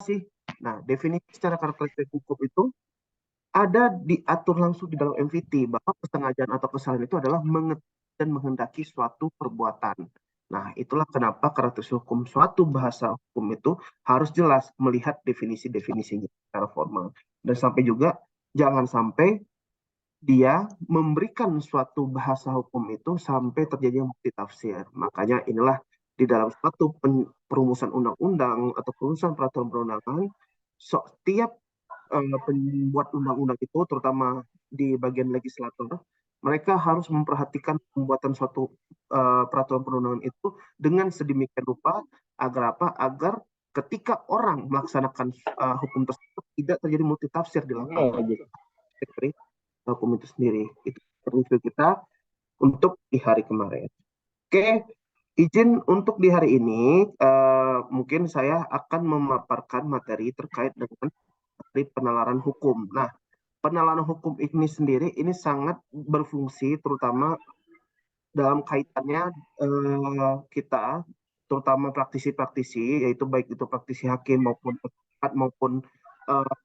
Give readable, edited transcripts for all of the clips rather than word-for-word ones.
sih? Nah, definisi secara karakteristik hukum itu ada diatur langsung di dalam MVT bahwa kesengajaan atau kesalahan itu adalah dan menghendaki suatu perbuatan. Nah, itulah kenapa karakteristik hukum suatu bahasa hukum itu harus jelas melihat definisi-definisinya secara formal. Dan sampai juga jangan sampai dia memberikan suatu bahasa hukum itu sampai terjadi multitafsir. Makanya inilah di dalam suatu perumusan undang-undang atau perumusan peraturan perundangan, setiap pembuat undang-undang itu, terutama di bagian legislator, mereka harus memperhatikan pembuatan suatu peraturan perundangan itu dengan sedemikian rupa agar apa? Agar ketika orang melaksanakan hukum tersebut tidak terjadi multitafsir di lapangan. Jadi, hukum itu sendiri itu review kita untuk di hari kemarin. Oke, izin untuk di hari ini mungkin saya akan memaparkan materi terkait dengan penalaran hukum. Nah, penalaran hukum ini sendiri ini sangat berfungsi terutama dalam kaitannya kita, terutama praktisi-praktisi, yaitu baik itu praktisi hakim maupun advokat maupun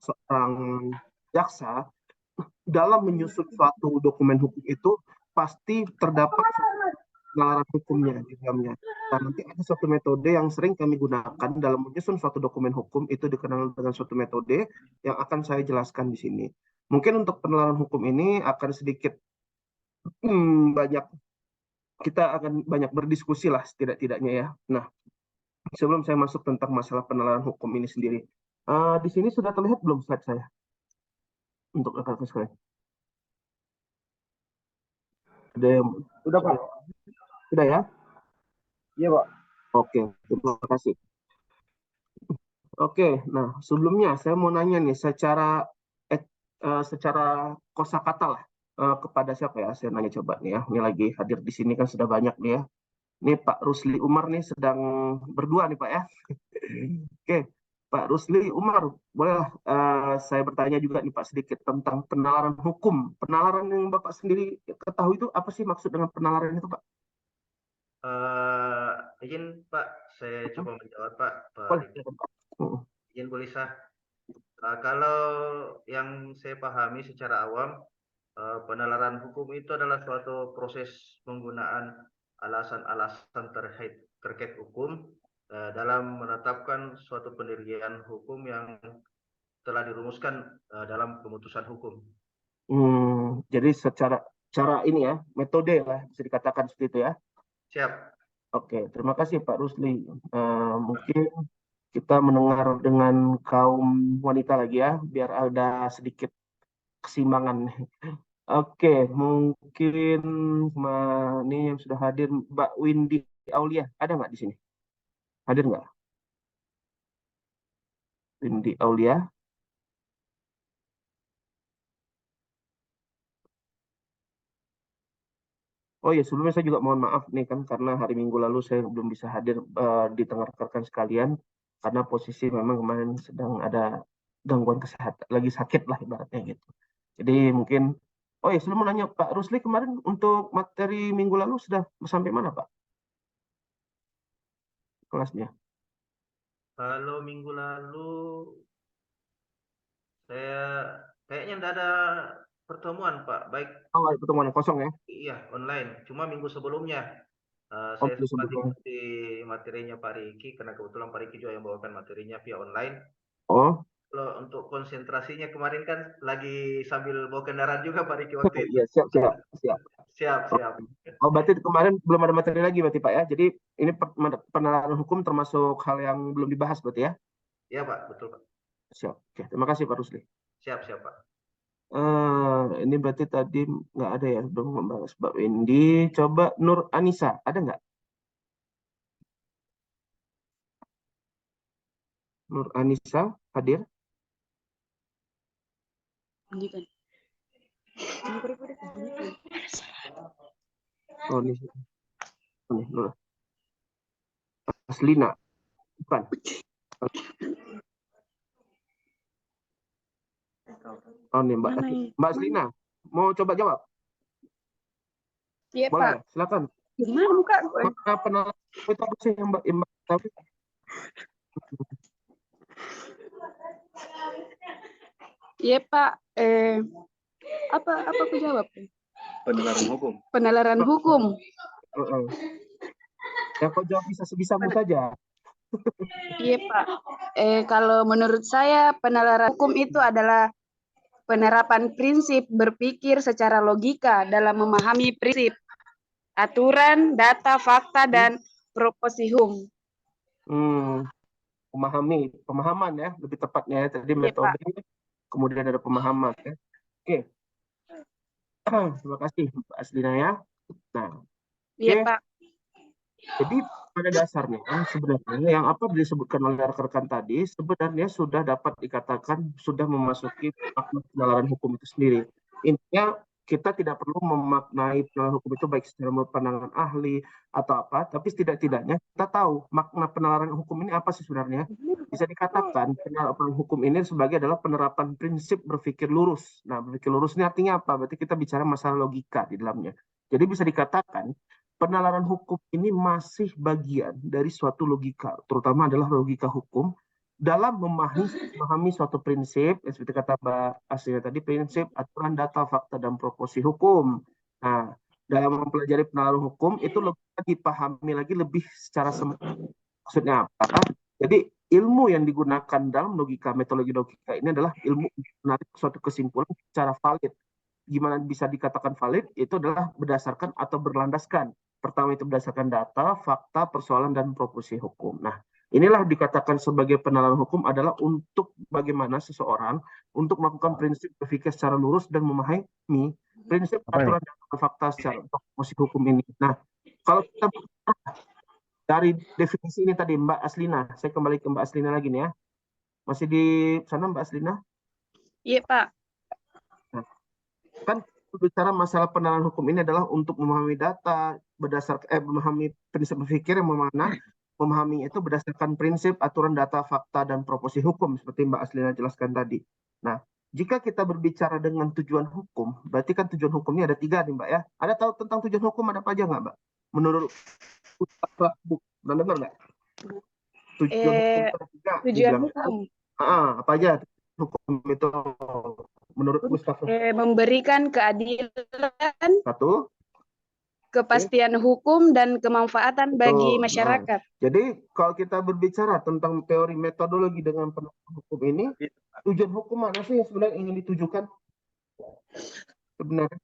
seorang jaksa, dalam menyusun suatu dokumen hukum itu pasti terdapat penalaran hukumnya di dalamnya. Nah, nanti ada suatu metode yang sering kami gunakan dalam menyusun suatu dokumen hukum, itu dikenal dengan suatu metode yang akan saya jelaskan di sini. Mungkin untuk penalaran hukum ini akan sedikit banyak, kita akan banyak berdiskusi lah setidak-tidaknya ya. Nah, sebelum saya masuk tentang masalah penalaran hukum ini sendiri, di sini sudah terlihat belum slide saya untuk rekan-rekan sekalian? Sudah Pak? Sudah ya? Iya, Pak. Oke, terima kasih. Oke, nah sebelumnya saya mau nanya nih secara kosakata lah, kepada siapa ya? Saya nanya coba nih ya. Ini lagi hadir di sini kan sudah banyak nih ya. Ini Pak Rusli Umar nih sedang berdua nih Pak ya. Oke, Pak Rusli Umar, bolehlah saya bertanya juga nih Pak sedikit tentang penalaran hukum. Penalaran yang Bapak sendiri ketahui itu apa sih maksud dengan penalaran itu Pak? Izin Pak, saya coba menjawab Pak. Boleh. Riki. Pak. Hmm. Izin Bu Lisa. Kalau yang saya pahami secara awam, penalaran hukum itu adalah suatu proses penggunaan alasan-alasan terkait hukum dalam menetapkan suatu pendirian hukum yang telah dirumuskan dalam pemutusan hukum. Jadi secara cara ini ya, metode lah bisa dikatakan seperti itu ya. Siap. Oke, terima kasih Pak Rusli. Mungkin kita mendengar dengan kaum wanita lagi ya, biar ada sedikit keseimbangan. Oke, mungkin ini yang sudah hadir Mbak Windy Aulia, ada nggak di sini? Hadir nggak? Windy Aulia? Oh ya, sebelumnya saya juga mohon maaf nih kan karena hari Minggu lalu saya belum bisa hadir di tengah rekan sekalian karena posisi memang kemarin sedang ada gangguan kesehatan, lagi sakit lah ibaratnya gitu. Jadi mungkin, oh ya sebelum menanya Pak Rusli kemarin untuk materi Minggu lalu sudah sampai mana Pak kelasnya? Kalau minggu lalu saya kayaknya tidak ada pertemuan Pak, baik Oh, ada pertemuan yang kosong ya? iya online. Cuma minggu sebelumnya Oh, saya belum sempat sebelumnya. ikuti materinya Pak Riki karena kebetulan Pak Riki juga yang bawakan materinya via online. Oh, Kalau untuk konsentrasinya kemarin kan lagi sambil bawa kendaraan juga Pak Riki waktu itu. iya siap siap siap. Siap, Oh, siap. oh, berarti kemarin belum ada materi lagi berarti Pak ya? Jadi ini penalaran hukum termasuk hal yang belum dibahas berarti ya? Iya Pak, betul Pak. Siap. Oke, terima kasih Pak Rusli. Siap, siap Pak. Ini berarti tadi nggak ada ya, belum membahas Mbak Wendy. Coba Nur Anissa, ada nggak? Nur Anissa hadir? Oh, ini, oh, ini Nur Aslina, bukan? Oh, ini Mbak Aslina, mau coba jawab? Iya Boleh, Pak. silakan. Gimana buka? Maka penalaran itu apa sih yang Mbak tahu? Iya Pak. Apa aku jawab? Penalaran hukum. Penalaran hukum. Ya, kau jawab bisa sebisamu saja. Iya Pak. Kalau menurut saya penalaran hukum itu adalah penerapan prinsip berpikir secara logika dalam memahami prinsip, aturan, data, fakta, dan proposium. Pemahaman ya, lebih tepatnya ya. Tadi Iya, metode, Pak. kemudian ada pemahaman ya. Oke. Terima kasih Mbak Aslina ya. Nah, Iya, oke. Pak. Jadi pada dasarnya sebenarnya yang apa disebutkan oleh rekan-rekan tadi sebenarnya sudah dapat dikatakan sudah memasuki makna penalaran hukum itu sendiri. Intinya kita tidak perlu memaknai penalaran hukum itu baik secara menurut pandangan ahli atau apa, tapi setidak-tidaknya kita tahu makna penalaran hukum ini apa sih sebenarnya. Bisa dikatakan penerapan hukum ini sebagai adalah penerapan prinsip berpikir lurus. Nah, berpikir lurus ini artinya apa? Berarti kita bicara masalah logika di dalamnya. Jadi bisa dikatakan penalaran hukum ini masih bagian dari suatu logika, terutama adalah logika hukum dalam memahami suatu prinsip, seperti kata Mbak Aslia tadi, prinsip, aturan, data, fakta, dan proposi hukum. Nah, dalam mempelajari penalaran hukum, itu logika dipahami lagi lebih secara sempit. Maksudnya apa? Jadi, ilmu yang digunakan dalam metodologi logika ini adalah ilmu menarik suatu kesimpulan secara valid. Gimana bisa dikatakan valid? Itu adalah berdasarkan atau berlandaskan. Pertama itu berdasarkan data, fakta, persoalan, dan proposi hukum. Nah, inilah dikatakan sebagai penalaran hukum adalah untuk bagaimana seseorang untuk melakukan prinsip berpikir secara lurus dan memahami prinsip aturan dan fakta secara proposi hukum ini. Nah, kalau kita dari definisi ini tadi Mbak Aslina, saya kembali ke Mbak Aslina lagi nih ya. Masih di sana Mbak Aslina? Iya, Pak. Nah, kan berbicara masalah penalaran hukum ini adalah untuk memahami data memahami prinsip berpikir yang mana memahami itu berdasarkan prinsip, aturan, data, fakta, dan proposi hukum seperti Mbak Aslina jelaskan tadi. Nah, jika kita berbicara dengan tujuan hukum, berarti kan tujuan hukumnya ada 3 nih Mbak ya. Ada tahu tentang tujuan hukum ada apa aja nggak Mbak? Menurut Ustaz pernah dengar nggak? Tujuan hukum itu ada 3. Tujuan hukum. Apa aja hukum itu menurut Mustafa? Memberikan keadilan, Satu, kepastian hukum, dan kemanfaatan bagi masyarakat. Jadi kalau kita berbicara tentang teori metodologi dengan penerapan hukum ini, tujuan hukum mana sih yang sebenarnya ingin ditujukan? Sebenarnya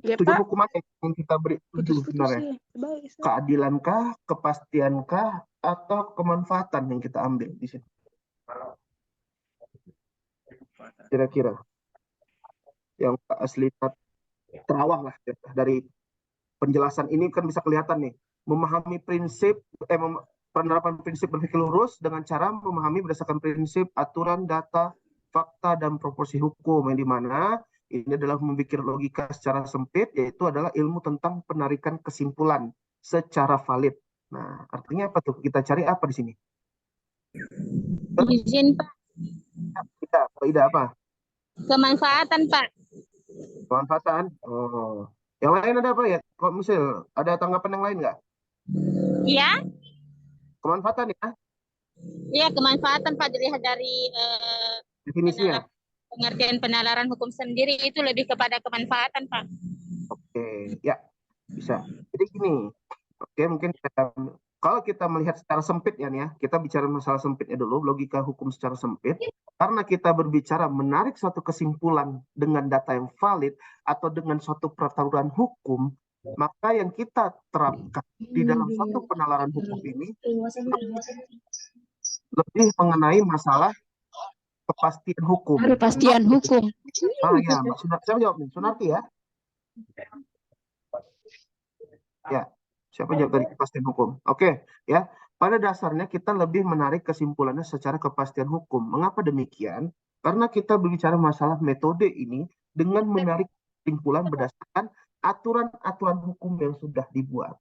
Ya, tujuan Pak. hukum apa yang ingin kita beri tujuh sebenarnya? Keadilankah, kepastiankah, atau kemanfaatan yang kita ambil di sini? Kira-kira yang asli terawang lah ya, dari penjelasan ini kan bisa kelihatan nih, memahami prinsip penerapan prinsip berpikir lurus dengan cara memahami berdasarkan prinsip, aturan, data, fakta, dan proporsi hukum yang dimana ini adalah memikir logika secara sempit, yaitu adalah ilmu tentang penarikan kesimpulan secara valid. Nah, artinya apa tuh? Kita cari apa di sini? Izin, Pak. Tidak apa? Kemanfaatan, Pak. Kemanfaatan. Oh. Yang lain ada apa ya? Kok misal ada tanggapan yang lain nggak? Iya? Kemanfaatan ya? Iya, kemanfaatan, Pak, dilihat dari Definisinya. pengertian penalaran hukum sendiri itu lebih kepada kemanfaatan, Pak. Oke, ya bisa. Jadi gini, oke mungkin kalau kita melihat secara sempit ya nih ya, kita bicara masalah sempitnya dulu, logika hukum secara sempit. Karena kita berbicara menarik suatu kesimpulan dengan data yang valid atau dengan suatu peraturan hukum, maka yang kita terapkan di dalam suatu penalaran hukum ini lebih mengenai masalah kepastian hukum. Kepastian hukum. Ya, Mbak saya jawab nih, Sunarti ya. Ya, siapa jawab dari kepastian hukum? Oke, ya. Pada dasarnya kita lebih menarik kesimpulannya secara kepastian hukum. Mengapa demikian? Karena kita berbicara masalah metode ini dengan menarik kesimpulan berdasarkan aturan-aturan hukum yang sudah dibuat.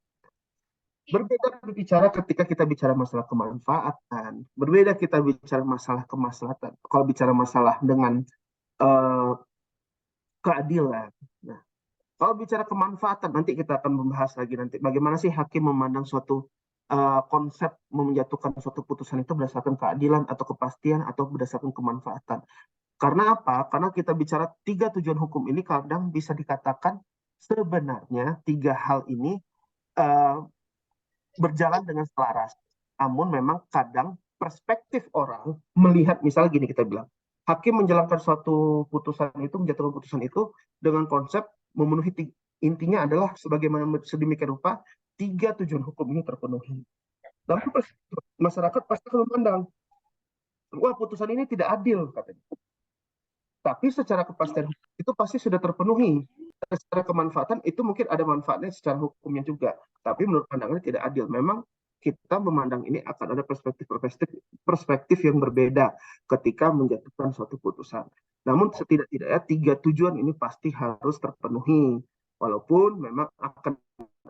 Berbeda berbicara ketika kita bicara masalah kemanfaatan. Berbeda kita bicara masalah kemaslahatan. Kalau bicara masalah dengan keadilan. Nah, kalau bicara kemanfaatan, nanti kita akan membahas lagi nanti bagaimana sih hakim memandang suatu konsep menjatuhkan suatu putusan itu berdasarkan keadilan atau kepastian atau berdasarkan kemanfaatan. Karena apa? Karena kita bicara 3 tujuan hukum ini kadang bisa dikatakan sebenarnya 3 hal ini eh, berjalan dengan selaras. Namun memang kadang perspektif orang melihat, misalnya gini kita bilang, hakim menjalankan suatu putusan itu, menjatuhkan putusan itu dengan konsep memenuhi intinya adalah sebagaimana sedemikian rupa 3 tujuan hukum ini terpenuhi. Lalu masyarakat pasti akan memandang, wah putusan ini tidak adil katanya. Tapi secara kepastian itu pasti sudah terpenuhi. Secara kemanfaatan itu mungkin ada manfaatnya secara hukumnya juga. Tapi menurut pandangannya tidak adil. Memang kita memandang ini akan ada perspektif yang berbeda ketika menjatuhkan suatu putusan. Namun setidak-tidaknya 3 tujuan ini pasti harus terpenuhi. Walaupun memang akan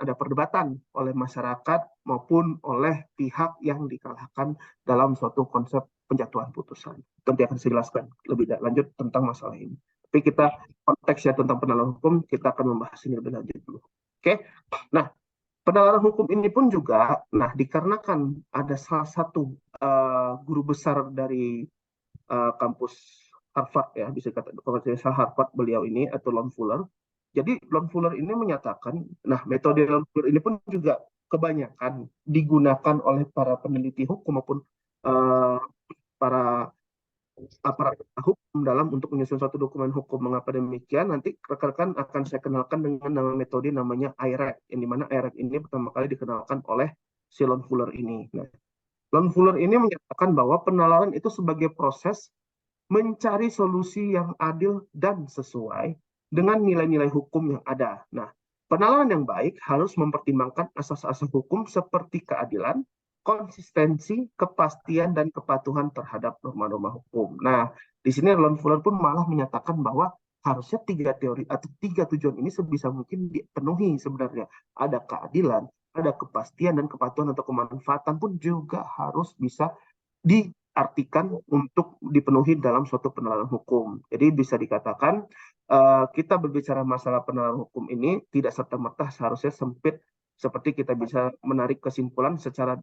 ada perdebatan oleh masyarakat maupun oleh pihak yang dikalahkan dalam suatu konsep penjatuhan putusan. Nanti akan saya jelaskan lebih lanjut tentang masalah ini. Tapi kita konteksnya tentang penalaran hukum, kita akan membahas ini lebih lanjut dulu. Oke, nah penalaran hukum ini pun juga, nah dikarenakan ada salah satu guru besar dari kampus Harvard ya, bisa dikatakan Harvard beliau ini atau Lon Fuller. Jadi Lon Fuller ini menyatakan, nah metode Lon Fuller ini pun juga kebanyakan digunakan oleh para peneliti hukum maupun para aparat hukum dalam untuk menyusun suatu dokumen hukum. Mengapa demikian? Nanti rekan-rekan akan saya kenalkan dengan nama metode namanya IREC, yang dimana IREC ini pertama kali dikenalkan oleh si Lon Fuller ini. Nah, Lon Fuller ini menyatakan bahwa penalaran itu sebagai proses mencari solusi yang adil dan sesuai dengan nilai-nilai hukum yang ada. Nah, penalaran yang baik harus mempertimbangkan asas-asas hukum seperti keadilan, konsistensi, kepastian, dan kepatuhan terhadap norma-norma hukum. Nah, di sini Lon Fuller pun malah menyatakan bahwa harusnya 3 teori atau 3 tujuan ini sebisa mungkin dipenuhi sebenarnya. Ada keadilan, ada kepastian, dan kepatuhan atau kemanfaatan pun juga harus bisa diartikan untuk dipenuhi dalam suatu penalaran hukum. Jadi bisa dikatakan kita berbicara masalah penalaran hukum ini tidak serta-merta seharusnya sempit seperti kita bisa menarik kesimpulan secara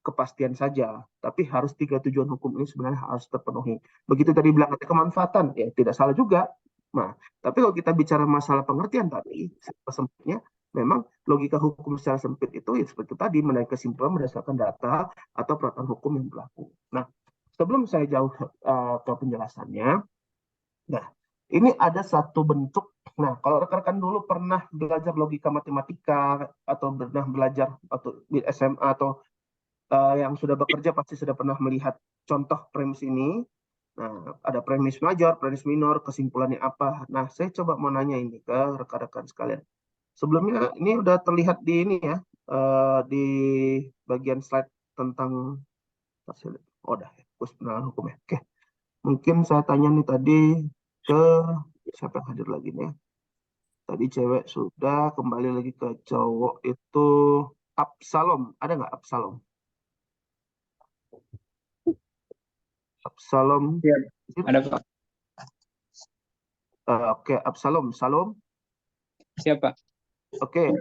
kepastian saja, tapi harus 3 tujuan hukum ini sebenarnya harus terpenuhi. Begitu tadi bilang ada kemanfaatan, ya tidak salah juga. Nah, tapi kalau kita bicara masalah pengertian tadi, sempitnya memang logika hukum secara sempit itu ya seperti tadi menarik kesimpulan berdasarkan data atau peraturan hukum yang berlaku. Nah, sebelum saya jauh ke penjelasannya, nah ini ada satu bentuk. Nah, kalau rekan-rekan dulu pernah belajar logika matematika atau pernah belajar atau di SMA atau yang sudah bekerja pasti sudah pernah melihat contoh premis ini. Nah, ada premis major, premis minor, kesimpulannya apa. Nah, saya coba mau nanya ini ke rekan-rekan sekalian. Sebelumnya ini udah terlihat di ini ya, di bagian slide tentang hasil. Oh, udah ya, penalaran hukum ya. Oke, mungkin saya tanya nih tadi ke siapa yang hadir lagi nih ya. Tadi cewek sudah, kembali lagi ke cowok itu Absalom. Ada nggak Absalom? Absalom. Ya, ada Pak. Oke, Absalom. Salam. Siapa? Oke,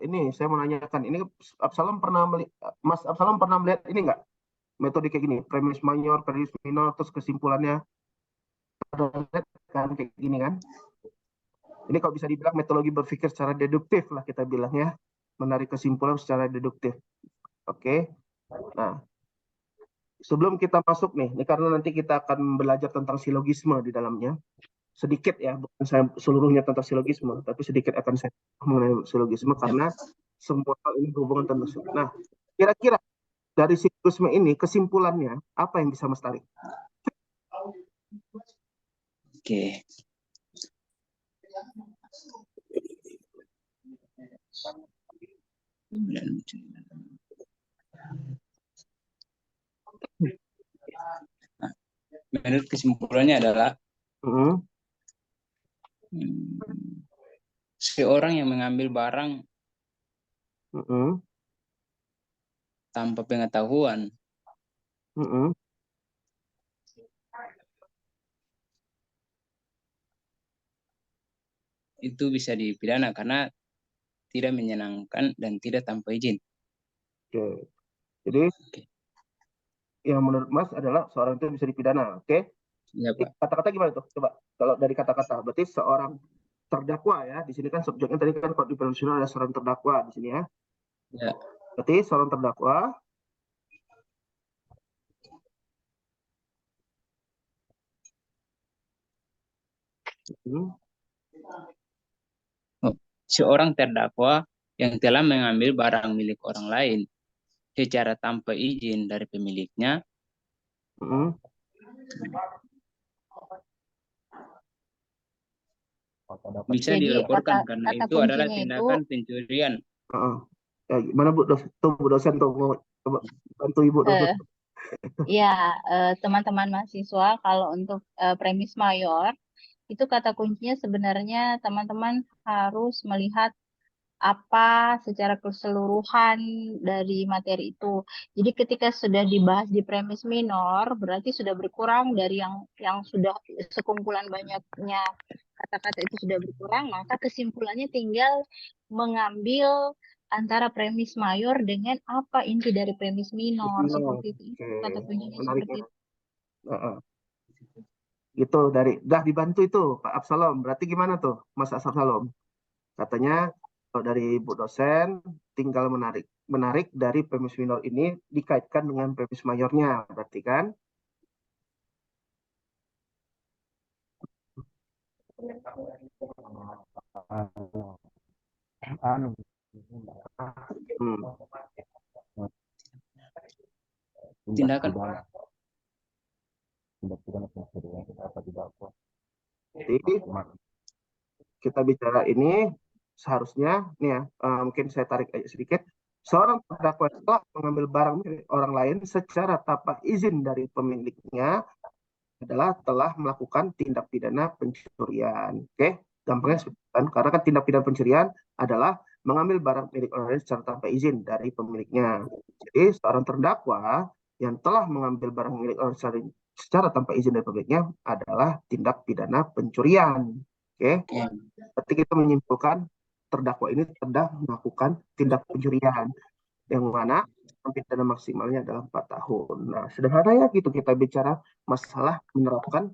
ini saya mau nanyakan. Ini Absalom Mas Absalom pernah melihat ini nggak? Metode kayak gini, premis major, premis minor, terus kesimpulannya kan kayak gini kan? Ini kalau bisa dibilang metodologi berpikir secara deduktif lah kita bilang ya, menarik kesimpulan secara deduktif. Oke, nah sebelum kita masuk nih, ini karena nanti kita akan belajar tentang silogisme di dalamnya. Sedikit ya, bukan saya seluruhnya tentang silogisme, tapi sedikit akan saya mengenai silogisme karena semua hal ini berhubungan tentang silogisme. Nah, kira-kira dari silogisme ini kesimpulannya apa yang bisa Mas tarik? Oke. Nah, menurut kesimpulannya adalah seorang yang mengambil barang tanpa pengetahuan itu bisa dipidana karena tidak menyenangkan dan tidak tanpa izin. Oke. Jadi yang menurut Mas adalah seorang itu bisa dipidana. Oke. Ya, Pak. Kata-kata gimana tuh? Coba. Kalau dari kata-kata, berarti seorang terdakwa ya. Di sini kan subjeknya tadi kan kalau di profesional ada seorang terdakwa di sini ya. Ya. Berarti seorang terdakwa Seorang terdakwa yang telah mengambil barang milik orang lain secara tanpa izin dari pemiliknya bisa Jadi dilaporkan karena kata itu adalah kuncinya itu, tindakan pencurian. Ya, gimana Bu dosen tuh mau coba bantu Ibu dulu. ya teman-teman mahasiswa, kalau untuk premis mayor, itu kata kuncinya sebenarnya teman-teman harus melihat apa secara keseluruhan dari materi itu. Jadi ketika sudah dibahas di premis minor, berarti sudah berkurang dari yang sudah sekumpulan banyaknya kata-kata itu sudah berkurang, maka kesimpulannya tinggal mengambil antara premis mayor dengan apa inti dari premis minor, seperti itu. Oke, Kata kuncinya menarik seperti ya. itu. Gitu dah dibantu itu Pak Absalom. Berarti gimana tuh Mas Absalom? Katanya kalau dari Bu dosen tinggal menarik dari premis minor ini dikaitkan dengan premis mayornya, berarti kan? Tindakan Jadi kita bicara ini seharusnya nih ya, mungkin saya tarik sedikit. Seorang terdakwa telah mengambil barang milik orang lain secara tanpa izin dari pemiliknya adalah telah melakukan tindak pidana pencurian. Oke, gampangnya seperti itu kan? Karena kan tindak pidana pencurian adalah mengambil barang milik orang lain secara tanpa izin dari pemiliknya. Jadi seorang terdakwa yang telah mengambil barang milik orang lain secara tanpa izin dari pemiliknya adalah tindak pidana pencurian. Oke, berarti kita menyimpulkan terdakwa ini telah melakukan tindak pencurian yang mana pidana maksimalnya adalah 4 tahun. Nah, sederhana ya gitu kita bicara masalah menerapkan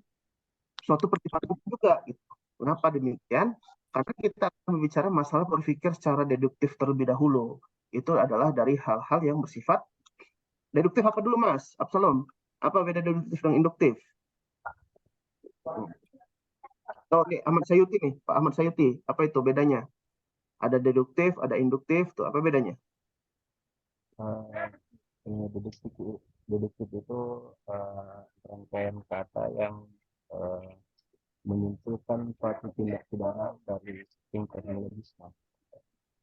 suatu pertimbangan hukum juga gitu. Kenapa demikian? Karena kita akan berbicara masalah berpikir secara deduktif terlebih dahulu. Itu adalah dari hal-hal yang bersifat deduktif. Apa dulu Mas Absalom? Apa beda deduktif dan induktif? Oh, nih, Ahmad Sayuti nih, Pak Ahmad Sayuti. Apa itu bedanya? Ada deduktif, ada induktif, tuh apa bedanya? Deduktif itu rangkaian kata yang menyimpulkan suatu tindak pidana dari tingkat teknologis.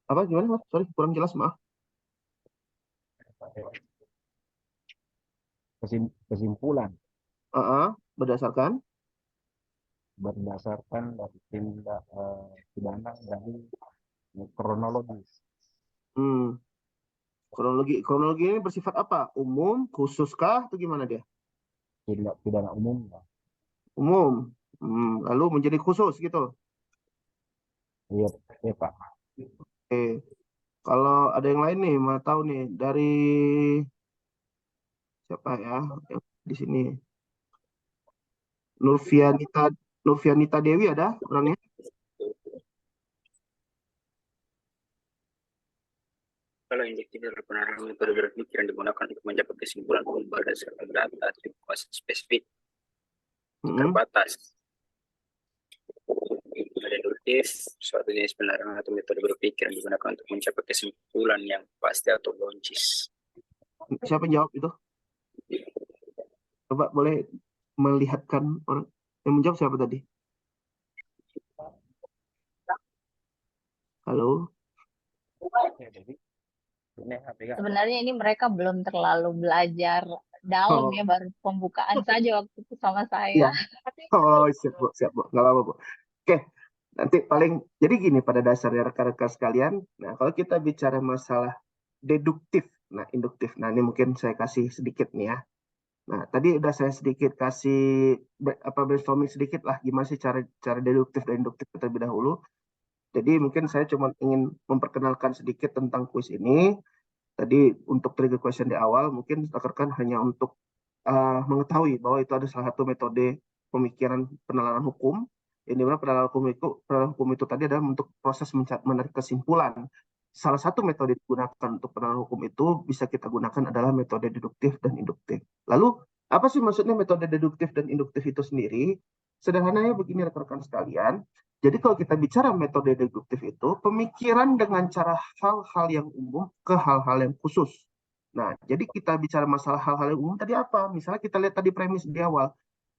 Apa gimana Mas? Sorry, kurang jelas maaf. Kesimpulan Berdasarkan dari tindak pidana dari kronologis. Kronologi ini bersifat apa? Umum, khususkah, atau gimana dia? Tindak pidana umum. Umum. Lalu menjadi khusus gitu. Iya, Pak. Oke. Kalau ada yang lain nih, mau tahu nih dari siapa ya di sini? Nurfianita Dewi ada orangnya? Kalau induktif adalah penerapan metode berpikir yang digunakan untuk mencapai kesimpulan umum berdasarkan data situasi spesifik terbatas. Deduktif suatu jenis penerangan atau metode berpikir yang digunakan untuk mencapai kesimpulan yang pasti atau logis. Siapa yang jawab itu? Coba boleh melihatkan orang yang menjawab siapa tadi? Halo? Sebenarnya ini mereka belum terlalu belajar dalam ya, baru pembukaan saja waktu itu sama saya. Oh, siap Bu. Nggak apa-apa Bu. Oke, nanti paling jadi gini pada dasarnya rekan-rekan sekalian. Nah, kalau kita bicara masalah deduktif, nah induktif. Nah, ini mungkin saya kasih sedikit nih ya. Nah, tadi udah saya sedikit kasih brainstorming sedikit lah gimana sih cara deduktif dan induktif terlebih dahulu. Jadi mungkin saya cuma ingin memperkenalkan sedikit tentang kuis ini. Tadi untuk trigger question di awal mungkin rekan-rekan hanya untuk mengetahui bahwa itu ada salah satu metode pemikiran penalaran hukum, yang dimana penalaran hukum itu tadi adalah untuk proses menarik kesimpulan. Salah satu metode digunakan untuk penalaran hukum itu bisa kita gunakan adalah metode deduktif dan induktif. Lalu apa sih maksudnya metode deduktif dan induktif itu sendiri? Sederhananya begini rekan-rekan sekalian. Jadi kalau kita bicara metode deduktif itu pemikiran dengan cara hal-hal yang umum ke hal-hal yang khusus. Nah, jadi kita bicara masalah hal-hal yang umum tadi apa? Misalnya kita lihat tadi premis di awal.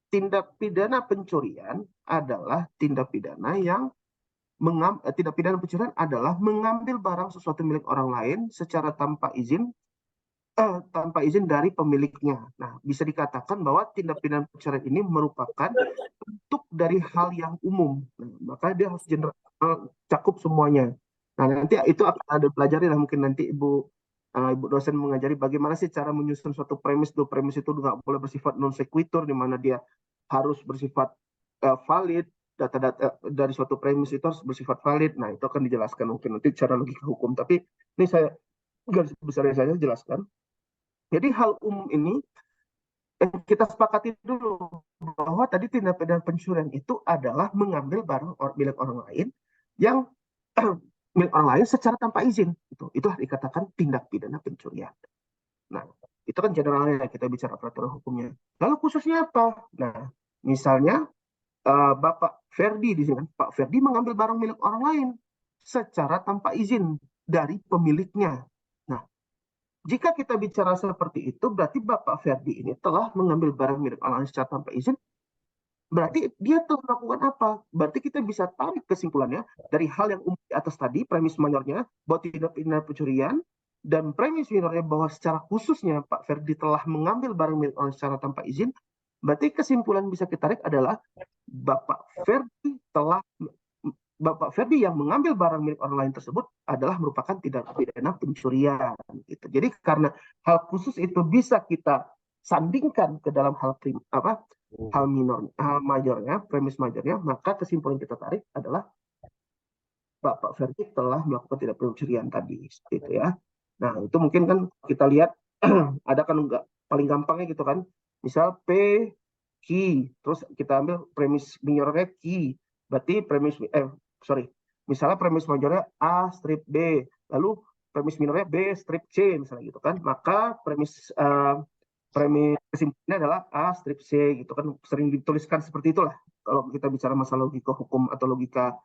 Tindak pidana pencurian adalah tindak pidana yang tindak pidana pencurian adalah mengambil barang sesuatu milik orang lain secara tanpa izin dari pemiliknya. Nah, bisa dikatakan bahwa tindak pidana pencurian ini merupakan bentuk dari hal yang umum. Nah, maka dia harus general, cakup semuanya. Nah, nanti itu akan ada pelajari lah mungkin nanti Ibu dosen mengajari bagaimana sih cara menyusun suatu premis. Dua premis itu nggak boleh bersifat non sequitur, di mana dia harus bersifat valid. Data-data dari suatu premis itu harus bersifat valid. Nah, itu akan dijelaskan mungkin nanti secara logika hukum. Tapi ini saya garis besarnya saya jelaskan. Jadi hal umum ini kita sepakati dulu bahwa tadi tindak pidana pencurian itu adalah mengambil barang milik orang lain yang milik orang lain secara tanpa izin. Itulah dikatakan tindak pidana pencurian. Nah, itu kan generalnya kita bicara peraturan hukumnya. Lalu khususnya apa? Nah, misalnya Bapak Ferdi di sini, Pak Ferdi mengambil barang milik orang lain secara tanpa izin dari pemiliknya. Jika kita bicara seperti itu, berarti Bapak Ferdi ini telah mengambil barang milik orang lain secara tanpa izin. Berarti dia telah melakukan apa? Berarti kita bisa tarik kesimpulannya dari hal yang umum di atas tadi, premis mayornya bahwa tindak pidana pencurian, dan premis minornya bahwa secara khususnya Pak Ferdi telah mengambil barang milik orang secara tanpa izin. Berarti kesimpulan bisa kita tarik adalah Bapak Ferdi yang mengambil barang milik orang lain tersebut emalah merupakan tindak pidana pencurian. Gitu. Jadi karena hal khusus itu bisa kita sandingkan ke dalam hal majornya, premis majornya, maka kesimpulan kita tarik adalah Bapak Ferdi telah melakukan tindak pidana pencurian tadi, gitu ya. Nah itu mungkin kan kita lihat ada kan enggak paling gampangnya gitu kan, misal P Q, terus kita ambil premis minornya Q, berarti misalnya premis majornya A strip B, lalu premis minornya B strip C misalnya gitu kan, maka premis kesimpulannya adalah A strip C gitu kan, sering dituliskan seperti itulah kalau kita bicara masalah logika hukum atau logika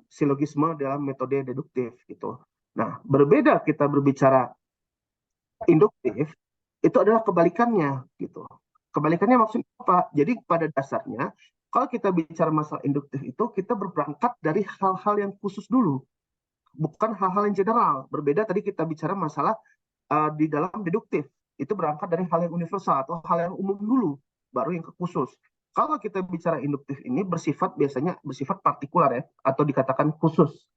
silogisme dalam metode deduktif gitu. Nah, berbeda kita berbicara induktif, itu adalah kebalikannya gitu. Kebalikannya maksudnya apa? Jadi pada dasarnya kalau kita bicara masalah induktif itu kita berangkat dari hal-hal yang khusus dulu, bukan hal-hal yang general. Berbeda tadi kita bicara masalah di dalam deduktif, itu berangkat dari hal yang universal atau hal yang umum dulu, baru yang khusus. Kalau kita bicara induktif ini biasanya bersifat partikular ya, atau dikatakan khusus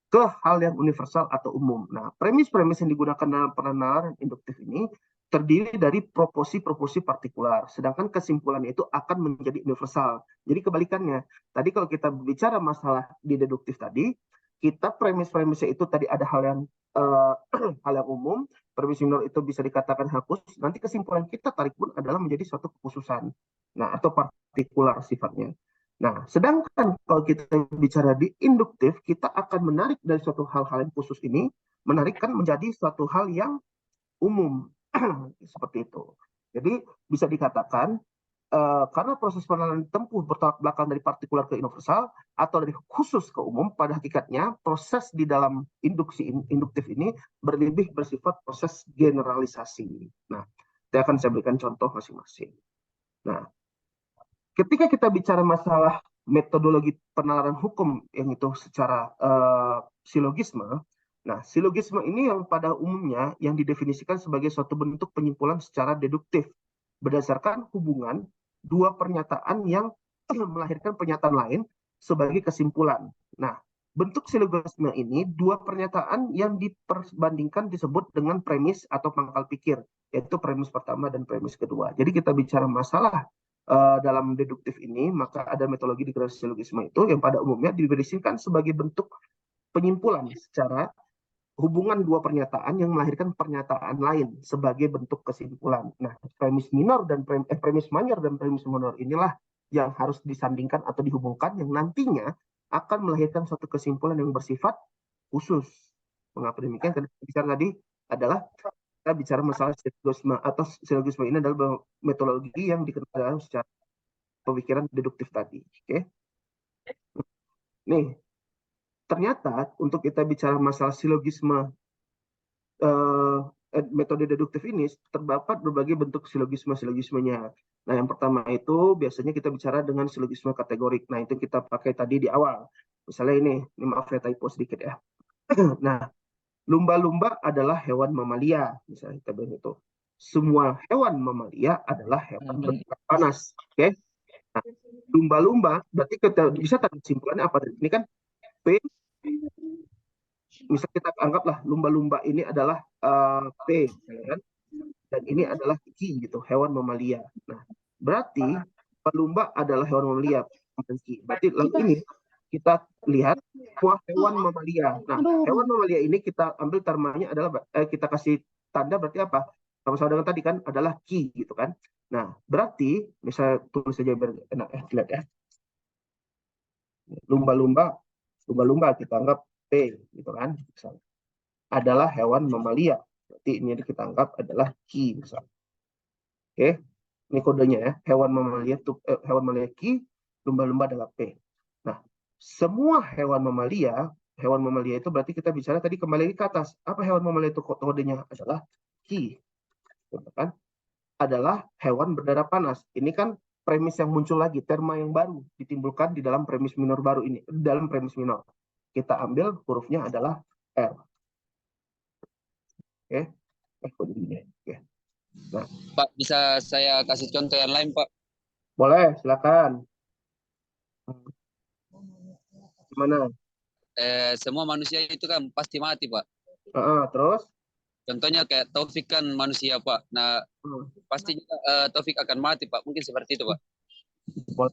ke hal yang universal atau umum. Nah, premis-premis yang digunakan dalam penalaran induktif ini terdiri dari proporsi-proporsi partikular, sedangkan kesimpulannya itu akan menjadi universal. Jadi kebalikannya, tadi kalau kita bicara masalah di deduktif tadi, kita premis-premisnya itu tadi ada hal yang umum, premis minor itu bisa dikatakan hal khusus, nanti kesimpulan kita tarik pun adalah menjadi suatu kekhususan, nah atau partikular sifatnya. Nah, sedangkan kalau kita bicara di induktif, kita akan menarik dari suatu hal-hal yang khusus ini, menarikkan menjadi suatu hal yang umum, seperti itu. Jadi bisa dikatakan karena proses penalaran tempuh bertolak belakang dari partikular ke universal atau dari khusus ke umum, pada hakikatnya proses di dalam induktif ini berlebih bersifat proses generalisasi. Nah, saya akan berikan contoh masing-masing. Nah, ketika kita bicara masalah metodologi penalaran hukum yang itu secara silogisme, nah silogisme ini yang pada umumnya yang didefinisikan sebagai suatu bentuk penyimpulan secara deduktif berdasarkan hubungan dua pernyataan yang melahirkan pernyataan lain sebagai kesimpulan. Nah, bentuk silogisme ini dua pernyataan yang diperbandingkan disebut dengan premis atau pangkal pikir, yaitu premis pertama dan premis kedua. Jadi kita bicara masalah dalam deduktif ini, maka ada metodologi di silogisme itu yang pada umumnya didefinisikan sebagai bentuk penyimpulan secara hubungan dua pernyataan yang melahirkan pernyataan lain sebagai bentuk kesimpulan. Nah, premis minor dan premis mayor dan premis minor inilah yang harus disandingkan atau dihubungkan yang nantinya akan melahirkan suatu kesimpulan yang bersifat khusus. Mengapa demikian? Karena bicara tadi adalah kita bicara masalah silogisme, atau silogisme ini adalah metodologi yang dikenal secara pemikiran deduktif tadi. Oke. Nih, ternyata untuk kita bicara masalah silogisme metode deduktif ini terdapat berbagai bentuk silogismenya. Nah, yang pertama itu biasanya kita bicara dengan silogisme kategorik. Nah, itu kita pakai tadi di awal. Misalnya ini maaf ya typo sedikit ya. Nah, lumba-lumba adalah hewan mamalia, misalnya kita bilang itu. Semua hewan mamalia adalah hewan bergerak panas. Oke. Nah, lumba-lumba berarti kita bisa tarik kesimpulannya apa? Ini kan P. Misal kita anggaplah lumba-lumba ini adalah P, kan? Dan ini adalah Q gitu, hewan mamalia. Nah, berarti lumba adalah hewan mamalia. Berarti lalu ini kita lihat semua hewan mamalia. Nah, hewan mamalia ini kita ambil termanya adalah kita kasih tanda berarti apa? Sama-sama dengan tadi kan adalah Q gitu kan. Nah, berarti misalnya tulis saja biar enak lihat ya. Lumba-lumba kita anggap P gitu kan, misalnya. Adalah hewan mamalia. Berarti ini kita anggap adalah Q misalnya. Oke, ini kodenya ya. Hewan mamalia Q, lumba-lumba adalah P. Nah, semua hewan mamalia itu berarti kita bicara tadi kembali ke atas. Apa hewan mamalia itu kodenya? Adalah Q. Gitu kan? Adalah hewan berdarah panas. Ini kan premis yang muncul lagi, terma yang baru ditimbulkan di dalam premis minor baru ini, dalam premis minor. Kita ambil hurufnya adalah R. Oke. Oke. Nah, Pak, bisa saya kasih contoh yang lain, Pak? boleh, silakan. Gimana? Semua manusia itu kan pasti mati, Pak. Terus? Contohnya kayak Taufik kan manusia, Pak. Nah, pasti Taufik akan mati, Pak. Mungkin seperti itu, Pak. Boleh.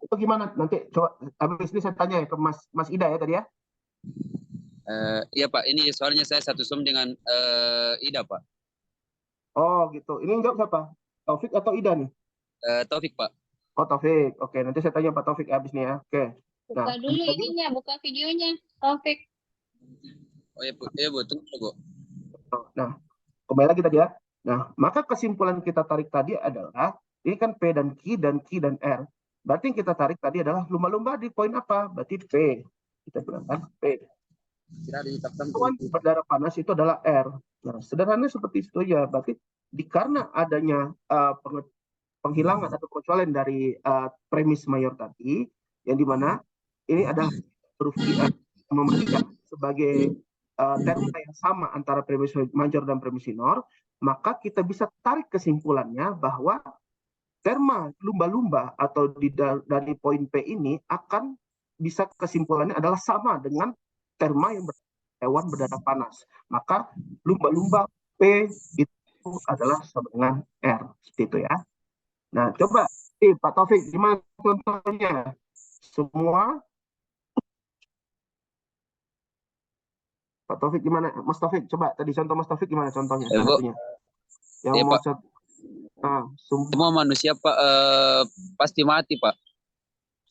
Itu gimana? Nanti coba habis ini saya tanya ya ke Mas Ida ya tadi ya. Iya, Pak. Ini soalnya saya satu som dengan Ida, Pak. Oh, gitu. Ini yang jawab siapa? Taufik atau Ida nih? Taufik, Pak. Oh, Taufik. Oke, nanti saya tanya Pak Taufik habis nih ya. Oke. Buka dulu ininya, buka videonya, Taufik. Oh iya, Bu. Iya, Bu. Tunggu, Bu. Nah, kembali lagi tadi ya. Nah, maka kesimpulan kita tarik tadi adalah ini kan P dan Q dan R. Berarti yang kita tarik tadi adalah lumba-lumba di poin apa? Berarti P. Kita bilang kan P. Hewan berdarah panas itu adalah R. Nah, sederhananya seperti itu ya. Berarti karena adanya penghilangan atau pengecualian dari premis mayor tadi, yang dimana ini adalah huruf I memberikan sebagai terma yang sama antara premis major dan premis minor, maka kita bisa tarik kesimpulannya bahwa terma lumba-lumba atau dari poin P ini akan bisa kesimpulannya adalah sama dengan terma yang hewan berdarah panas. Maka lumba-lumba P itu adalah sama dengan R. Seperti itu ya. Nah, coba Pak Taufik, gimana contohnya? Semua Pak Taufik gimana? Mas Taufik, coba tadi contoh Mas Taufik gimana contohnya? Yang mau semua manusia, Pak, pasti mati, Pak.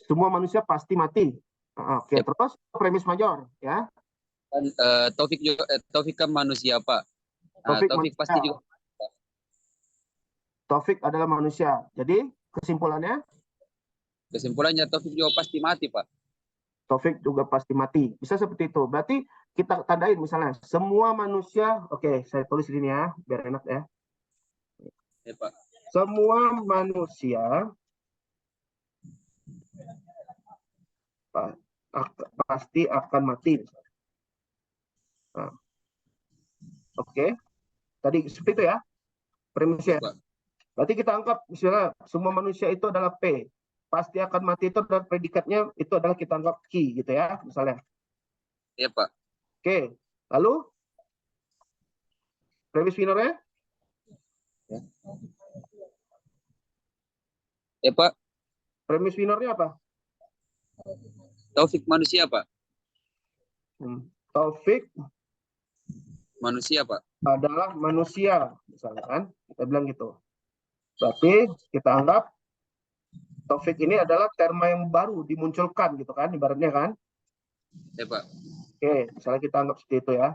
Semua manusia pasti mati. Oke, terus premis major ya. Dan Taufik juga, Taufik kan manusia, Pak. Taufik pasti juga. Taufik adalah manusia. Jadi kesimpulannya? Kesimpulannya Taufik juga pasti mati, Pak. Taufik juga pasti mati. Bisa seperti itu. Berarti kita tandain misalnya semua manusia. Oke, saya tulis di sini ya, biar enak ya. Ya, Pak. Semua manusia pasti akan mati. Nah. Oke. Tadi seperti itu ya premisnya. Berarti kita anggap misalnya semua manusia itu adalah P. Pasti akan mati itu dan predikatnya itu adalah kita anggap Q gitu ya misalnya. Iya, Pak. Oke. Lalu premis minornya? Ya, Pak. Premis minornya apa? Taufik manusia, Pak. Taufik manusia, Pak. adalah manusia, misalnya kan, kita bilang gitu. Berarti kita anggap Taufik ini adalah terma yang baru dimunculkan gitu kan, ibaratnya kan. Ya, Pak. Oke, misalnya kita anggap seperti itu ya.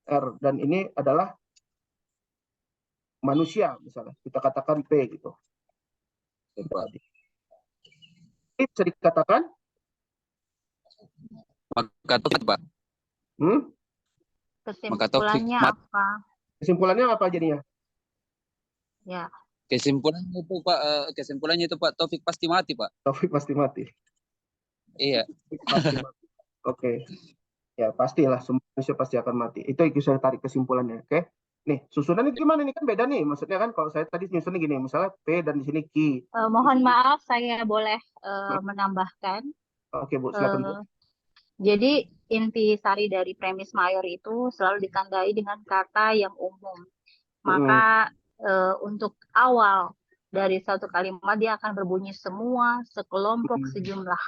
R dan ini adalah manusia, misalnya kita katakan P gitu. Pak. Ini bisa dikatakan Maka Taufik, Pak. Kesimpulannya apa? Kesimpulannya apa jadinya? Ya. Kesimpulannya itu Pak, Taufik pasti mati, Pak. Taufik pasti mati. Iya. Pasti mati. Oke. Ya, pastilah semua manusia pasti akan mati. Itu yang saya tarik kesimpulannya, oke? Nih, susunannya gimana? Ini kan beda nih. Maksudnya kan kalau saya tadi nyusunnya gini, misalnya P dan di sini Q. Mohon maaf, saya boleh menambahkan. Oke, Bu, silakan, Bu. Jadi inti sari dari premis mayor itu selalu ditandai dengan kata yang umum. Maka untuk awal dari satu kalimat dia akan berbunyi semua, sekelompok, sejumlah.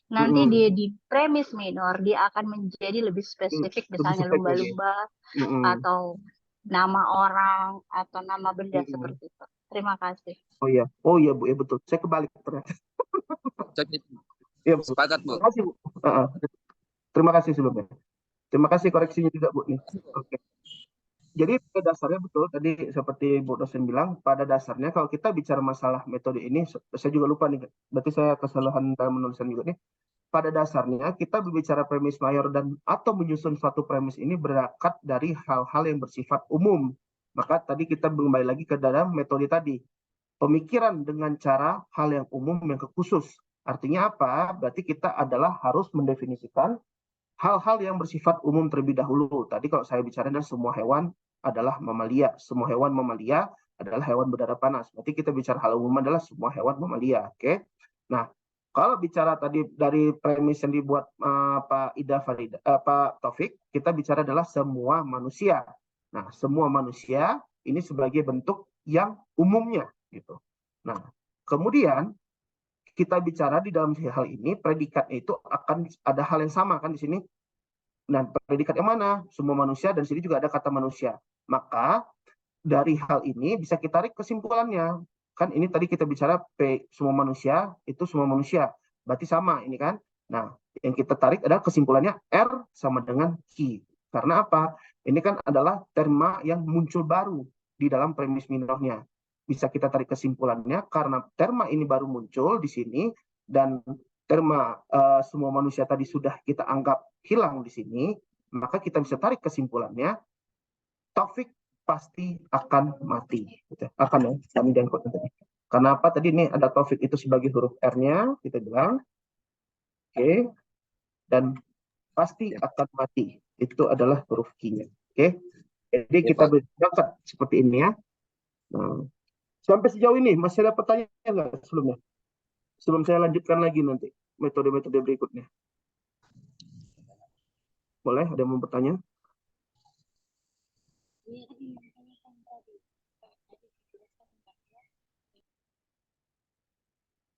Nanti dia di premis minor dia akan menjadi lebih spesifik, misalnya lumba-lumba atau nama orang atau nama benda seperti itu. Terima kasih. Oh iya Bu, ya betul. Saya kebalik ternyata. Ya, Bu. Sepakat, Bu. Terima kasih, Bu. Terima kasih sebelumnya. Terima kasih koreksinya juga, Bu. Nih. Oke. Jadi pada dasarnya betul tadi seperti Bu dosen bilang, pada dasarnya kalau kita bicara masalah metode ini, saya juga lupa nih, berarti saya kesalahan dalam menuliskan juga nih. Pada dasarnya kita berbicara premis mayor dan atau menyusun suatu premis ini berangkat dari hal-hal yang bersifat umum. Maka tadi kita kembali lagi ke dalam metode tadi. Pemikiran dengan cara hal yang umum yang kekhusus. Artinya apa? Berarti kita adalah harus mendefinisikan hal-hal yang bersifat umum terlebih dahulu. Tadi kalau saya bicara adalah semua hewan adalah mamalia. Semua hewan mamalia adalah hewan berdarah panas. Berarti kita bicara hal umum adalah semua hewan mamalia. Oke. Nah, kalau bicara tadi dari premis yang dibuat Pak Taufik, kita bicara adalah semua manusia. Nah, semua manusia ini sebagai bentuk yang umumnya gitu. Nah, kemudian kita bicara di dalam hal ini predikatnya itu akan ada hal yang sama kan di sini. Nah, predikat yang mana? Semua manusia, dan di sini juga ada kata manusia. Maka dari hal ini bisa kita tarik kesimpulannya. Kan ini tadi kita bicara P semua manusia, itu semua manusia. Berarti sama ini kan. Nah, yang kita tarik adalah kesimpulannya R sama dengan Q. Karena apa? Ini kan adalah terma yang muncul baru di dalam premis minornya. Bisa kita tarik kesimpulannya karena terma ini baru muncul di sini dan terma semua manusia tadi sudah kita anggap hilang di sini, maka kita bisa tarik kesimpulannya Taufik pasti akan mati. Akan ya, kami dan kota tadi. Karena apa? Tadi ini ada Taufik itu sebagai huruf R-nya, kita bilang. Oke. Dan pasti akan mati. Itu adalah huruf Q-nya. Oke. Jadi kita berangkat seperti ini ya. Nah, sampai sejauh ini masih ada pertanyaan nggak sebelumnya? Sebelum saya lanjutkan lagi nanti metode-metode berikutnya. Boleh? Ada yang mau bertanya?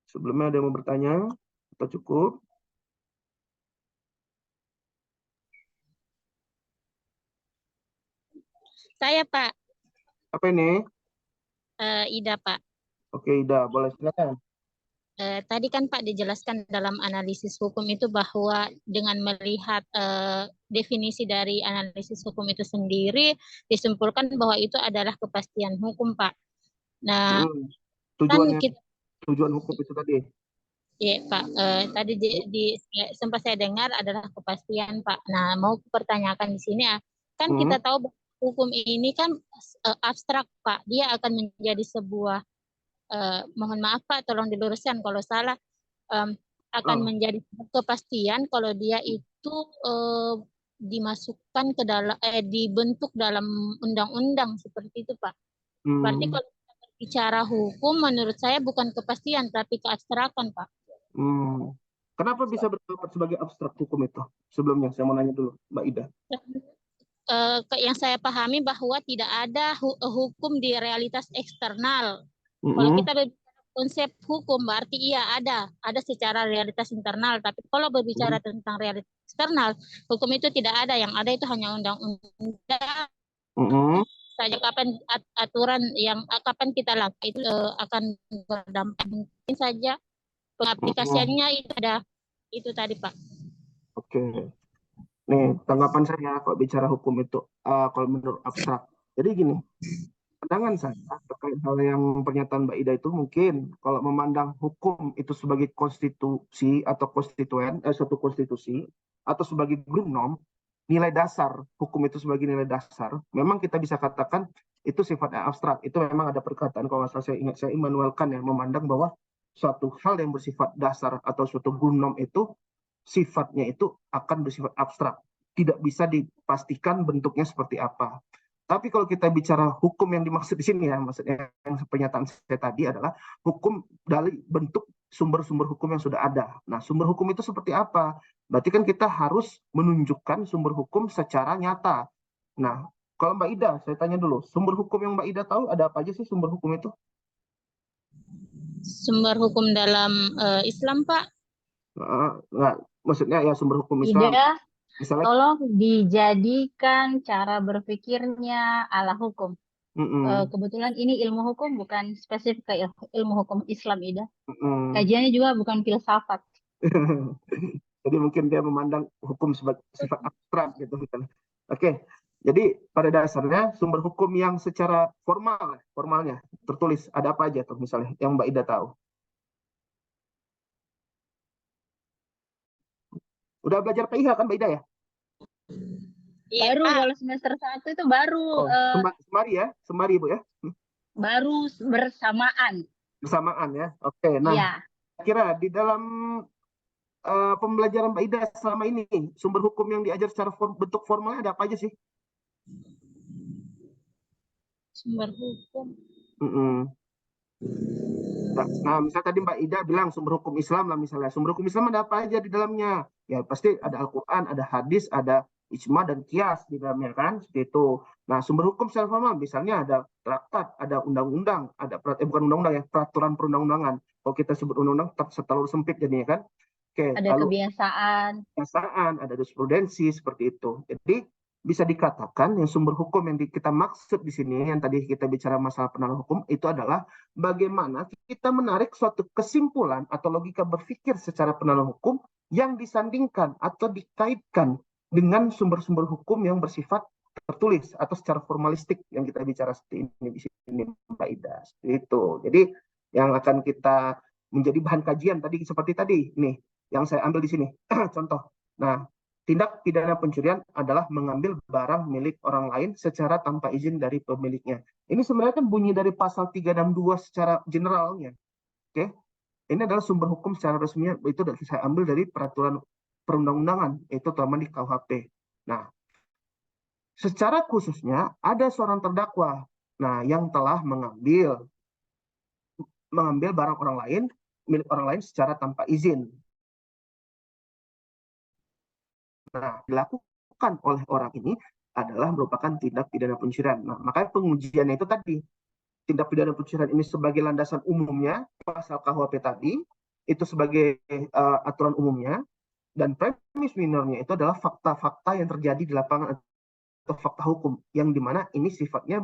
Sebelumnya ada yang mau bertanya? Atau cukup? Saya, Pak. Apa ini? Ida, Pak. Oke, Ida. Boleh, silakan. Tadi kan Pak dijelaskan dalam analisis hukum itu bahwa dengan melihat definisi dari analisis hukum itu sendiri disimpulkan bahwa itu adalah kepastian hukum, Pak. Nah, tujuan hukum itu tadi. Iya, Pak. Tadi sempat saya dengar adalah kepastian, Pak. Nah, mau pertanyakan di sini kan kita tahu bahwa hukum ini kan abstrak, Pak. Dia akan menjadi sebuah mohon maaf Pak, tolong diluruskan kalau salah, akan menjadi kepastian kalau dia itu dimasukkan ke dalam dibentuk dalam undang-undang seperti itu, Pak. Berarti kalau kita berbicara hukum menurut saya bukan kepastian tapi keabstrakan, Pak. Kenapa bisa berpendapat sebagai abstrak hukum itu? Sebelumnya saya mau nanya dulu, Mbak Ida. Yang saya pahami bahwa tidak ada hukum di realitas eksternal. Kalau kita berbicara konsep hukum berarti iya ada secara realitas internal, tapi kalau berbicara tentang realitas eksternal, hukum itu tidak ada, yang ada itu hanya undang-undang saja kapan aturan yang kapan kita lakukan itu akan berdampak. Mungkin saja pengaplikasiannya itu ada itu tadi Pak. Oke. Nih tanggapan saya kalau bicara hukum itu kalau menurut abstrak. Jadi gini, pandangan saya terkait hal yang pernyataan Mbak Ida itu mungkin kalau memandang hukum itu sebagai konstitusi atau konstituen, suatu konstitusi atau sebagai grunom, nilai dasar hukum itu sebagai nilai dasar, memang kita bisa katakan itu sifatnya abstrak. Itu memang ada perkataan kalau nggak salah saya ingat saya Immanuel Kant yang memandang bahwa suatu hal yang bersifat dasar atau suatu grunom itu sifatnya itu akan bersifat abstrak, tidak bisa dipastikan bentuknya seperti apa. Tapi kalau kita bicara hukum yang dimaksud di sini ya, maksudnya yang pernyataan saya tadi adalah hukum dari bentuk sumber-sumber hukum yang sudah ada. Nah, sumber hukum itu seperti apa? Berarti kan kita harus menunjukkan sumber hukum secara nyata. Nah, kalau Mbak Ida, saya tanya dulu, sumber hukum yang Mbak Ida tahu ada apa aja sih sumber hukum itu? Sumber hukum dalam Islam, Pak? Nggak, maksudnya ya sumber hukum Islam. Ida, Misalnya, tolong dijadikan cara berpikirnya ala hukum. Kebetulan ini ilmu hukum, bukan spesifik ke ilmu hukum Islam, Ida. Kajiannya juga bukan filsafat. Jadi mungkin dia memandang hukum sebagai sifat abstrak gitu. Oke, jadi pada dasarnya sumber hukum yang secara formalnya tertulis ada apa aja tuh misalnya yang Mbak Ida tahu? Udah belajar PIH kan Mbak Ida ya? Baru kalau semester 1 itu baru. Semari ya, semari Bu ya? Baru bersamaan. Bersamaan ya, oke. Nah, ya. Kira di dalam pembelajaran Mbak Ida selama ini sumber hukum yang diajar secara bentuk formalnya ada apa aja sih? Sumber hukum. Nah, misalnya tadi Mbak Ida bilang sumber hukum Islam lah misalnya. Sumber hukum Islam ada apa aja di dalamnya? Ya pasti ada Al-Quran, ada hadis, ada ijma dan kias di dalamnya kan, seperti itu. Nah, sumber hukum secara formal misalnya ada traktat, ada undang-undang, ada bukan undang-undang ya, peraturan perundang-undangan. Kalau kita sebut undang-undang terlalu sempit jadinya kan. Oke, ada lalu kebiasaan, ada jurisprudensi seperti itu. Jadi bisa dikatakan yang sumber hukum yang kita maksud di sini yang tadi kita bicara masalah penalaran hukum itu adalah bagaimana kita menarik suatu kesimpulan atau logika berpikir secara penalaran hukum yang disandingkan atau dikaitkan dengan sumber-sumber hukum yang bersifat tertulis atau secara formalistik yang kita bicara seperti ini di sini Mbak Ida. Itu. Jadi yang akan kita menjadi bahan kajian tadi seperti tadi nih yang saya ambil di sini contoh. Nah, tindak pidana pencurian adalah mengambil barang milik orang lain secara tanpa izin dari pemiliknya. Ini sebenarnya kan bunyi dari pasal 362 secara generalnya. Oke. Ini adalah sumber hukum secara resminya itu saya ambil dari peraturan perundang-undangan itu terutama di KUHP. Nah, secara khususnya ada seorang terdakwa yang telah mengambil barang orang lain milik orang lain secara tanpa izin. Nah, dilakukan oleh orang ini adalah merupakan tindak pidana pencurian. Nah, makanya pengujiannya itu tadi. Tindak pidana pencurian ini sebagai landasan umumnya, pasal KUHP tadi, itu sebagai aturan umumnya, dan premis minornya itu adalah fakta-fakta yang terjadi di lapangan atau fakta hukum, yang dimana ini sifatnya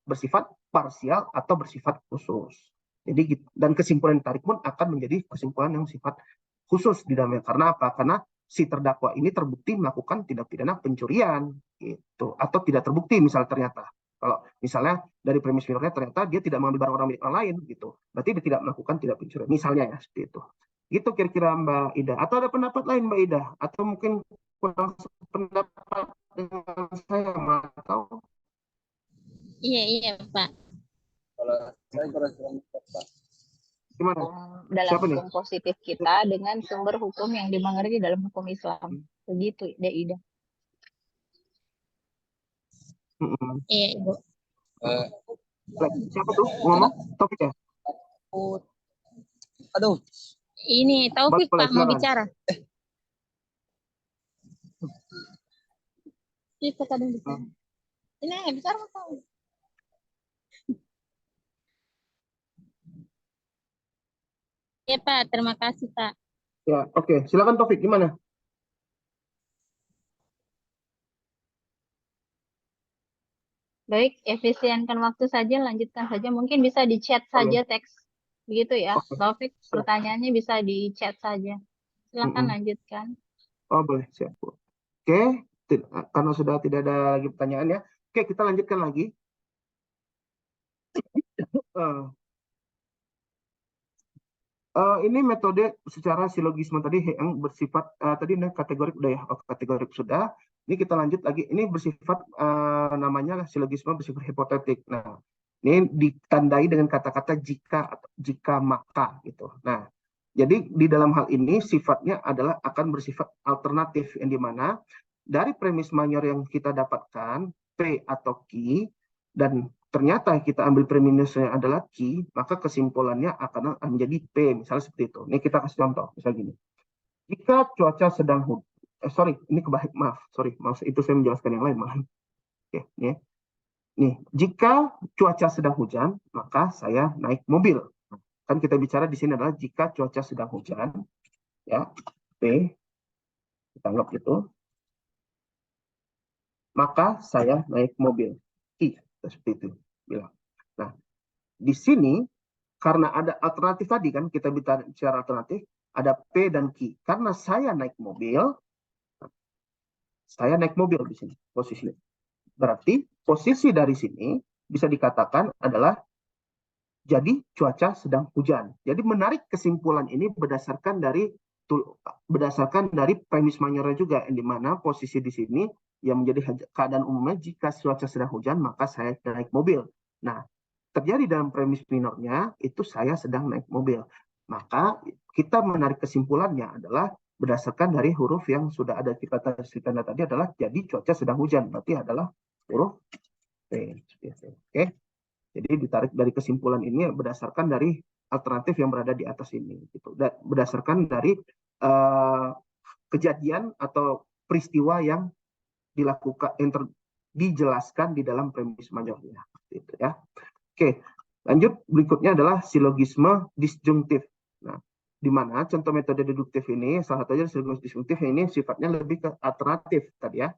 bersifat parsial atau bersifat khusus. Jadi, dan kesimpulan yang ditarik pun akan menjadi kesimpulan yang sifat khusus di dalamnya. Karena apa? Karena si terdakwa ini terbukti melakukan tindak pidana pencurian gitu, atau tidak terbukti misalnya ternyata kalau misalnya dari premis minornya ternyata dia tidak mengambil barang orang milik orang lain gitu, berarti dia tidak melakukan tindak pencurian misalnya ya seperti itu. Gitu kira-kira Mbak Ida. Atau ada pendapat lain Mbak Ida? Atau mungkin kurang pendapat dengan saya atau? Iya Pak. Kalau saya kurang Pak. Gimana? Dalam hukum positif kita dengan sumber hukum yang dimengerti dalam hukum Islam. Begitu, Ida. Iya, Ibu. Siapa tuh ngomong? Taufik ya? Aduh. Ini Taufik Pak mau bicara. Kita kadang bicara. Ini nggak bicara Pak. Ya Pak, terima kasih Pak. Ya, oke. Silakan Taufik, gimana? Baik, efisienkan waktu saja, lanjutkan saja. Mungkin bisa di chat saja teks, begitu ya. Oke. Taufik, pertanyaannya bisa di chat saja. Silakan lanjutkan. Oh, boleh, siap, Bu. Oke, karena sudah tidak ada lagi pertanyaan ya. Oke, kita lanjutkan lagi. Ini metode secara silogisme tadi yang bersifat tadi kategorik udah ya, kategorik sudah. Ini kita lanjut lagi. Ini bersifat namanya silogisme bersifat hipotetik. Nah, ini ditandai dengan kata-kata jika maka gitu. Nah, jadi di dalam hal ini sifatnya adalah akan bersifat alternatif yang dimana dari premis mayor yang kita dapatkan P atau Q dan ternyata kita ambil premisnya adalah Q, maka kesimpulannya akan menjadi P, misalnya seperti itu. Ini kita kasih contoh, misalnya gini. Jika cuaca sedang hujan, maaf, itu saya menjelaskan yang lain malah. Oke, nih, jika cuaca sedang hujan, maka saya naik mobil. Kan kita bicara di sini adalah jika cuaca sedang hujan, ya, P, kita anggap gitu, maka saya naik mobil. I, seperti itu bilang. Nah, di sini karena ada alternatif tadi kan kita bicara alternatif, ada P dan Q. Karena saya naik mobil di sini posisinya. Berarti posisi dari sini bisa dikatakan adalah jadi cuaca sedang hujan. Jadi menarik kesimpulan ini berdasarkan dari premis mayornya juga, yang dimana posisi di sini yang menjadi keadaan umumnya jika cuaca sedang hujan maka saya naik mobil. Nah, terjadi dalam premis minornya itu saya sedang naik mobil. Maka kita menarik kesimpulannya adalah berdasarkan dari huruf yang sudah ada kita tanda tadi adalah jadi cuaca sedang hujan. Berarti adalah huruf P. Oke. Jadi ditarik dari kesimpulan ini berdasarkan dari alternatif yang berada di atas ini. Gitu. Dan berdasarkan dari kejadian atau peristiwa yang dilakukan dijelaskan di dalam premis mayornya. Gitu ya. Oke, lanjut berikutnya adalah silogisme disjungtif. Nah, di mana contoh metode deduktif ini salah satunya silogisme disjungtif ini sifatnya lebih ke alternatif tadi ya.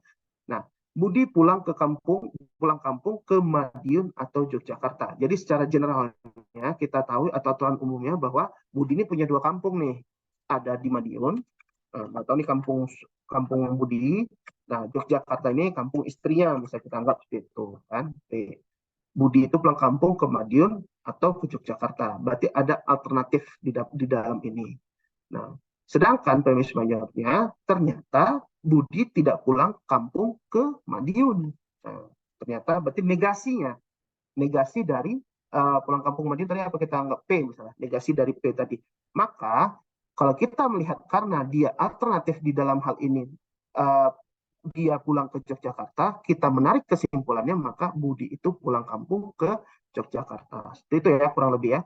Nah, Budi pulang kampung ke Madiun atau Yogyakarta. Jadi secara generalnya kita tahu atau aturan umumnya bahwa Budi ini punya dua kampung nih. Ada di Madiun, atau ini kampung Budi. Nah, Yogyakarta ini kampung istrinya, bisa kita anggap seperti itu kan. Budi itu pulang kampung ke Madiun atau ke Yogyakarta. Berarti ada alternatif di dalam ini. Nah, sedangkan premis mayornya ternyata Budi tidak pulang kampung ke Madiun. Nah, ternyata berarti negasi dari pulang kampung Madiun tadi apa kita anggap P misalnya, negasi dari P tadi. Maka kalau kita melihat karena dia alternatif di dalam hal ini dia pulang ke Yogyakarta, kita menarik kesimpulannya maka Budi itu pulang kampung ke Yogyakarta. Seperti itu ya kurang lebih ya.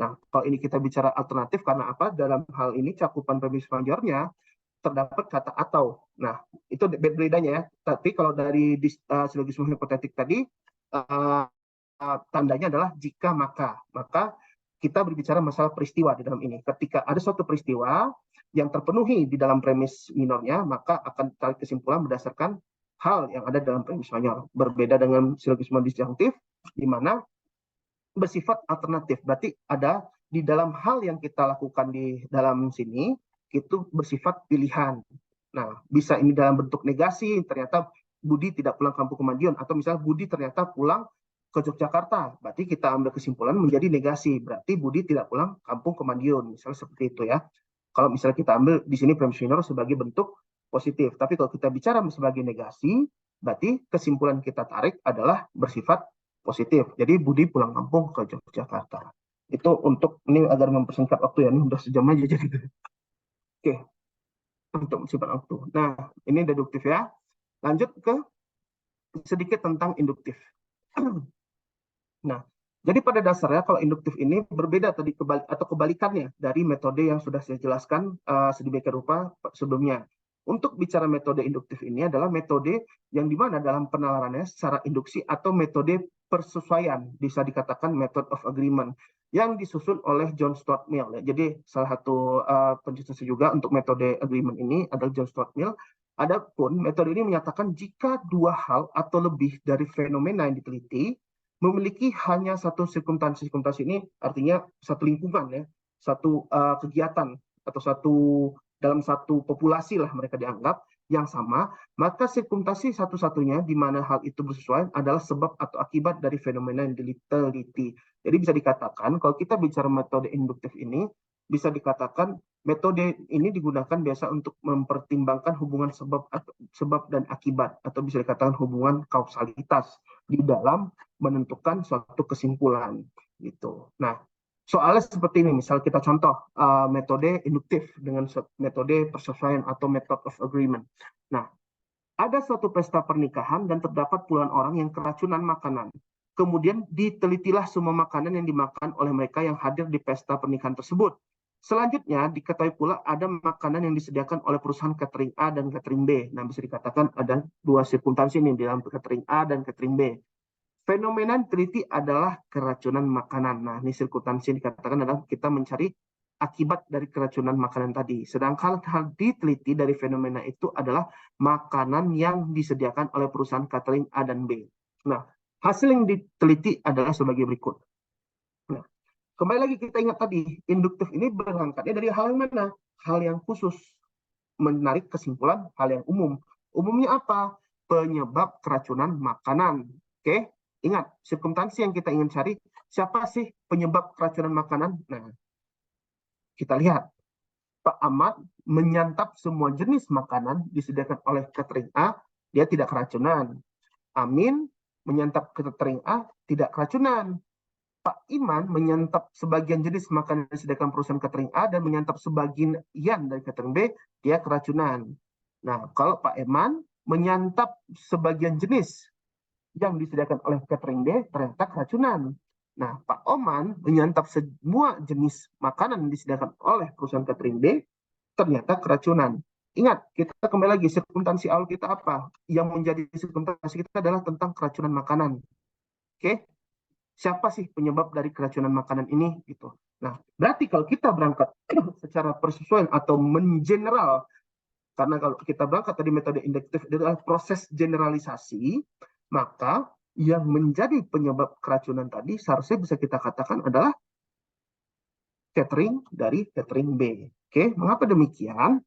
Nah, kalau ini kita bicara alternatif karena apa? Dalam hal ini cakupan premis mayornya terdapat kata atau. Nah, itu bedanya ya. Tapi kalau dari silogisme hipotetik tadi tandanya adalah jika maka. Maka kita berbicara masalah peristiwa di dalam ini. Ketika ada suatu peristiwa yang terpenuhi di dalam premis minornya, maka akan tarik kesimpulan berdasarkan hal yang ada dalam premis mayor. Berbeda dengan silogisme disjunktif, di mana bersifat alternatif. Berarti ada di dalam hal yang kita lakukan di dalam sini, itu bersifat pilihan. Nah, bisa ini dalam bentuk negasi, ternyata Budi tidak pulang kampung ke Madiun, atau misalnya Budi ternyata pulang ke Yogyakarta. Berarti kita ambil kesimpulan menjadi negasi. Berarti Budi tidak pulang kampung ke Madiun. Misalnya seperti itu ya. Kalau misalnya kita ambil di sini premis minor sebagai bentuk positif. Tapi kalau kita bicara sebagai negasi, berarti kesimpulan kita tarik adalah bersifat positif. Jadi Budi pulang kampung ke Yogyakarta. Itu untuk ini agar mempersingkat waktu ya. Ini udah sejam aja jadi. Oke. Untuk bersifat waktu. Nah, ini deduktif ya. Lanjut ke sedikit tentang induktif. Nah, jadi pada dasarnya kalau induktif ini berbeda tadi atau kebalikannya dari metode yang sudah saya jelaskan sedemikian rupa sebelumnya. Untuk bicara metode induktif ini adalah metode yang dimana dalam penalarannya secara induksi atau metode persesuaian, bisa dikatakan method of agreement, yang disusun oleh John Stuart Mill. Jadi salah satu pencetus juga untuk metode agreement ini adalah John Stuart Mill. Adapun metode ini menyatakan jika dua hal atau lebih dari fenomena yang diteliti memiliki hanya satu sirkumstansi. Sirkumstansi ini artinya satu lingkungan ya, satu kegiatan atau dalam satu populasi lah mereka dianggap yang sama, maka sirkumstansi satu-satunya di mana hal itu bersesuaian adalah sebab atau akibat dari fenomena yang diteliti. Jadi bisa dikatakan kalau kita bicara metode induktif ini, bisa dikatakan metode ini digunakan biasa untuk mempertimbangkan hubungan sebab dan akibat, atau bisa dikatakan hubungan kausalitas di dalam menentukan suatu kesimpulan gitu. Nah, soalnya seperti ini, misal kita contoh metode induktif dengan metode persesuaian atau method of agreement. Nah, ada suatu pesta pernikahan dan terdapat puluhan orang yang keracunan makanan. Kemudian ditelitilah semua makanan yang dimakan oleh mereka yang hadir di pesta pernikahan tersebut. Selanjutnya, diketahui pula ada makanan yang disediakan oleh perusahaan catering A dan catering B. Nah, bisa dikatakan ada dua sirkumstansi ini dalam catering A dan catering B. Fenomena yang diteliti adalah keracunan makanan. Nah, ini sirkumstansi yang dikatakan adalah kita mencari akibat dari keracunan makanan tadi. Sedangkan hal diteliti dari fenomena itu adalah makanan yang disediakan oleh perusahaan catering A dan B. Nah, hasil yang diteliti adalah sebagai berikut. Nah, kembali lagi kita ingat tadi, induktif ini berangkatnya dari hal yang mana? Hal yang khusus, menarik kesimpulan hal yang umum. Umumnya apa? Penyebab keracunan makanan. Oke, ingat, sirkumstansi yang kita ingin cari, siapa sih penyebab keracunan makanan? Nah, kita lihat, Pak Ahmad menyantap semua jenis makanan disediakan oleh catering A, dia tidak keracunan. Amin menyantap catering A, tidak keracunan. Pak Iman menyantap sebagian jenis makanan yang disediakan perusahaan catering A dan menyantap sebagian dari catering B, dia keracunan. Nah, kalau Pak Eman menyantap sebagian jenis yang disediakan oleh catering B, ternyata keracunan. Nah, Pak Oman menyantap semua jenis makanan yang disediakan oleh perusahaan catering B, ternyata keracunan. Ingat, kita kembali lagi, sirkumstansi awal kita apa? Yang menjadi sirkumstansi kita adalah tentang keracunan makanan. Oke? Siapa sih penyebab dari keracunan makanan ini gitu. Nah, berarti kalau kita berangkat secara persesuaian atau mengeneral, karena kalau kita berangkat tadi metode induktif adalah proses generalisasi, maka yang menjadi penyebab keracunan tadi seharusnya bisa kita katakan adalah catering dari catering B. Oke, mengapa demikian?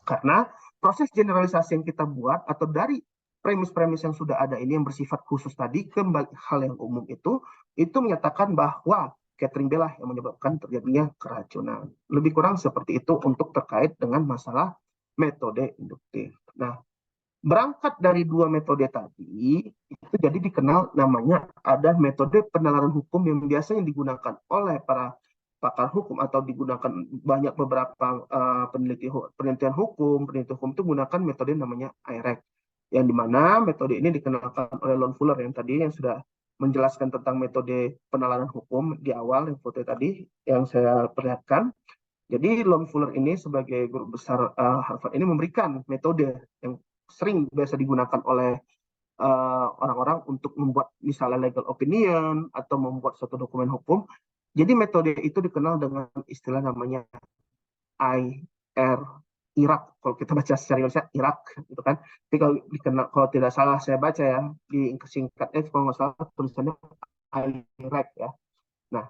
Karena proses generalisasi yang kita buat atau dari premis-premis yang sudah ada ini yang bersifat khusus tadi, kembali hal yang umum itu menyatakan bahwa catering B lah yang menyebabkan terjadinya keracunan. Lebih kurang seperti itu untuk terkait dengan masalah metode induktif. Nah, berangkat dari dua metode tadi, itu jadi dikenal namanya ada metode penalaran hukum yang biasanya digunakan oleh para pakar hukum atau digunakan banyak beberapa peneliti hukum itu menggunakan metode namanya IREC. Yang dimana metode ini dikenalkan oleh Lon Fuller yang tadi yang sudah menjelaskan tentang metode penalaran hukum di awal yang foto tadi yang saya perlihatkan. Jadi Lon Fuller ini sebagai guru besar Harvard ini memberikan metode yang sering biasa digunakan oleh orang-orang untuk membuat misalnya legal opinion atau membuat suatu dokumen hukum. Jadi metode itu dikenal dengan istilah namanya IRAC. Kalau kita baca secara Indonesia IRAC gitu kan. Tapi kalau dikenal, kalau tidak salah saya baca ya di singkatnya kalau nggak salah tulisannya IRAC ya. Nah,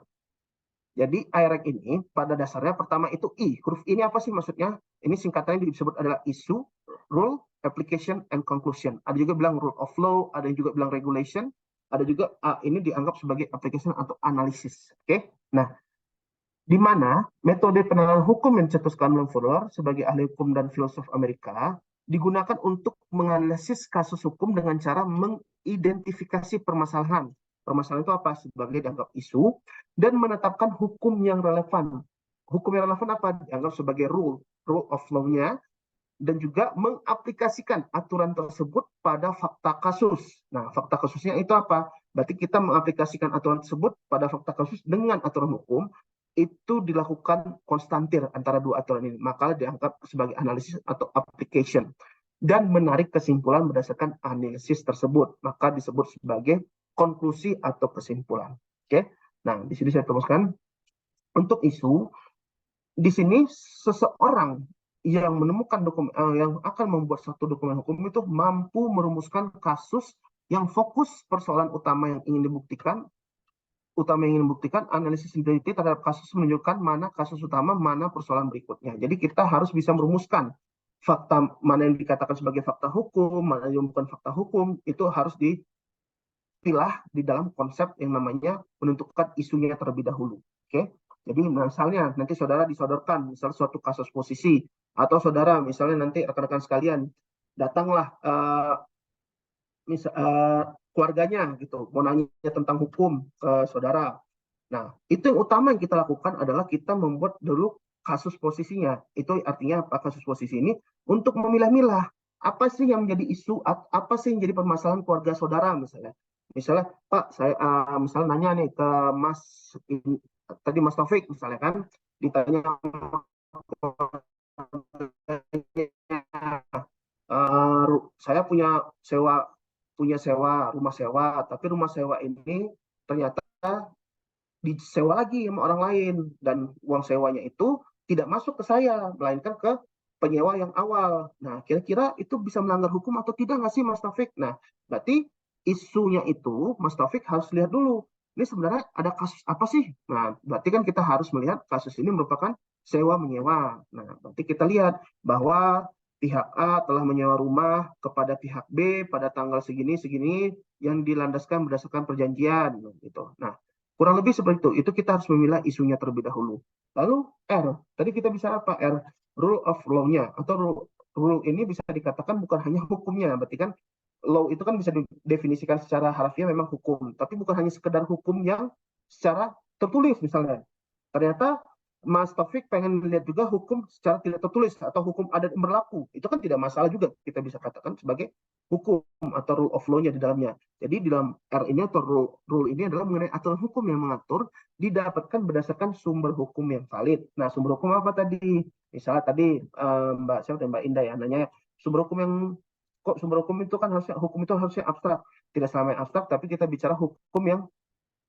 jadi IRAC ini pada dasarnya pertama itu I. Huruf I ini apa sih maksudnya? Ini singkatannya disebut adalah issue, rule, application, and conclusion. Ada juga bilang rule of law, ada yang juga bilang regulation, ada juga ini dianggap sebagai application atau analisis. Oke? Nah, di mana metode penalaran hukum yang dicetuskan Lon Fuller sebagai ahli hukum dan filosof Amerika digunakan untuk menganalisis kasus hukum dengan cara mengidentifikasi permasalahan. Permasalahan itu apa? Sebagai dianggap isu dan menetapkan hukum yang relevan. Hukum yang relevan apa? Dianggap sebagai rule of law-nya dan juga mengaplikasikan aturan tersebut pada fakta kasus. Nah, fakta kasusnya itu apa? Berarti kita mengaplikasikan aturan tersebut pada fakta kasus dengan aturan hukum, itu dilakukan konstantir antara dua aturan ini. Maka dianggap sebagai analisis atau application. Dan menarik kesimpulan berdasarkan analisis tersebut. Maka disebut sebagai konklusi atau kesimpulan. Oke? Nah, di sini saya teruskan. Untuk isu, di sini seseorang yang menemukan dokumen yang akan membuat satu dokumen hukum itu mampu merumuskan kasus yang fokus persoalan utama yang ingin dibuktikan, analisis teliti terhadap kasus menunjukkan mana kasus utama, mana persoalan berikutnya. Jadi kita harus bisa merumuskan fakta mana yang dikatakan sebagai fakta hukum, mana yang bukan fakta hukum, itu harus dipilah di dalam konsep yang namanya menentukan isunya terlebih dahulu. Oke? Jadi misalnya nanti saudara disodorkan misalnya suatu kasus posisi, atau saudara misalnya nanti rekan-rekan sekalian datanglah keluarganya gitu mau nanya tentang hukum ke saudara. Nah, itu yang utama yang kita lakukan adalah kita membuat dulu kasus posisinya. Itu artinya apa kasus posisi ini? Untuk memilah-milah apa sih yang menjadi isu, apa sih yang jadi permasalahan keluarga saudara misalnya. Misalnya, Pak, saya misalnya nanya nih ke Mas tadi Mas Taufik misalnya kan ditanya saya punya rumah sewa, tapi rumah sewa ini ternyata disewa lagi sama orang lain dan uang sewanya itu tidak masuk ke saya, melainkan ke penyewa yang awal. Nah, kira-kira itu bisa melanggar hukum atau tidak nggak sih Mas Taufik? Nah, berarti isunya itu Mas Taufik harus lihat dulu. Ini sebenarnya ada kasus apa sih? Nah, berarti kan kita harus melihat kasus ini merupakan sewa-menyewa. Nah, berarti kita lihat bahwa pihak A telah menyewa rumah kepada pihak B pada tanggal segini-segini yang dilandaskan berdasarkan perjanjian. Gitu. Nah, kurang lebih seperti itu. Itu kita harus memilah isunya terlebih dahulu. Lalu R, tadi kita bisa apa? R, rule of law-nya. Atau rule ini bisa dikatakan bukan hanya hukumnya. Berarti kan law itu kan bisa didefinisikan secara harfiah memang hukum, tapi bukan hanya sekedar hukum yang secara tertulis misalnya. Ternyata Mas Taufik pengen lihat juga hukum secara tidak tertulis atau hukum adat yang berlaku. Itu kan tidak masalah juga, kita bisa katakan sebagai hukum atau rule of law-nya di dalamnya. Jadi di dalam R ini atau rule ini adalah mengenai aturan hukum yang mengatur didapatkan berdasarkan sumber hukum yang valid. Nah, sumber hukum apa tadi? Misalnya tadi Mbak Syaf dan Mbak Indah ya nanya sumber hukum yang kok sumber hukum itu kan harusnya hukum itu harusnya abstrak. Tidak selamanya abstrak, tapi kita bicara hukum yang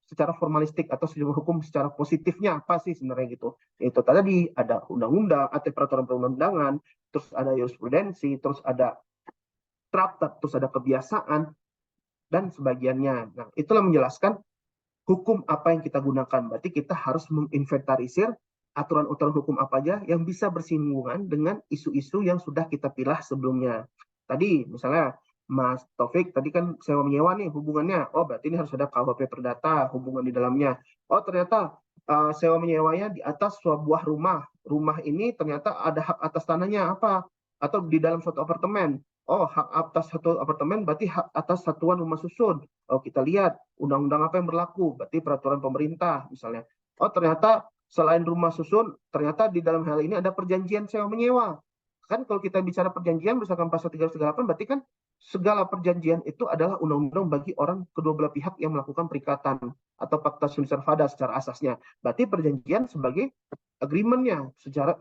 secara formalistik atau sumber hukum secara positifnya apa sih sebenarnya gitu. Itu tadi ada undang-undang, ada peraturan perundang-undangan, terus ada jurisprudensi, terus ada traktat, terus ada kebiasaan dan sebagiannya. Nah, itulah menjelaskan hukum apa yang kita gunakan. Berarti kita harus menginventarisir aturan-aturan hukum apa aja yang bisa bersinggungan dengan isu-isu yang sudah kita pilah sebelumnya. Tadi misalnya Mas Taufik tadi kan sewa menyewa nih hubungannya. Oh, berarti ini harus ada KUHP Perdata hubungan di dalamnya. Oh, ternyata sewa menyewanya di atas sebuah rumah. Rumah ini ternyata ada hak atas tanahnya apa? Atau di dalam suatu apartemen. Oh, hak atas satu apartemen berarti hak atas satuan rumah susun. Oh, kita lihat undang-undang apa yang berlaku. Berarti peraturan pemerintah misalnya. Oh, ternyata selain rumah susun, ternyata di dalam hal ini ada perjanjian sewa menyewa. Kan kalau kita bicara perjanjian berdasarkan pasal 338 berarti kan segala perjanjian itu adalah undang-undang bagi orang kedua belah pihak yang melakukan perikatan atau pacta sunt servanda secara asasnya. Berarti perjanjian sebagai agreement-nya,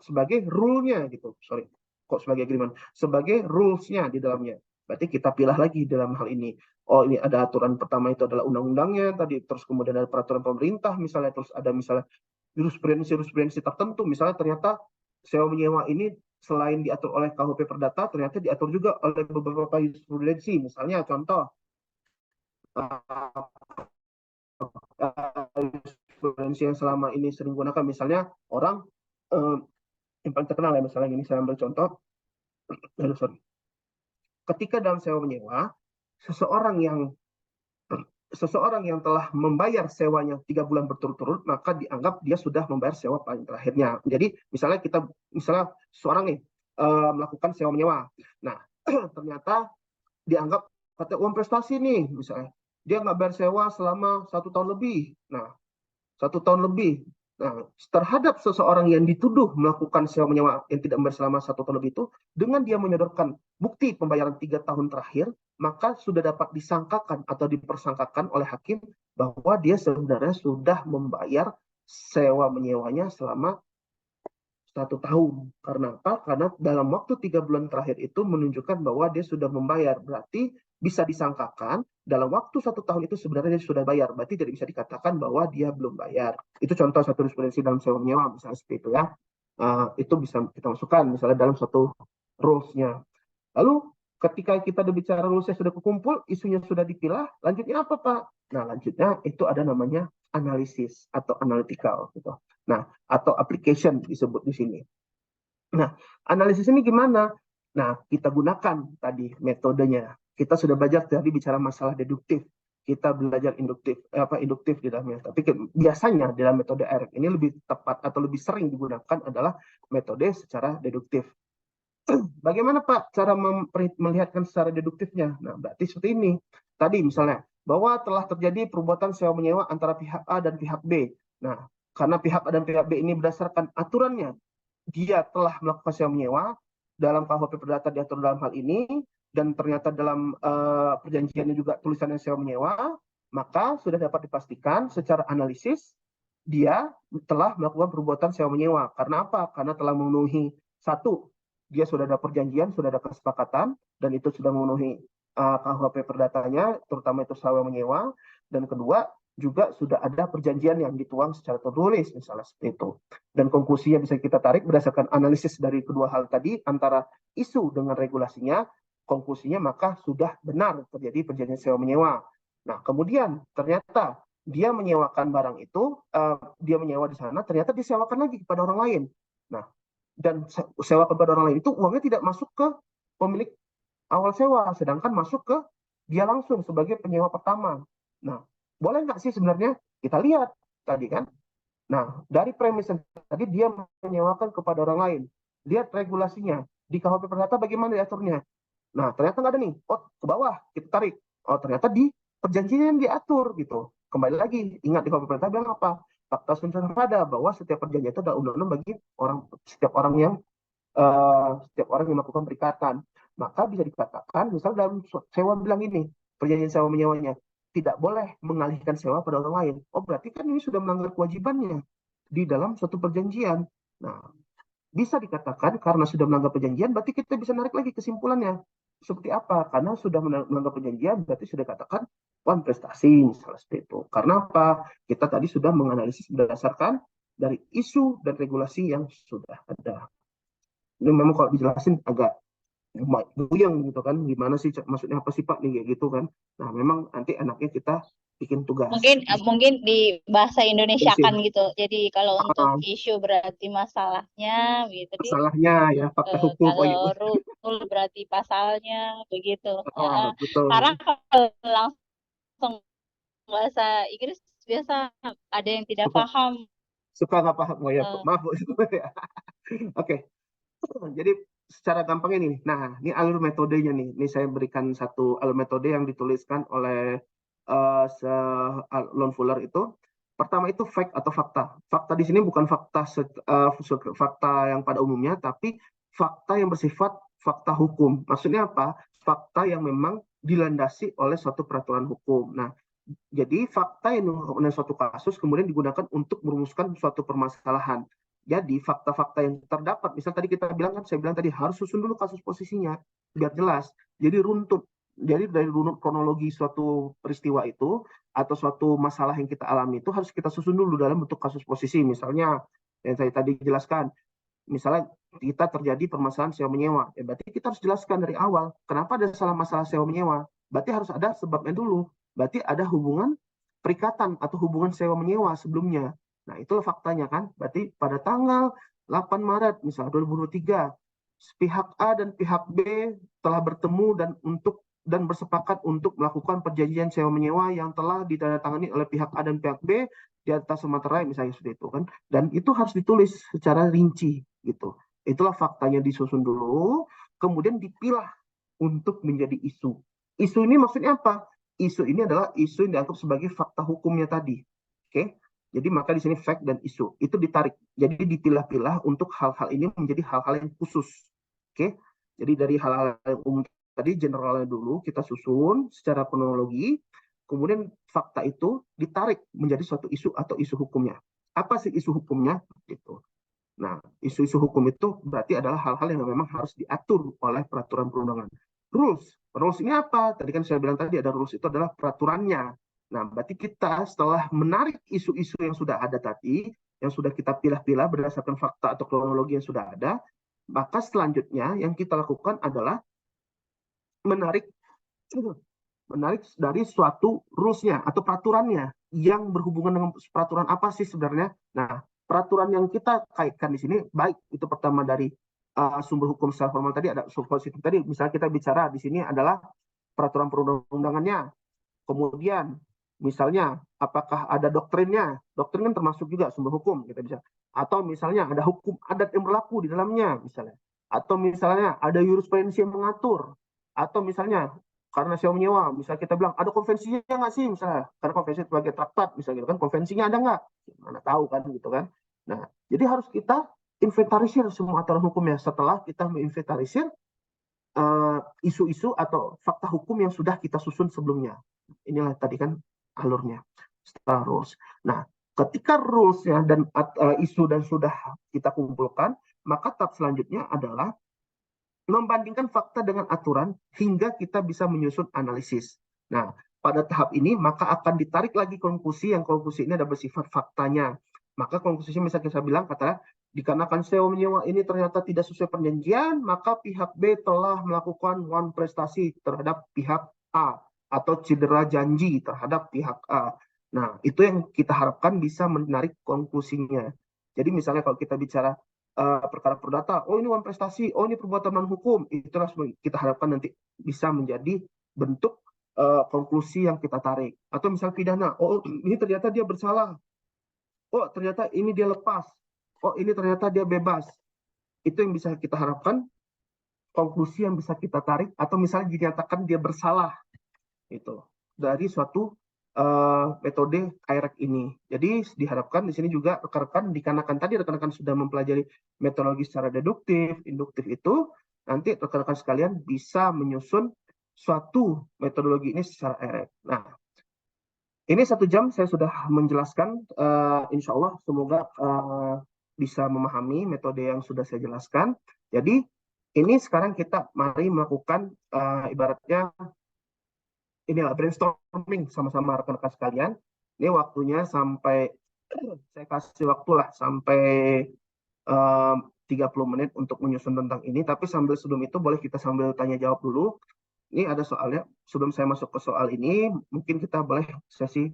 sebagai rule-nya gitu. Sorry, kok sebagai agreement? Sebagai rules-nya di dalamnya. Berarti kita pilih lagi dalam hal ini. Oh, ini ada aturan pertama itu adalah undang-undangnya tadi, terus kemudian ada peraturan pemerintah misalnya, terus ada misalnya jurisprudensi tertentu, misalnya ternyata sewa menyewa ini selain diatur oleh KUHP Perdata, ternyata diatur juga oleh beberapa jurisprudensi. Misalnya contoh, jurisprudensi yang selama ini sering gunakan, misalnya orang yang paling terkenal ya, misalnya ini saya ambil contoh, ketika dalam sewa menyewa, seseorang yang telah membayar sewanya 3 bulan berturut-turut, maka dianggap dia sudah membayar sewa paling terakhirnya. Jadi misalnya seorang nih melakukan sewa menyewa. Nah, ternyata dianggap kata uang prestasi nih, misalnya dia nggak bayar sewa selama 1 tahun lebih. Nah, 1 tahun lebih. Nah, terhadap seseorang yang dituduh melakukan sewa menyewa yang tidak membayar selama 1 tahun lebih itu, dengan dia menyodorkan bukti pembayaran 3 tahun terakhir, maka sudah dapat disangkakan atau dipersangkakan oleh hakim bahwa dia sebenarnya sudah membayar sewa menyewanya selama 1 tahun. Karena apa? Karena dalam waktu 3 bulan terakhir itu menunjukkan bahwa dia sudah membayar. Berarti bisa disangkakan dalam waktu 1 tahun itu sebenarnya dia sudah bayar. Berarti tidak bisa dikatakan bahwa dia belum bayar. Itu contoh satu jurisprudensi dalam sewa menyewa misalnya seperti itu ya. itu bisa kita masukkan misalnya dalam suatu rules-nya. Lalu ketika kita berbicara rules-nya sudah kekumpul, isunya sudah dipilah, lanjutnya apa Pak? Nah, lanjutnya itu ada namanya analisis atau analytical gitu. Nah, atau application disebut di sini. Nah, analisis ini gimana? Nah, kita gunakan tadi metodenya. Kita sudah belajar tadi bicara masalah deduktif. Kita belajar induktif di dalamnya. Tapi biasanya dalam metode ERIC ini lebih tepat atau lebih sering digunakan adalah metode secara deduktif. Bagaimana Pak cara melihatkan secara deduktifnya? Nah, berarti seperti ini. Tadi misalnya, bahwa telah terjadi perbuatan sewa menyewa antara pihak A dan pihak B. Nah, karena pihak A dan pihak B ini berdasarkan aturannya, dia telah melakukan sewa menyewa, dalam KUHP Perdata diatur dalam hal ini, dan ternyata dalam perjanjiannya juga tulisannya sewa menyewa, maka sudah dapat dipastikan secara analisis dia telah melakukan perbuatan sewa menyewa. Karena apa? Karena telah memenuhi satu, dia sudah ada perjanjian, sudah ada kesepakatan, dan itu sudah memenuhi KUHP Perdatanya, terutama itu sewa menyewa, dan kedua juga sudah ada perjanjian yang dituang secara tertulis, misalnya seperti itu. Dan konklusinya bisa kita tarik berdasarkan analisis dari kedua hal tadi, antara isu dengan regulasinya, konklusinya maka sudah benar terjadi perjanjian sewa menyewa. Nah, kemudian ternyata dia menyewakan barang itu, dia menyewa di sana, ternyata disewakan lagi kepada orang lain. Nah, dan sewa kepada orang lain itu uangnya tidak masuk ke pemilik awal sewa, sedangkan masuk ke dia langsung sebagai penyewa pertama. Nah, boleh nggak sih sebenarnya? Kita lihat tadi kan. Nah, dari premis tadi dia menyewakan kepada orang lain. Lihat regulasinya. Di KUHP Perdata bagaimana diaturnya? Nah, ternyata nggak ada nih. Oh, ke bawah kita tarik. Oh, ternyata di perjanjian yang diatur gitu. Kembali lagi, ingat di KUHP Perdata bilang apa? Fakta pada bahwa setiap perjanjian itu ada undang-undang bagi setiap orang yang melakukan perikatan. Maka bisa dikatakan, misal dalam sewa bilang ini, perjanjian sewa menyewanya, tidak boleh mengalihkan sewa pada orang lain. Oh, berarti kan ini sudah melanggar kewajibannya di dalam suatu perjanjian. Nah, bisa dikatakan karena sudah melanggar perjanjian, berarti kita bisa narik lagi kesimpulannya. Seperti apa? Karena sudah melanggar perjanjian, berarti sudah katakan wan prestasi, misalnya seperti itu. Karena apa? Kita tadi sudah menganalisis berdasarkan dari isu dan regulasi yang sudah ada. Ini memang kalau dijelasin agak buyang gitu kan, gimana sih maksudnya apa sih Pak nih kayak gitu kan. Nah, memang nanti enaknya kita bikin tugas. Mungkin di bahasa Indonesia kan gitu. Jadi kalau untuk isu berarti masalahnya gitu. Masalahnya ya fakta hukum. Kalau rule berarti pasalnya begitu. Betul. Karena kalau langsung bahasa Inggris biasa ada yang tidak paham. Suka nggak paham, ya maaf. Oke. Jadi secara gampang ini, nah ini alur metodenya nih. Ini saya berikan satu alur metode yang dituliskan oleh Lon Fuller itu. Pertama itu fact atau fakta. Fakta di sini bukan fakta yang pada umumnya, tapi fakta yang bersifat fakta hukum. Maksudnya apa? Fakta yang memang dilandasi oleh suatu peraturan hukum. Nah, jadi fakta yang mengenai suatu kasus kemudian digunakan untuk merumuskan suatu permasalahan. Jadi fakta-fakta yang terdapat, misal tadi kita bilang kan, saya bilang tadi harus susun dulu kasus posisinya biar jelas. Jadi runtut. Jadi dari runut kronologi suatu peristiwa itu atau suatu masalah yang kita alami itu harus kita susun dulu dalam bentuk kasus posisi. Misalnya yang saya tadi jelaskan, misalnya kita terjadi permasalahan sewa menyewa, ya berarti kita harus jelaskan dari awal kenapa ada masalah sewa menyewa. Berarti harus ada sebabnya dulu. Berarti ada hubungan perikatan atau hubungan sewa menyewa sebelumnya. Nah, itulah faktanya kan. Berarti pada tanggal 8 Maret misalnya 2023, pihak A dan pihak B telah bertemu dan bersepakat untuk melakukan perjanjian sewa menyewa yang telah ditandatangani oleh pihak A dan pihak B di atas Sumatera, misalnya seperti itu kan. Dan itu harus ditulis secara rinci gitu. Itulah faktanya disusun dulu, kemudian dipilah untuk menjadi isu. Isu ini maksudnya apa? Isu ini adalah isu yang dianggap sebagai fakta hukumnya tadi. Oke? Jadi maka di sini fact dan isu itu ditarik. Jadi dipilah-pilah untuk hal-hal ini menjadi hal-hal yang khusus. Oke? Jadi dari hal-hal yang umum tadi generalnya dulu kita susun secara kronologi, kemudian fakta itu ditarik menjadi suatu isu atau isu hukumnya. Apa sih isu hukumnya? Gitu. Nah, isu-isu hukum itu berarti adalah hal-hal yang memang harus diatur oleh peraturan perundangan. Rules ini apa? Tadi kan saya bilang tadi ada rules, itu adalah peraturannya. Nah, berarti kita setelah menarik isu-isu yang sudah ada tadi, yang sudah kita pilah-pilah berdasarkan fakta atau kronologi yang sudah ada, maka selanjutnya yang kita lakukan adalah menarik dari suatu rules-nya atau peraturannya yang berhubungan dengan peraturan apa sih sebenarnya. Nah, peraturan yang kita kaitkan di sini, baik itu pertama dari sumber hukum secara formal tadi, ada sumber positif tadi, misalnya kita bicara di sini adalah peraturan perundang-undangannya. Kemudian, misalnya, apakah ada doktrinnya? Doktrin kan termasuk juga sumber hukum, kita bisa. Atau misalnya ada hukum adat yang berlaku di dalamnya, misalnya. Atau misalnya ada jurisprudensi yang mengatur. Atau misalnya, karena sewa menyewa, misalnya kita bilang, ada konvensinya nggak sih? Misalnya, karena konvensi sebagai traktat, misalnya gitu kan, konvensinya ada nggak? Mana tahu kan, gitu kan. Nah, jadi harus kita inventarisir semua aturan hukumnya. Setelah kita menginventarisir isu-isu atau fakta hukum yang sudah kita susun sebelumnya. Inilah tadi kan alurnya setelah rules. Nah, ketika rules-nya dan isu dan sudah kita kumpulkan, maka tahap selanjutnya adalah membandingkan fakta dengan aturan hingga kita bisa menyusun analisis. Nah, pada tahap ini maka akan ditarik lagi konklusi, yang konklusi ini ada bersifat faktanya. Maka konklusinya misalnya saya bilang, kata dikarenakan sewa menyewa ini ternyata tidak sesuai perjanjian, maka pihak B telah melakukan prestasi terhadap pihak A atau cedera janji terhadap pihak A. Nah, itu yang kita harapkan bisa menarik konklusinya. Jadi misalnya kalau kita bicara perkara perdata, oh ini prestasi, oh ini perbuatan non hukum, itulah kita harapkan nanti bisa menjadi bentuk konklusi yang kita tarik. Atau misal pidana, oh ini ternyata dia bersalah, oh ternyata ini dia lepas, oh ini ternyata dia bebas. Itu yang bisa kita harapkan, konklusi yang bisa kita tarik, atau misalnya dinyatakan dia bersalah, itu dari suatu metode IREC ini. Jadi diharapkan di sini juga rekan-rekan, dikarenakan tadi rekan-rekan sudah mempelajari metodologi secara deduktif, induktif itu, nanti rekan-rekan sekalian bisa menyusun suatu metodologi ini secara IREC. Nah, ini 1 jam saya sudah menjelaskan, insya Allah semoga bisa memahami metode yang sudah saya jelaskan. Jadi ini sekarang kita mari melakukan ibaratnya inilah brainstorming sama-sama rekan-rekan sekalian. Ini waktunya sampai, saya kasih waktu lah sampai 30 menit untuk menyusun tentang ini. Tapi sebelum itu boleh kita sambil tanya jawab dulu. Ini ada soalnya, sebelum saya masuk ke soal ini, mungkin kita boleh sesi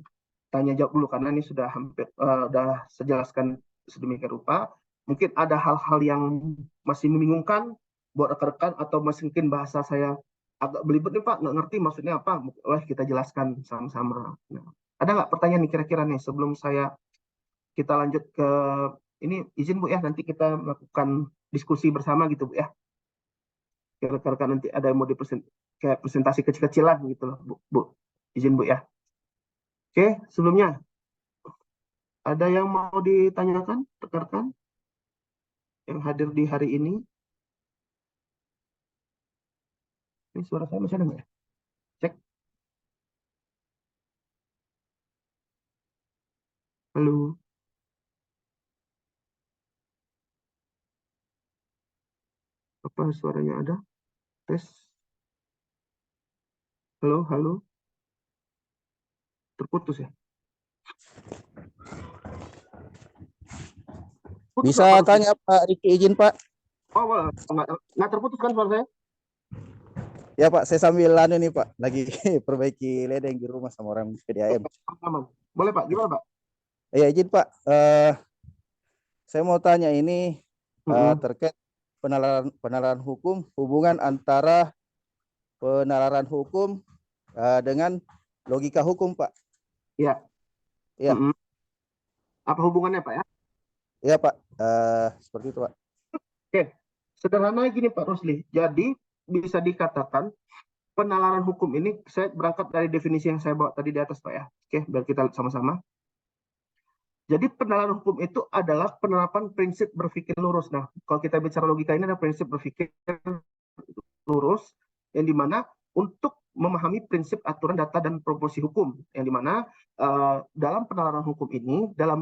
tanya jawab dulu, karena ini sudah hampir, sudah saya jelaskan sedemikian rupa. Mungkin ada hal-hal yang masih membingungkan buat rekan-rekan, atau mungkin bahasa saya agak belibet nih Pak, nggak ngerti maksudnya apa, boleh kita jelaskan sama-sama. Nah, ada nggak pertanyaan nih kira-kira nih sebelum kita lanjut ke ini, izin Bu ya, nanti kita melakukan diskusi bersama gitu Bu ya. Kira-kira nanti ada yang mau kayak presentasi kecil-kecilan gitu loh Bu. Izin Bu ya. Oke, sebelumnya ada yang mau ditanyakan rekan-rekan yang hadir di hari ini? Ini suara saya masih ada nggak ya? Cek. Halo. Apa suaranya ada? Tes. Halo, halo. Terputus ya? Putus Bisa Pak, tanya Pak Riki, izin Pak? Oh, nggak terputus kan suara saya? Ya Pak, saya sambil nih Pak, lagi perbaiki ledeng di rumah sama orang PDAM. Aman. Boleh Pak, gimana Pak? Ya izin Pak, saya mau tanya ini terkait penalaran hukum, hubungan antara penalaran hukum dengan logika hukum Pak. Iya. Ya. Apa hubungannya Pak ya? Iya Pak, seperti itu Pak. Oke, sederhananya gini Pak Rusli. Jadi bisa dikatakan penalaran hukum ini, saya berangkat dari definisi yang saya bawa tadi di atas Pak ya. Oke, biar kita lihat sama-sama. Jadi penalaran hukum itu adalah penerapan prinsip berpikir lurus. Nah, kalau kita bicara logika ini ada prinsip berpikir lurus, yang dimana untuk memahami prinsip aturan data dan proporsi hukum, yang dimana dalam penalaran hukum ini, dalam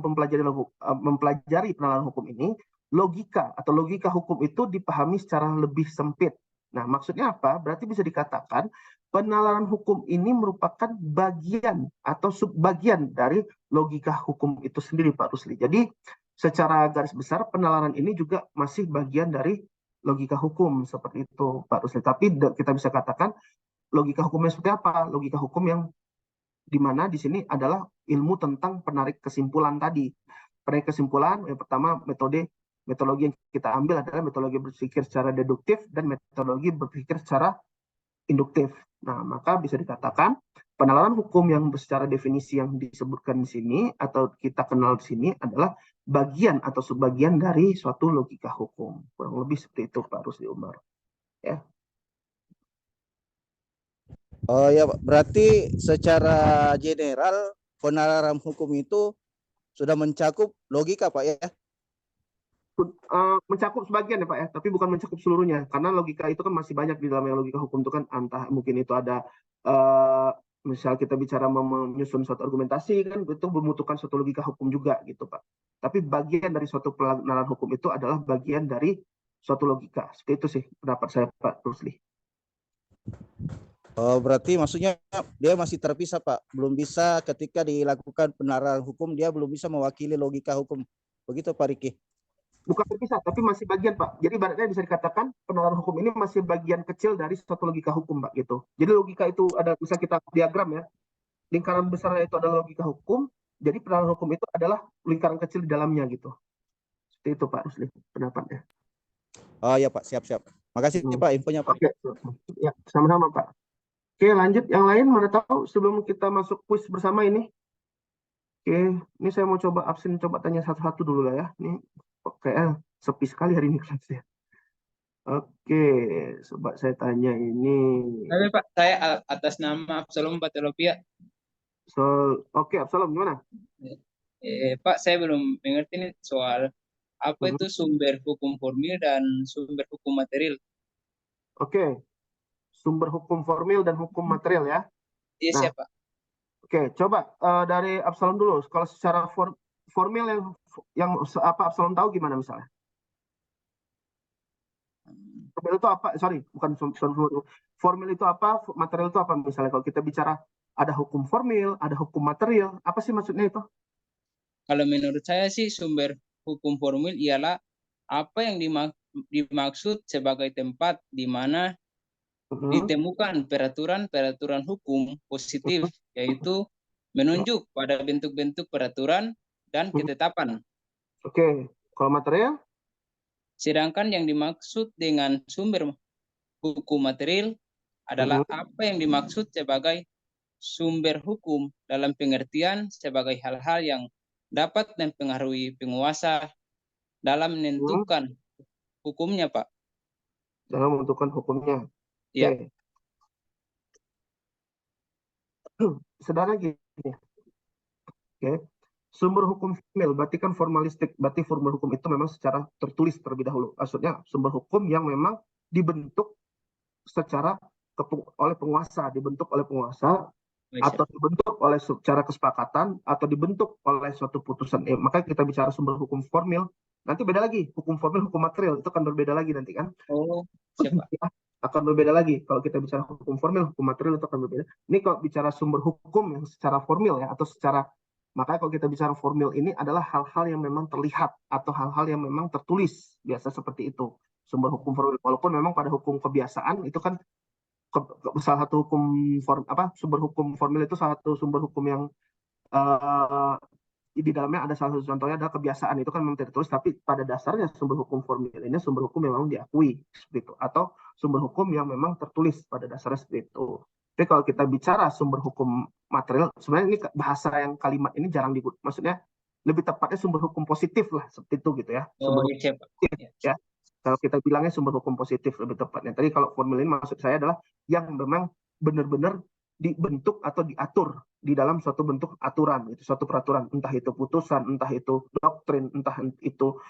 mempelajari penalaran hukum ini, logika atau logika hukum itu dipahami secara lebih sempit. Nah, maksudnya apa? Berarti bisa dikatakan penalaran hukum ini merupakan bagian atau subbagian dari logika hukum itu sendiri, Pak Rusli. Jadi secara garis besar penalaran ini juga masih bagian dari logika hukum seperti itu Pak Rusli. Tapi kita bisa katakan logika hukumnya seperti apa? Logika hukum yang di mana di sini adalah ilmu tentang penarik kesimpulan tadi. Penarik kesimpulan yang pertama metodologi yang kita ambil adalah metodologi berpikir secara deduktif dan metodologi berpikir secara induktif. Nah, maka bisa dikatakan penalaran hukum yang secara definisi yang disebutkan di sini atau kita kenal di sini adalah bagian atau subbagian dari suatu logika hukum. Kurang lebih seperti itu Pak Rusli Umar. Ya. Oh ya, Pak. Berarti secara general penalaran hukum itu sudah mencakup logika, Pak ya? Mencakup sebagian ya Pak ya, tapi bukan mencakup seluruhnya. Karena logika itu kan masih banyak di dalam logika hukum itu kan, entah mungkin itu ada misal kita bicara menyusun suatu argumentasi kan itu membutuhkan suatu logika hukum juga gitu Pak. Tapi bagian dari suatu penalaran hukum itu adalah bagian dari suatu logika. Seperti itu sih pendapat saya Pak Rusli. Oh, berarti maksudnya dia masih terpisah Pak, belum bisa ketika dilakukan penalaran hukum dia belum bisa mewakili logika hukum, begitu Pak Riki? Bukan terpisah, tapi masih bagian Pak. Jadi ibaratnya bisa dikatakan penalaran hukum ini masih bagian kecil dari suatu logika hukum Pak gitu. Jadi logika itu ada, bisa kita diagram ya, lingkaran besarnya itu adalah logika hukum, jadi penalaran hukum itu adalah lingkaran kecil di dalamnya gitu. Seperti itu Pak Rusli pendapatnya. Oh ya Pak, siap-siap. Makasih Pak infonya Pak. Oke, ya sama-sama Pak. Oke, lanjut yang lain mana tahu sebelum kita masuk kuis bersama ini. Oke, ini saya mau coba absen, coba tanya satu-satu dulu lah ya. Ini kayak sepi sekali hari ini kelasnya. Oke, coba saya tanya ini. Tapi Pak, saya atas nama Absalom Patelopia. Oke, Absalom gimana? Pak, saya belum mengerti nih soal apa itu sumber hukum formil dan sumber hukum material. Oke, sumber hukum formil dan hukum material ya. Iya, nah, siapa? Oke, coba dari Absalom dulu. Kalau secara formil yang apa Absalom tahu gimana misalnya? Formil itu apa? Sorry, bukan formil itu apa? Material itu apa? Misalnya kalau kita bicara ada hukum formil, ada hukum material, apa sih maksudnya itu? Kalau menurut saya sih sumber hukum formil ialah apa yang dimaksud sebagai tempat di mana ditemukan peraturan-peraturan hukum positif, yaitu menunjuk pada bentuk-bentuk peraturan dan ketetapan. Oke, kalau material? Sedangkan yang dimaksud dengan sumber hukum material adalah apa yang dimaksud sebagai sumber hukum dalam pengertian sebagai hal-hal yang dapat mempengaruhi penguasa dalam menentukan hukumnya, Pak. Dalam menentukan hukumnya. Ya. Sederhana gini. Oke. Sumber hukum formil berarti kan formalistik, berarti sumber hukum itu memang secara tertulis terlebih dahulu. Maksudnya sumber hukum yang memang dibentuk secara oleh penguasa, atau dibentuk oleh secara kesepakatan atau dibentuk oleh suatu putusan. Makanya kita bicara sumber hukum formil, nanti beda lagi. Hukum formil, hukum material itu akan berbeda lagi nanti kan? Oh, siapa? Akan berbeda lagi. Kalau kita bicara hukum formil, hukum material itu akan berbeda. Ini kalau bicara sumber hukum yang secara formil ya, atau secara, makanya kalau kita bicara formil ini adalah hal-hal yang memang terlihat atau hal-hal yang memang tertulis, biasa seperti itu. Sumber hukum formil, walaupun memang pada hukum kebiasaan itu kan salah satu hukum sumber hukum formil itu salah satu sumber hukum yang di dalamnya ada salah satu contohnya adalah kebiasaan, itu kan memang tertulis, tapi pada dasarnya sumber hukum formil ini sumber hukum yang memang diakui seperti itu, atau sumber hukum yang memang tertulis pada dasarnya seperti itu. Tapi kalau kita bicara sumber hukum material, sebenarnya ini bahasa yang kalimat ini jarang digunakan, maksudnya lebih tepatnya sumber hukum positif lah seperti itu gitu ya. Sumber hukum positif, ya. Kalau kita bilangnya sumber hukum positif lebih tepatnya. Tadi kalau formil ini maksud saya adalah yang memang benar-benar dibentuk atau diatur di dalam suatu bentuk aturan, itu suatu peraturan, entah itu putusan, entah itu doktrin, entah itu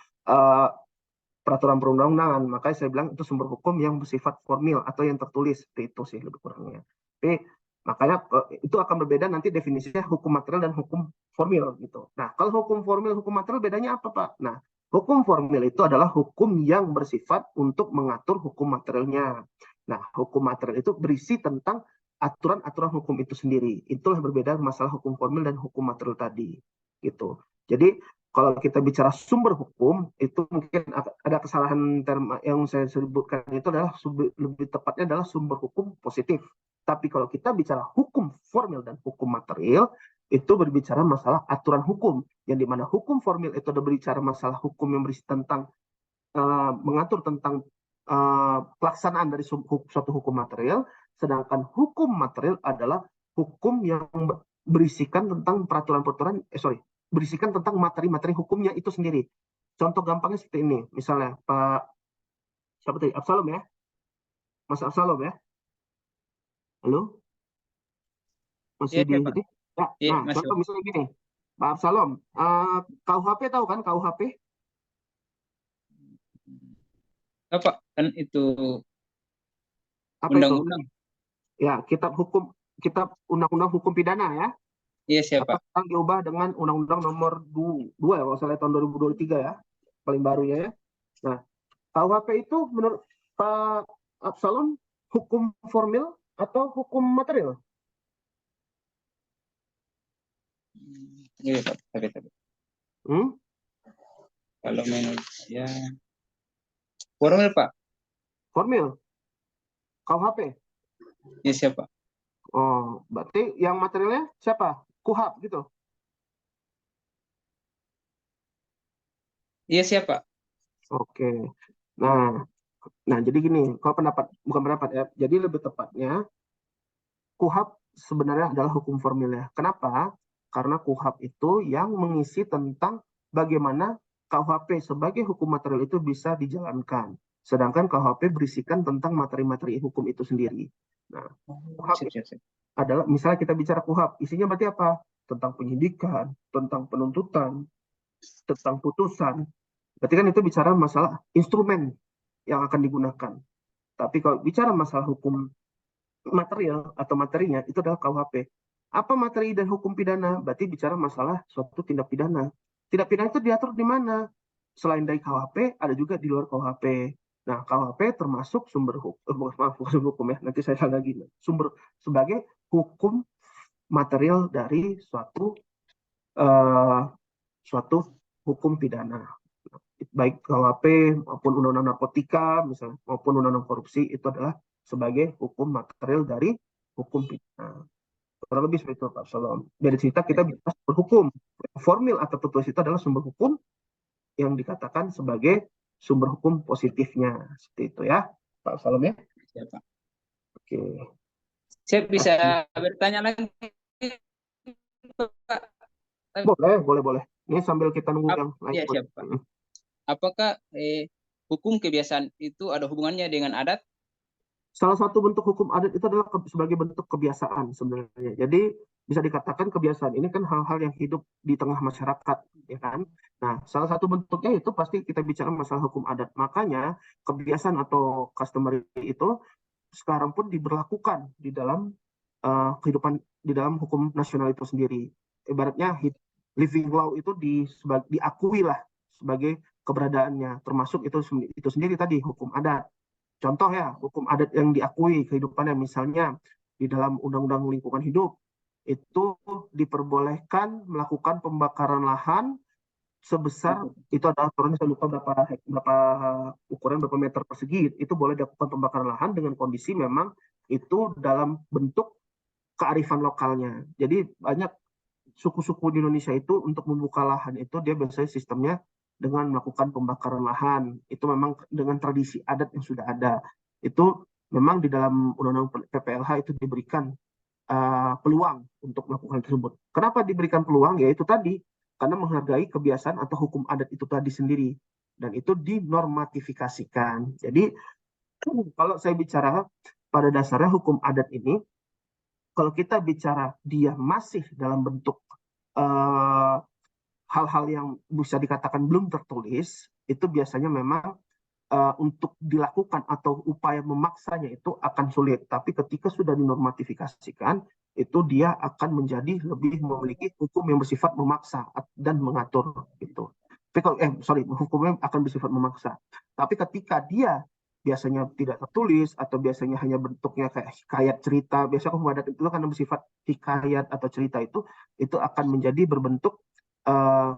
peraturan perundang-undangan. Makanya saya bilang itu sumber hukum yang bersifat formil atau yang tertulis, seperti itu sih lebih kurangnya. Tapi makanya itu akan berbeda nanti definisinya hukum material dan hukum formil gitu. Nah, kalau hukum formil, hukum material bedanya apa Pak? Nah, hukum formil itu adalah hukum yang bersifat untuk mengatur hukum materialnya. Nah, hukum material itu berisi tentang aturan-aturan hukum itu sendiri. Itulah berbeda masalah hukum formil dan hukum material tadi. Gitu. Jadi Kalau kita bicara sumber hukum, itu mungkin ada kesalahan term yang saya sebutkan itu adalah lebih tepatnya adalah sumber hukum positif. Tapi kalau kita bicara hukum formil dan hukum material, itu berbicara masalah aturan hukum, yang dimana hukum formil itu ada berbicara masalah hukum yang berisi tentang mengatur tentang pelaksanaan dari suatu hukum material, sedangkan hukum material adalah hukum yang berisikan tentang berisikan tentang materi-materi hukumnya itu sendiri. Contoh gampangnya seperti ini, misalnya Pak siapa tadi? Absalom ya, Mas Absalom ya, halo, masih di sini? Ya, nah contoh misalnya gini, Pak Absalom, KUHP tahu kan KUHP? Apa kan itu Apa undang-undang? Ya, kitab undang-undang hukum pidana ya. Iya siapa? Sekarang diubah dengan Undang-Undang Nomor 2 ya, kalau salah tahun 2023 ya, paling barunya ya. Nah, KUHP itu menurut Pak Absalom hukum formil atau hukum material? Iya Pak, tapi. Kalau menurut saya formil Pak. Formil. KUHP. Iya siapa? Oh, berarti yang materialnya siapa? KUHP gitu. Iya siapa? Oke. Nah jadi gini, kalau bukan pendapat ya, jadi lebih tepatnya KUHP sebenarnya adalah hukum formilnya. Kenapa? Karena KUHP itu yang mengisi tentang bagaimana KUHP sebagai hukum material itu bisa dijalankan. Sedangkan KUHP berisikan tentang materi-materi hukum itu sendiri. Nah, KUHP adalah, misalnya kita bicara KUHP, isinya berarti apa? Tentang penyidikan, tentang penuntutan, tentang putusan. Berarti kan itu bicara masalah instrumen yang akan digunakan. Tapi kalau bicara masalah hukum material atau materinya, itu adalah KUHP. Apa materi dan hukum pidana? Berarti bicara masalah suatu tindak pidana. Tindak pidana itu diatur di mana? Selain dari KUHP, ada juga di luar KUHP. Nah, KUHP termasuk sumber hukum ya. Nanti saya salah lagi. Sumber sebagai hukum material dari suatu hukum pidana. Baik KUHP maupun undang-undang narkotika misalnya, maupun undang-undang korupsi, itu adalah sebagai hukum material dari hukum pidana. Kurang lebih seperti itu Pak Absalom. Dari cerita kita bisa berhukum. Formil atau tertulis itu adalah sumber hukum yang dikatakan sebagai sumber hukum positifnya. Seperti itu ya Pak Absalom ya. Siapa? Oke. Saya bisa bertanya lagi Pak? Boleh. Ini sambil kita nunggu yang lain. Iya siapa? Apakah hukum kebiasaan itu ada hubungannya dengan adat? Salah satu bentuk hukum adat itu adalah sebagai bentuk kebiasaan sebenarnya. Jadi bisa dikatakan kebiasaan ini kan hal-hal yang hidup di tengah masyarakat, ya kan? Nah, salah satu bentuknya itu pasti kita bicara masalah hukum adat. Makanya kebiasaan atau customary itu sekarang pun diberlakukan di dalam kehidupan, di dalam hukum nasional itu sendiri. Ibaratnya living law itu diakui lah sebagai keberadaannya, termasuk itu sendiri tadi hukum adat. Contoh ya, hukum adat yang diakui kehidupannya, misalnya di dalam Undang-Undang Lingkungan Hidup, itu diperbolehkan melakukan pembakaran lahan sebesar, itu ada aturannya, saya lupa berapa ukuran, berapa meter persegi, itu boleh dilakukan pembakaran lahan dengan kondisi memang itu dalam bentuk kearifan lokalnya. Jadi banyak suku-suku di Indonesia itu untuk membuka lahan itu dia biasanya sistemnya dengan melakukan pembakaran lahan. Itu memang dengan tradisi adat yang sudah ada. Itu memang di dalam Undang-Undang PPLH itu diberikan peluang untuk melakukan tersebut. Kenapa diberikan peluang? Ya itu tadi, karena menghargai kebiasaan atau hukum adat itu tadi sendiri. Dan itu dinormatifikasikan. Jadi kalau saya bicara pada dasarnya hukum adat ini, kalau kita bicara dia masih dalam bentuk hal-hal yang bisa dikatakan belum tertulis, itu biasanya memang untuk dilakukan atau upaya memaksanya itu akan sulit. Tapi ketika sudah dinormatifikasikan, itu dia akan menjadi lebih memiliki hukum yang bersifat memaksa dan mengatur gitu. Tapi kalau hukumnya akan bersifat memaksa. Tapi ketika dia biasanya tidak tertulis atau biasanya hanya bentuknya kayak hikayat cerita, biasanya hukum adat itu karena bersifat hikayat atau cerita itu akan menjadi berbentuk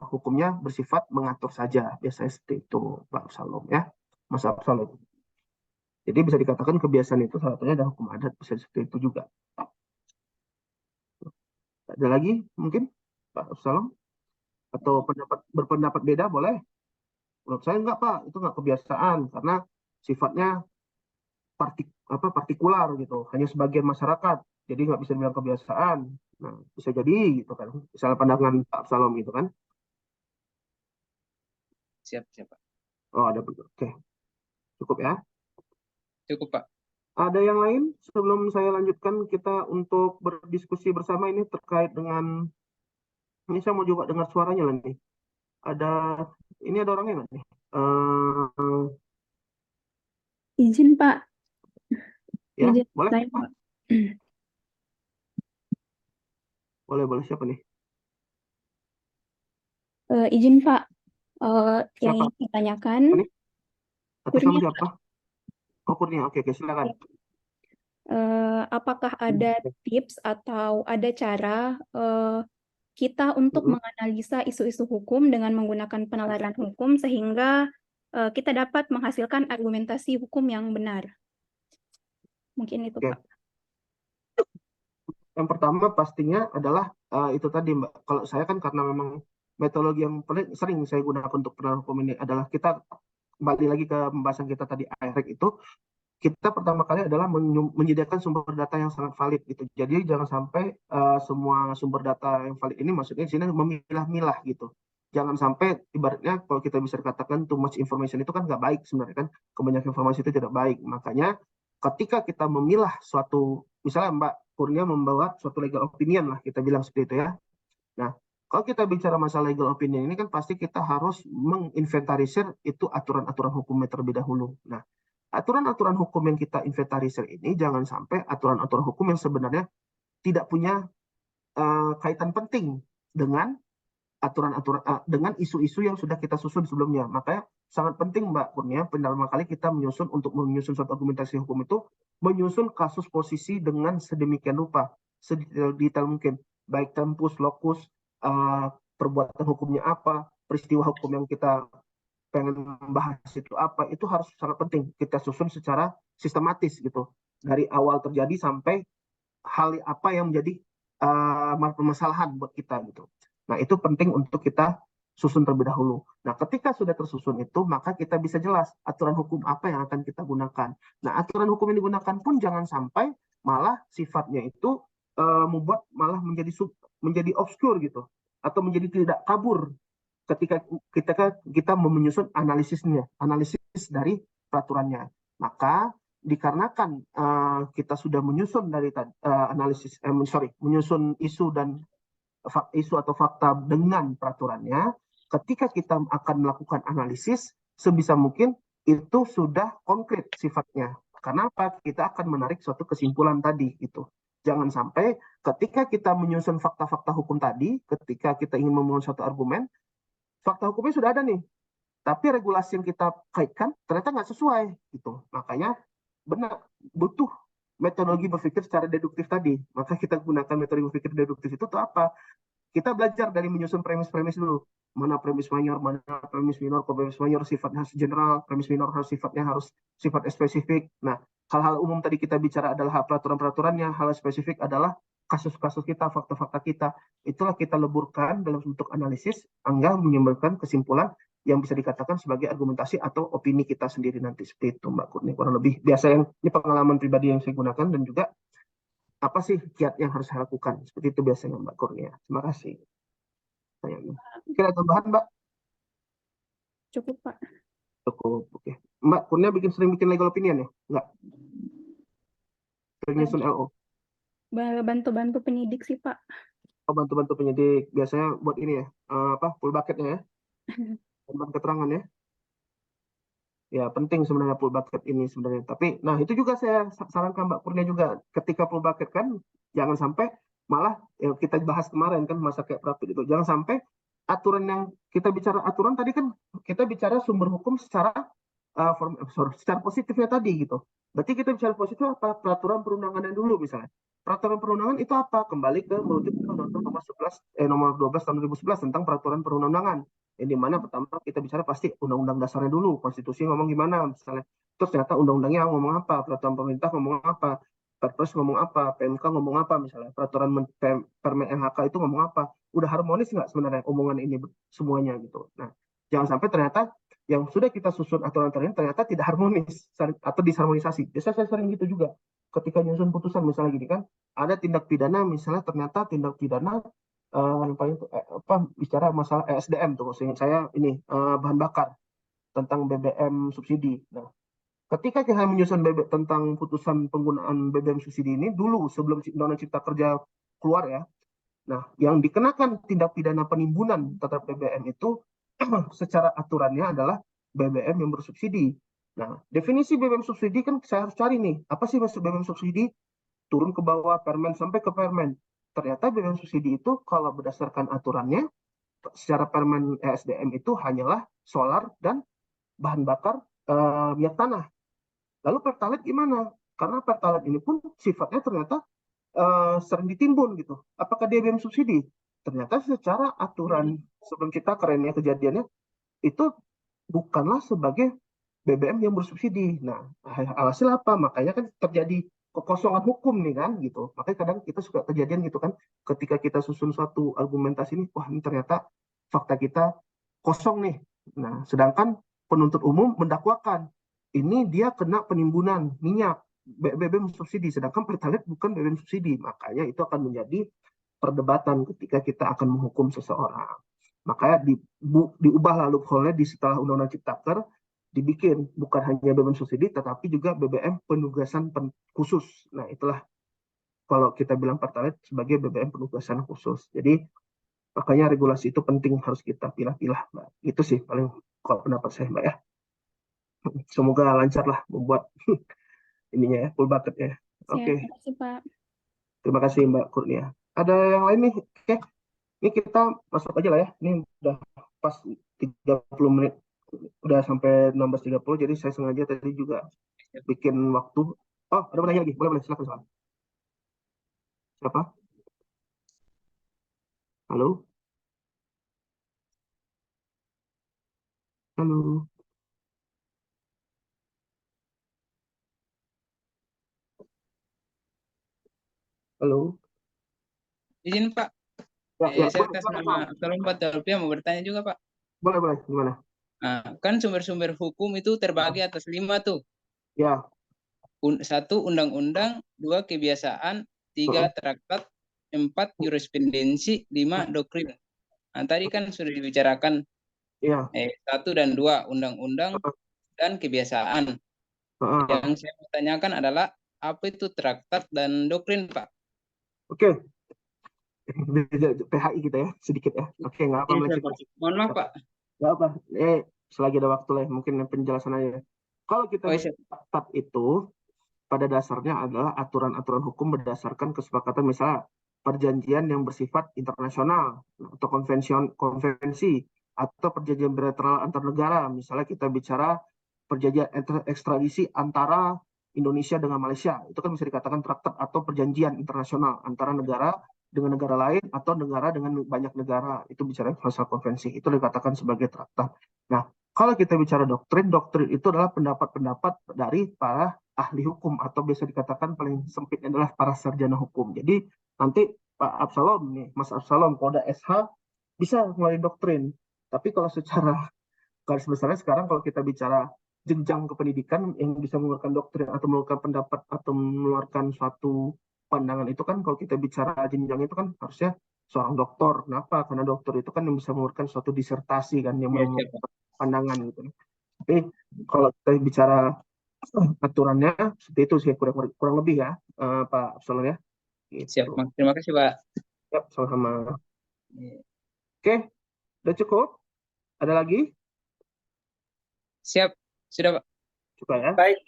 hukumnya bersifat mengatur saja, biasanya seperti itu, Pak Absalom ya, Mas Absalom. Jadi bisa dikatakan kebiasaan itu salah satunya ada hukum adat, bisa seperti itu juga. Ada lagi mungkin Pak Absalom? Atau berpendapat beda boleh? Menurut saya enggak Pak, itu enggak kebiasaan karena sifatnya partikular gitu, hanya sebagian masyarakat, jadi nggak bisa dibilang kebiasaan. Nah, bisa jadi gitu kan, misalnya pandangan Pak Absalom gitu kan. Siap, Pak. Oh, ada betul. Oke. Cukup ya? Cukup, Pak. Ada yang lain sebelum saya lanjutkan kita untuk berdiskusi bersama ini terkait dengan, ini saya mau coba dengar suaranya lah nih. Ini ada orangnya nggak nih? Izin Pak. Ya, Izin boleh saya, Pak. Boleh siapa nih? Izin Pak. Yang Siapa? ingin saya tanyakan. Atas nama Kurnia, siapa? Oh, Kurnia. Oke, silakan. apakah ada tips atau ada cara kita untuk menganalisa isu-isu hukum dengan menggunakan penalaran hukum sehingga kita dapat menghasilkan argumentasi hukum yang benar? Mungkin itu, Pak. Yang pertama pastinya adalah itu tadi Mbak. Kalau saya kan karena memang metodologi yang paling sering saya gunakan untuk penalaran hukum ini adalah kita kembali lagi ke pembahasan kita tadi AIREC itu, kita pertama kali adalah menyediakan sumber data yang sangat valid gitu. Jadi jangan sampai semua sumber data yang valid ini maksudnya di sini memilah-milah gitu. Jangan sampai ibaratnya kalau kita bisa katakan too much information itu kan nggak baik sebenarnya kan, kebanyakan informasi itu tidak baik. Makanya ketika kita memilah suatu, misalnya Mbak Kurnia membawa suatu legal opinion lah, kita bilang seperti itu ya. Nah, kalau kita bicara masalah legal opinion ini kan pasti kita harus menginventarisir itu aturan-aturan hukumnya terlebih dahulu. Nah, aturan-aturan hukum yang kita inventarisir ini jangan sampai aturan-aturan hukum yang sebenarnya tidak punya kaitan penting dengan aturan-aturan dengan isu-isu yang sudah kita susun sebelumnya. Makanya sangat penting Mbak Kurnia, pertama kali kita untuk menyusun suatu argumentasi hukum itu menyusun kasus posisi dengan sedemikian rupa, sedetail mungkin, baik tempus, lokus, perbuatan hukumnya apa, peristiwa hukum yang kita pengen membahas itu apa, itu harus sangat penting kita susun secara sistematis gitu, dari awal terjadi sampai hal apa yang menjadi permasalahan buat kita gitu. Nah, itu penting untuk kita susun terlebih dahulu. Nah, ketika sudah tersusun itu, maka kita bisa jelas aturan hukum apa yang akan kita gunakan. Nah, aturan hukum yang digunakan pun jangan sampai malah sifatnya itu membuat malah menjadi obskur gitu, atau menjadi tidak kabur ketika kita menyusun analisis dari peraturannya. Maka dikarenakan kita sudah menyusun dari menyusun isu atau fakta dengan peraturannya, ketika kita akan melakukan analisis sebisa mungkin itu sudah konkret sifatnya. Karena apa? Kita akan menarik suatu kesimpulan tadi gitu. Jangan sampai ketika kita menyusun fakta-fakta hukum tadi, ketika kita ingin membangun suatu argumen, fakta hukumnya sudah ada nih, tapi regulasi yang kita kaitkan ternyata nggak sesuai gitu. Makanya benar butuh metodologi berpikir secara deduktif tadi. Maka kita gunakan metode berpikir deduktif itu tuh apa? Kita belajar dari menyusun premis-premis dulu. Mana premis mayor, mana premis minor. Kalau premis mayor sifatnya harus general, premis minor sifatnya harus sifat spesifik. Nah, hal-hal umum tadi kita bicara adalah peraturan-peraturannya, hal spesifik adalah kasus-kasus kita, fakta-fakta kita. Itulah kita leburkan dalam bentuk analisis, hingga menyimpulkan kesimpulan yang bisa dikatakan sebagai argumentasi atau opini kita sendiri nanti. Seperti itu Mbak Kurnia, kurang lebih. Biasa ini pengalaman pribadi yang saya gunakan, dan juga apa sih kiat yang harus saya lakukan. Seperti itu biasanya Mbak Kurnia. Terima kasih. Kira tambahan Mbak? Cukup Pak. Cukup, oke. Mbak Kurnia sering bikin legal opinion ya? Enggak? Sering nyusun LO? Bantu-bantu penyidik sih Pak. Oh, bantu-bantu penyidik. Biasanya buat ini ya, full bucketnya ya? Tentang keterangan ya? Ya, penting sebenarnya full bucket ini sebenarnya. Tapi, nah itu juga saya sarankan Mbak Kurnia juga. Ketika full bucket kan, jangan sampai malah kita bahas kemarin kan masa kayak Prapit itu. Jangan sampai aturan yang kita bicara aturan tadi kan kita bicara sumber hukum secara secara positifnya tadi gitu. Berarti kita bicara positif apa? Peraturan perundangannya dulu misalnya. Peraturan perundangan itu apa? Kembali ke merujuk ke Undang-Undang nomor 12 tahun 2011 tentang peraturan perundangan. Yang dimana pertama kita bicara pasti undang-undang dasarnya dulu, konstitusi ngomong gimana misalnya. Terus ternyata undang-undangnya ngomong apa, peraturan pemerintah ngomong apa, Perpres ngomong apa, PMK ngomong apa misalnya, peraturan Permen MHK itu ngomong apa. Udah harmonis nggak sebenarnya omongan ini semuanya gitu. Nah, jangan sampai ternyata yang sudah kita susun aturan-aturannya ternyata tidak harmonis atau disharmonisasi. Biasa saya sering gitu juga. Ketika nyusun putusan misalnya gini kan, ada tindak pidana misalnya ternyata tindak pidana yang paling bicara masalah ESDM tuh, seingat saya ini bahan bakar tentang BBM subsidi. Nah, ketika kita menyusun tentang putusan penggunaan BBM subsidi ini dulu sebelum Undang-Undang Cipta Kerja keluar ya. Nah, yang dikenakan tindak pidana penimbunan terhadap BBM itu secara aturannya adalah BBM yang bersubsidi. Nah, definisi BBM subsidi kan saya harus cari nih, apa sih maksud BBM subsidi? Turun ke bawah, permen sampai ke permen. Ternyata BBM subsidi itu kalau berdasarkan aturannya, secara permen ESDM itu hanyalah solar dan bahan bakar minyak tanah. Lalu Pertalite gimana? Karena Pertalite ini pun sifatnya ternyata sering ditimbun gitu. Apakah dia BBM subsidi? Ternyata secara aturan sebelum kita kerennya kejadiannya itu bukanlah sebagai BBM yang bersubsidi. Nah, alhasil apa? Makanya kan terjadi kekosongan hukum nih kan gitu. Makanya kadang kita suka kejadian gitu kan ketika kita susun suatu argumentasi ini, wah ini ternyata fakta kita kosong nih. Nah, sedangkan penuntut umum mendakwakan ini dia kena penimbunan minyak BBM subsidi, sedangkan Pertalite bukan BBM subsidi. Makanya itu akan menjadi perdebatan ketika kita akan menghukum seseorang. Makanya diubah loophole-nya di setelah Undang-Undang Ciptaker dibikin bukan hanya BBM subsidi tetapi juga BBM penugasan khusus. Nah, itulah kalau kita bilang Pertalite sebagai BBM penugasan khusus. Jadi makanya regulasi itu penting, harus kita pilah-pilah, Mbak. Itu sih paling kalau pendapat saya, Mbak ya. Semoga lancar lah membuat ininya ya, full bucket ya. Oke. Terima kasih, Pak. Terima kasih Mbak Kurnia. Ada yang lain nih? Oke. Ini kita masuk aja lah ya. Ini udah pas 30 menit. Udah sampai 16.30, jadi saya sengaja tadi juga bikin waktu. Oh, ada pertanyaan lagi. Boleh, silakan. Siapa? Halo? Halo? Halo? Izin Pak. Ya, Saya atas nama Absalom Patolpia mau bertanya juga Pak. Boleh. Gimana? Nah, kan sumber-sumber hukum itu terbagi atas 5 tuh. Ya. 1 undang-undang, 2 kebiasaan, 3 traktat, 4 jurisprudensi, 5 doktrin. Nah, tadi kan sudah dibicarakan 1 dan 2 undang-undang dan kebiasaan. Yang saya mau tanyakan adalah apa itu traktat dan doktrin, Pak? Oke. PHI kita ya, sedikit ya. Oke, nggak apa. Mohon maaf, Pak. Nggak apa. Selagi ada waktu lah, mungkin penjelasan aja. Kalau kita traktat itu pada dasarnya adalah aturan-aturan hukum berdasarkan kesepakatan, misalnya perjanjian yang bersifat internasional atau konvensi atau perjanjian bilateral antar negara. Misalnya kita bicara perjanjian ekstradisi antara Indonesia dengan Malaysia, itu kan bisa dikatakan traktat atau perjanjian internasional antara negara dengan negara lain atau negara dengan banyak negara. Itu bicara masalah konvensi, itu dikatakan sebagai traktat. Nah, kalau kita bicara doktrin itu adalah pendapat-pendapat dari para ahli hukum atau biasa dikatakan paling sempitnya adalah para sarjana hukum. Jadi nanti Pak Absalom nih, Mas Absalom, kalau ada SH bisa ngeluarin doktrin. Tapi kalau secara garis besarnya sekarang kalau kita bicara jenjang kependidikan yang bisa mengeluarkan doktrin atau mengeluarkan pendapat atau mengeluarkan suatu pandangan itu kan, kalau kita bicara jenjang itu kan harusnya seorang doktor. Kenapa? Karena doktor itu kan yang bisa mengeluarkan suatu disertasi kan, yang mengeluarkan pandangan gitu. Tapi kalau kita bicara aturannya seperti itu sih kurang lebih ya, Pak Absalom ya. Gitu. Siap, terima kasih Pak. Siap, sama-sama. Oke, udah cukup? Ada lagi? Siap, sudah Pak. Coba ya. Baik,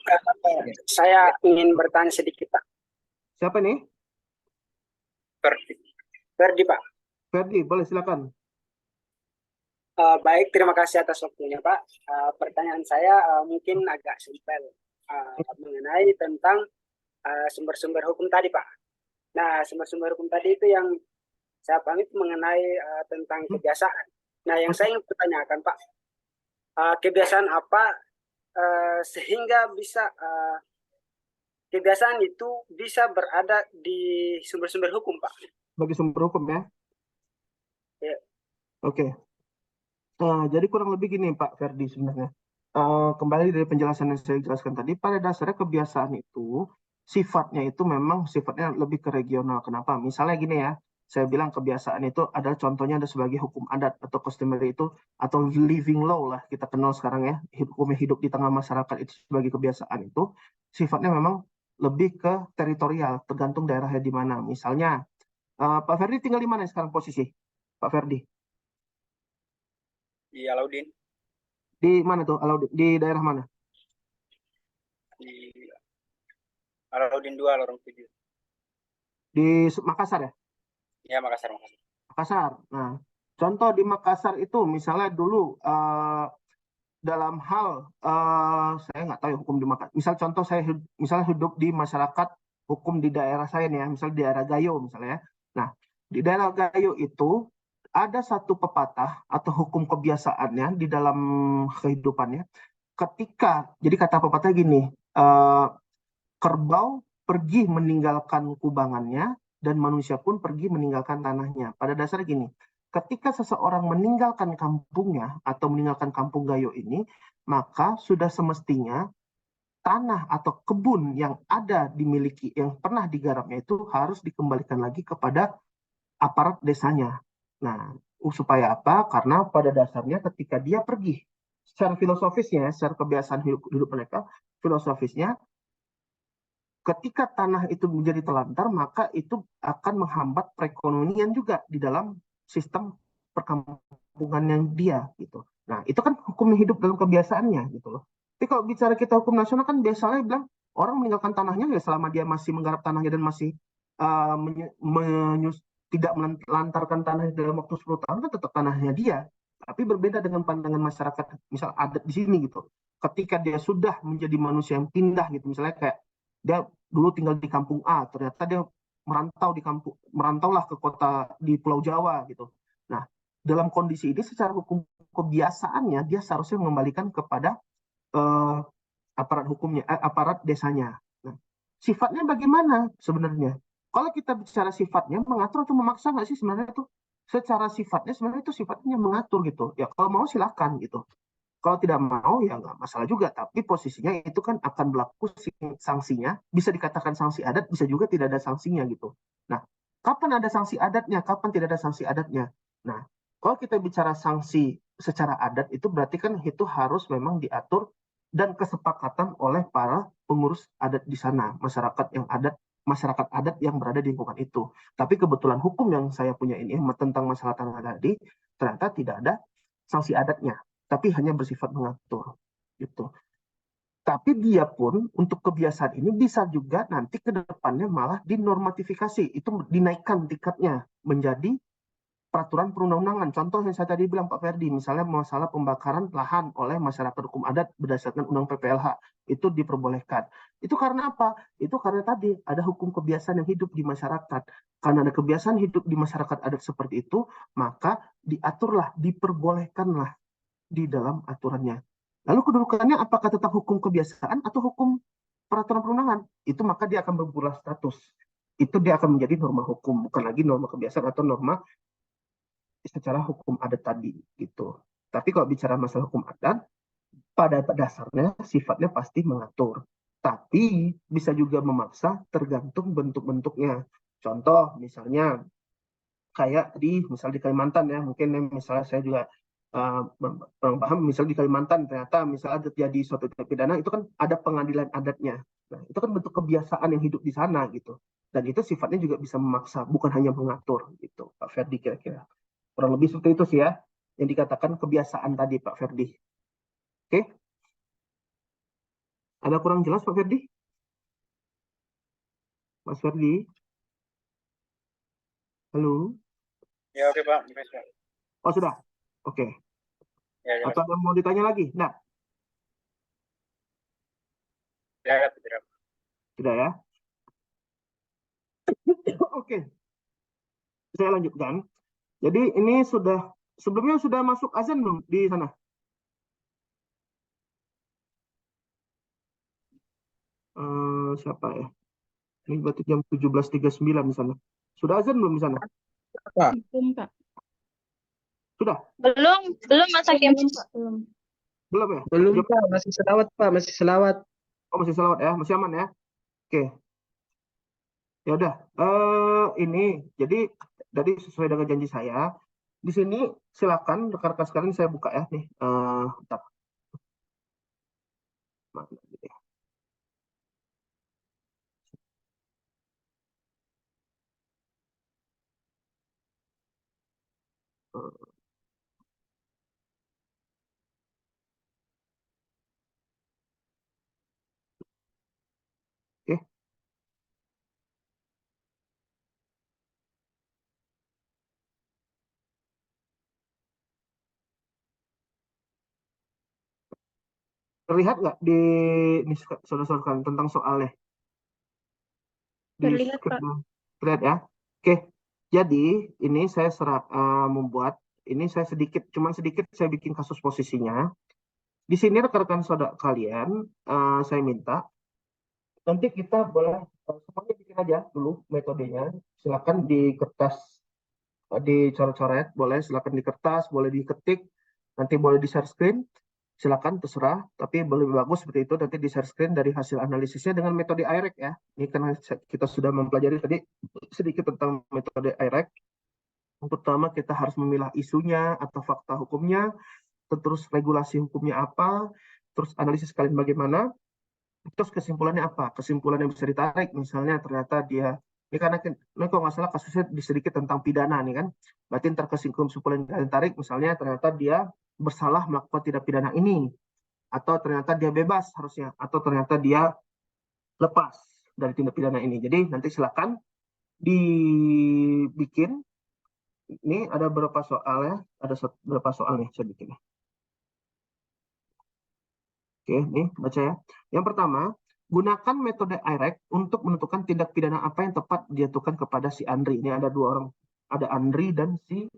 saya ingin bertanya sedikit Pak. Siapa nih? Ferdi Pak. Ferdi, boleh silakan. Baik, terima kasih atas waktunya, Pak. Pertanyaan saya mungkin agak simpel mengenai tentang sumber-sumber hukum tadi, Pak. Nah, sumber-sumber hukum tadi itu yang saya pahami itu mengenai tentang kebiasaan. Nah, yang saya ingin pertanyakan, Pak, kebiasaan apa sehingga bisa kebiasaan itu bisa berada di sumber-sumber hukum, Pak? Bagi sumber hukum ya. Ya. Oke. Jadi kurang lebih gini Pak Ferdi sebenarnya. Kembali dari penjelasan yang saya jelaskan tadi, pada dasarnya kebiasaan itu sifatnya itu memang sifatnya lebih ke regional. Kenapa? Misalnya gini ya, saya bilang kebiasaan itu adalah contohnya ada sebagai hukum adat atau customary itu atau living law lah kita kenal sekarang ya, hukum hidup di tengah masyarakat itu sebagai kebiasaan itu sifatnya memang lebih ke teritorial, tergantung daerahnya di mana. Misalnya Pak Ferdi tinggal di mana sekarang posisi? Pak Ferdi? Di Alauddin. Di mana tuh Alauddin? Di daerah mana? Di Alauddin 2, Lorong 7. Di Makassar ya? Ya, Makassar. Makassar. Nah, contoh di Makassar itu misalnya dulu dalam hal saya nggak tahu ya hukum di Makassar. Misal contoh saya misalnya hidup di masyarakat hukum di daerah saya nih ya, misalnya di daerah Gayo misalnya ya. Nah, di daerah Gayo itu ada satu pepatah atau hukum kebiasaannya di dalam kehidupannya. Jadi kata pepatah gini, kerbau pergi meninggalkan kubangannya dan manusia pun pergi meninggalkan tanahnya. Pada dasarnya gini, ketika seseorang meninggalkan kampungnya atau meninggalkan kampung Gayo ini, maka sudah semestinya tanah atau kebun yang ada dimiliki, yang pernah digarapnya itu harus dikembalikan lagi kepada aparat desanya. Nah, supaya apa? Karena pada dasarnya ketika dia pergi, secara filosofisnya, secara kebiasaan hidup mereka, filosofisnya, ketika tanah itu menjadi telantar, maka itu akan menghambat perekonomian juga di dalam sistem perkampungan yang dia gitu. Nah, itu kan hukum hidup dalam kebiasaannya gitu loh. Tapi kalau bicara kita hukum nasional kan biasanya bilang orang meninggalkan tanahnya ya selama dia masih menggarap tanahnya dan masih tidak melantarkan tanahnya dalam waktu 10 tahun kan tetap tanahnya dia. Tapi berbeda dengan pandangan masyarakat misal adat di sini gitu. Ketika dia sudah menjadi manusia yang pindah gitu, misalnya kayak dia dulu tinggal di kampung A, ternyata dia merantaulah ke kota di Pulau Jawa gitu. Nah, dalam kondisi ini secara hukum kebiasaannya dia seharusnya mengembalikan kepada aparat hukumnya, aparat desanya. Nah, sifatnya bagaimana sebenarnya? Kalau kita bicara sifatnya, mengatur atau memaksa nggak sih sebenarnya itu? Secara sifatnya sebenarnya itu sifatnya mengatur gitu. Ya kalau mau silakan gitu. Kalau tidak mau ya nggak masalah juga. Tapi posisinya itu kan akan berlaku sanksinya. Bisa dikatakan sanksi adat, bisa juga tidak ada sanksinya gitu. Nah, kapan ada sanksi adatnya? Kapan tidak ada sanksi adatnya? Nah, kalau kita bicara sanksi secara adat itu berarti kan itu harus memang diatur dan kesepakatan oleh para pengurus adat di sana, masyarakat adat yang berada di lingkungan itu. Tapi kebetulan hukum yang saya punya ini tentang masalah tanah tadi ternyata tidak ada sanksi adatnya, tapi hanya bersifat mengatur gitu. Tapi dia pun untuk kebiasaan ini bisa juga nanti ke depannya malah dinormatifikasi, itu dinaikkan tingkatnya menjadi peraturan perundang-undangan. Contoh yang saya tadi bilang Pak Ferdi, misalnya masalah pembakaran lahan oleh masyarakat hukum adat berdasarkan Undang PPLH, itu diperbolehkan. Itu karena apa? Itu karena tadi ada hukum kebiasaan yang hidup di masyarakat. Karena ada kebiasaan hidup di masyarakat adat seperti itu, maka diaturlah, diperbolehkanlah di dalam aturannya. Lalu kedudukannya apakah tetap hukum kebiasaan atau hukum peraturan perundangan? Itu maka dia akan berubah status. Itu dia akan menjadi norma hukum, bukan lagi norma kebiasaan atau norma secara hukum adat tadi gitu. Tapi kalau bicara masalah hukum adat, pada dasarnya sifatnya pasti mengatur. Tapi bisa juga memaksa tergantung bentuk-bentuknya. Contoh misalnya kayak misal di Kalimantan ya, mungkin misalnya saya juga paham, misal di Kalimantan ternyata misalnya terjadi suatu tindak pidana itu kan ada pengadilan adatnya. Nah, itu kan bentuk kebiasaan yang hidup di sana gitu. Dan itu sifatnya juga bisa memaksa, bukan hanya mengatur gitu. Pak Ferdi kira-kira. Kurang lebih seperti itu sih ya, yang dikatakan kebiasaan tadi Pak Ferdi. Oke? Ada kurang jelas Pak Ferdi? Mas Ferdi? Halo? Ya, oke Pak. Oh sudah? Oke. Ya, Atau ada yang mau ditanya lagi? Nah, tidak ya? Oke, saya lanjutkan. Jadi ini sebelumnya sudah masuk azan belum di sana? Siapa ya? Ini berarti jam 17.39 di sana. Sudah azan belum di sana? Belum, Pak. Sudah? Belum Mas Hakim. Belum, Pak. Belum. Belum ya? Belum Pak, masih selawat Pak, masih selawat. Oh, masih salawat ya, masih aman ya. Oke. Ya udah. Ini jadi tadi sesuai dengan janji saya. Di sini silakan rekan-rekan sekalian saya buka ya nih. Bentar. Mana gitu ya. Oke. Terlihat nggak di ini saudara-saudara tentang soalnya? Di Terlihat, Pak. Terlihat ya. Oke. Jadi ini saya membuat ini saya cuman sedikit saya bikin kasus posisinya. Di sini rekan-rekan saudara kalian, saya minta nanti kita boleh semuanya bikin aja dulu metodenya. Silakan di kertas, dicoret-coret, boleh silakan di kertas, boleh diketik, nanti boleh di share screen. Silakan terserah, tapi lebih bagus seperti itu nanti di share screen dari hasil analisisnya dengan metode IREC ya. Ini karena kita sudah mempelajari tadi sedikit tentang metode IREC. Yang pertama kita harus memilah isunya atau fakta hukumnya, terus regulasi hukumnya apa, terus analisis kalian bagaimana, terus kesimpulannya apa? Kesimpulan yang bisa ditarik, misalnya ternyata dia, ini karena ini kalau nggak salah kasusnya sedikit tentang pidana nih kan, berarti ntar kesimpulan yang kalian tarik, misalnya ternyata dia bersalah melakukan tindak pidana ini, atau ternyata dia bebas harusnya, atau ternyata dia lepas dari tindak pidana ini. Jadi nanti silakan dibikin. Ini ada beberapa soal ya, ada beberapa soal nih saya bikin. Oke, nih baca ya. Yang pertama, gunakan metode IREC untuk menentukan tindak pidana apa yang tepat dijatuhkan kepada si Andri. Ini ada dua orang, ada Andri dan si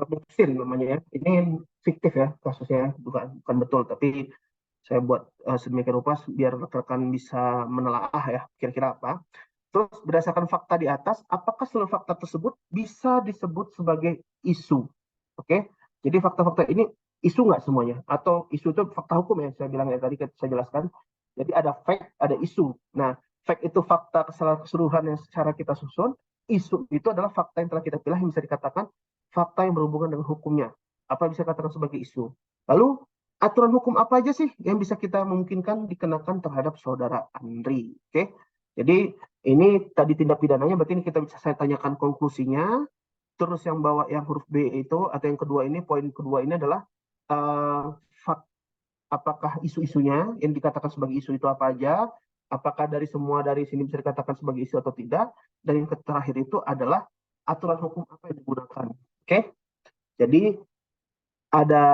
Muhsin namanya ya. Ini fiktif ya kasusnya, bukan betul, tapi saya buat sedemikian rupa biar rekan-rekan bisa menelaah ya kira-kira apa. Terus berdasarkan fakta di atas, apakah seluruh fakta tersebut bisa disebut sebagai isu? Oke, jadi fakta-fakta ini isu nggak semuanya? Atau isu itu fakta hukum ya, saya bilang ya tadi saya jelaskan. Jadi ada fact, ada isu. Nah, fact itu fakta keseluruhan yang secara kita susun. Isu itu adalah fakta yang telah kita pilih yang bisa dikatakan fakta yang berhubungan dengan hukumnya. Apa bisa dikatakan sebagai isu? Lalu aturan hukum apa aja sih yang bisa kita mungkinkan dikenakan terhadap saudara Andri? Oke, jadi ini tadi tindak pidananya, berarti ini kita bisa saya tanyakan konklusinya. Terus yang bawah yang huruf B itu atau yang kedua ini, poin kedua ini adalah apakah isu-isunya yang dikatakan sebagai isu itu apa aja? Apakah dari sini bisa dikatakan sebagai isu atau tidak? Dan yang terakhir itu adalah aturan hukum apa yang digunakan. Oke? Jadi ada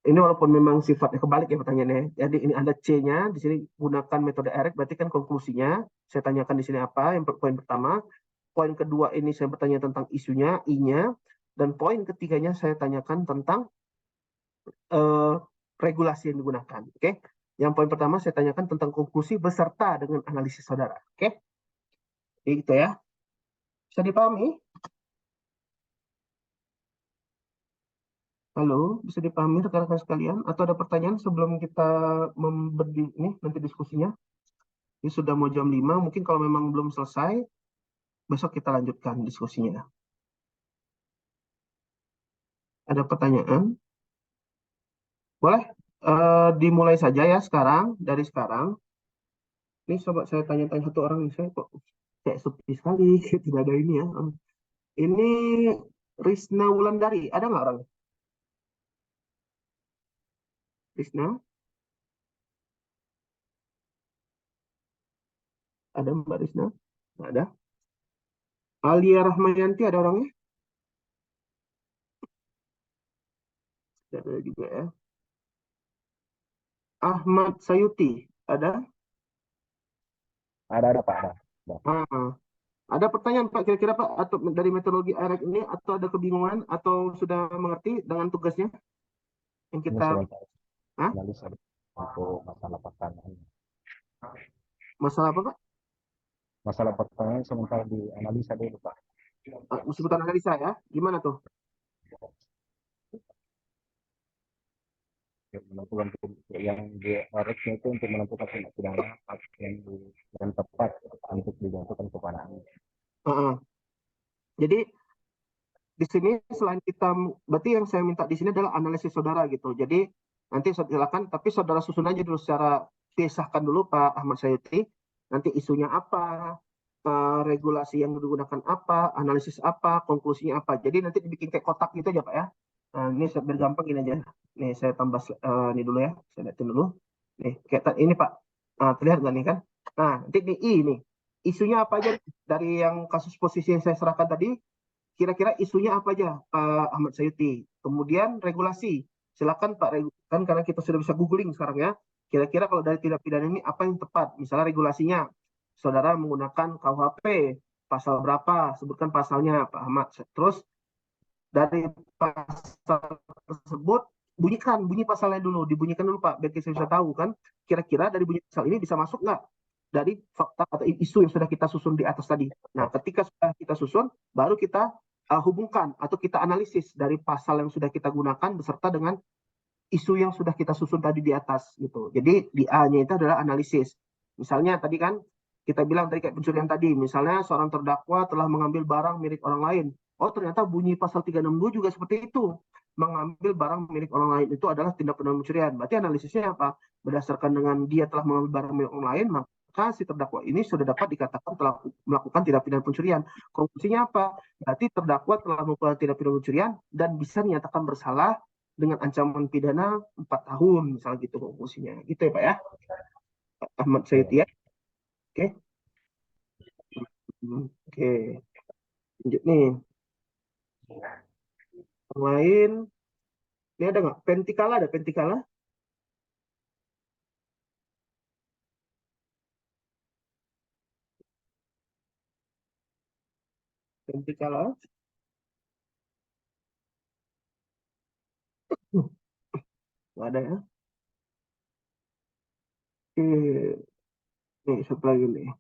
ini walaupun memang sifatnya kebalik ya pertanyaannya. Jadi ini ada C-nya, di sini gunakan metode IREC, berarti kan konklusinya. Saya tanyakan di sini apa? Yang poin pertama. Poin kedua ini saya bertanya tentang isunya, I-nya. Dan poin ketiganya saya tanyakan tentang regulasi yang digunakan. Oke? Yang poin pertama saya tanyakan tentang konklusi beserta dengan analisis saudara. Oke? Jadi gitu ya. Bisa dipahami? Halo, bisa dipahami rekan-rekan sekalian? Atau ada pertanyaan sebelum kita memberi ini nanti diskusinya? Ini sudah mau jam 5, mungkin kalau memang belum selesai, besok kita lanjutkan diskusinya. Ada pertanyaan? Boleh dimulai saja ya sekarang, dari sekarang. Ini coba saya tanya-tanya satu orang, saya kok kayak sepi sekali, tidak ada ini ya. Ini Risna Wulandari, ada nggak orang? Risna? Ada Mbak Risna? Nggak ada. Alia Rahmayanti ada orangnya? Ada juga ya. Ahmad Sayuti, ada? Ada Pak. Ada. Ada pertanyaan Pak kira-kira Pak atau dari metodologi AREC ini atau ada kebingungan atau sudah mengerti dengan tugasnya yang Ini kita analisa untuk masalah pertanyaan. masalah apa Pak? Masalah pertanyaan sementara dianalisa dulu Pak. Sebentar analisa ya. Gimana tuh? Yang di AREC-nya itu untuk menentukan tindak pidana yang tepat untuk dijatuhkan kepada anak. Jadi di sini selain kita, berarti yang saya minta di sini adalah analisis saudara gitu. Jadi nanti silakan, tapi saudara susun aja dulu secara pisahkan dulu Pak Ahmad Sayuti. Nanti isunya apa, regulasi yang digunakan apa, analisis apa, konklusinya apa. Jadi nanti dibikin kayak kotak gitu aja Pak ya. Nah, ini biar gampang gini aja. Nih saya tambah ini dulu ya. Saya lihatin dulu. Nih kayak ini Pak. Nah, terlihat nggak nih kan? Nah, nanti di ini isunya apa aja dari yang kasus posisi yang saya serahkan tadi. Kira-kira isunya apa aja Pak Ahmad Sayuti. Kemudian regulasi. Silakan Pak, kan karena kita sudah bisa googling sekarang ya. Kira-kira kalau dari tindak pidana ini apa yang tepat? Misalnya regulasinya. Saudara menggunakan KUHP pasal berapa? Sebutkan pasalnya Pak Ahmad. Terus dari pasal tersebut bunyi pasalnya dulu, dibunyikan dulu Pak, biar kita bisa tahu kan kira-kira dari bunyi pasal ini bisa masuk nggak dari fakta atau isu yang sudah kita susun di atas tadi. Nah, ketika sudah kita susun, baru kita hubungkan atau kita analisis dari pasal yang sudah kita gunakan beserta dengan isu yang sudah kita susun tadi di atas gitu. Jadi di A-nya itu adalah analisis. Misalnya tadi kan kita bilang tadi kayak pencurian tadi, misalnya seorang terdakwa telah mengambil barang milik orang lain. Oh, ternyata bunyi pasal 362 juga seperti itu. Mengambil barang milik orang lain itu adalah tindak pidana pencurian. Berarti analisisnya apa? Berdasarkan dengan dia telah mengambil barang milik orang lain, maka si terdakwa ini sudah dapat dikatakan telah melakukan tindak pidana pencurian. Konklusinya apa? Berarti terdakwa telah melakukan tindak pidana pencurian dan bisa dinyatakan bersalah dengan ancaman pidana 4 tahun, misalnya gitu konklusinya. Gitu ya Pak ya? Pak Ahmad Sayuti ya. Oke. Oke. Lanjut nih. Yang lain. Ini ada nggak? Pentikala ada? Pentikala? Pentikala? Nggak ada ya? Oke. Nih, satu lagi nih.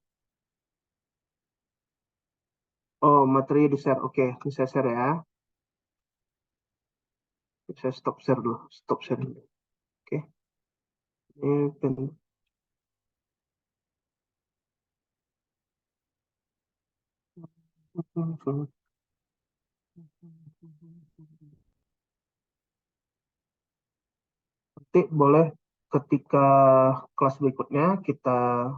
Oh, materi di share. Oke, ini saya share ya. Saya stop share dulu. Stop share dulu. Oke. Ini nanti boleh ketika kelas berikutnya kita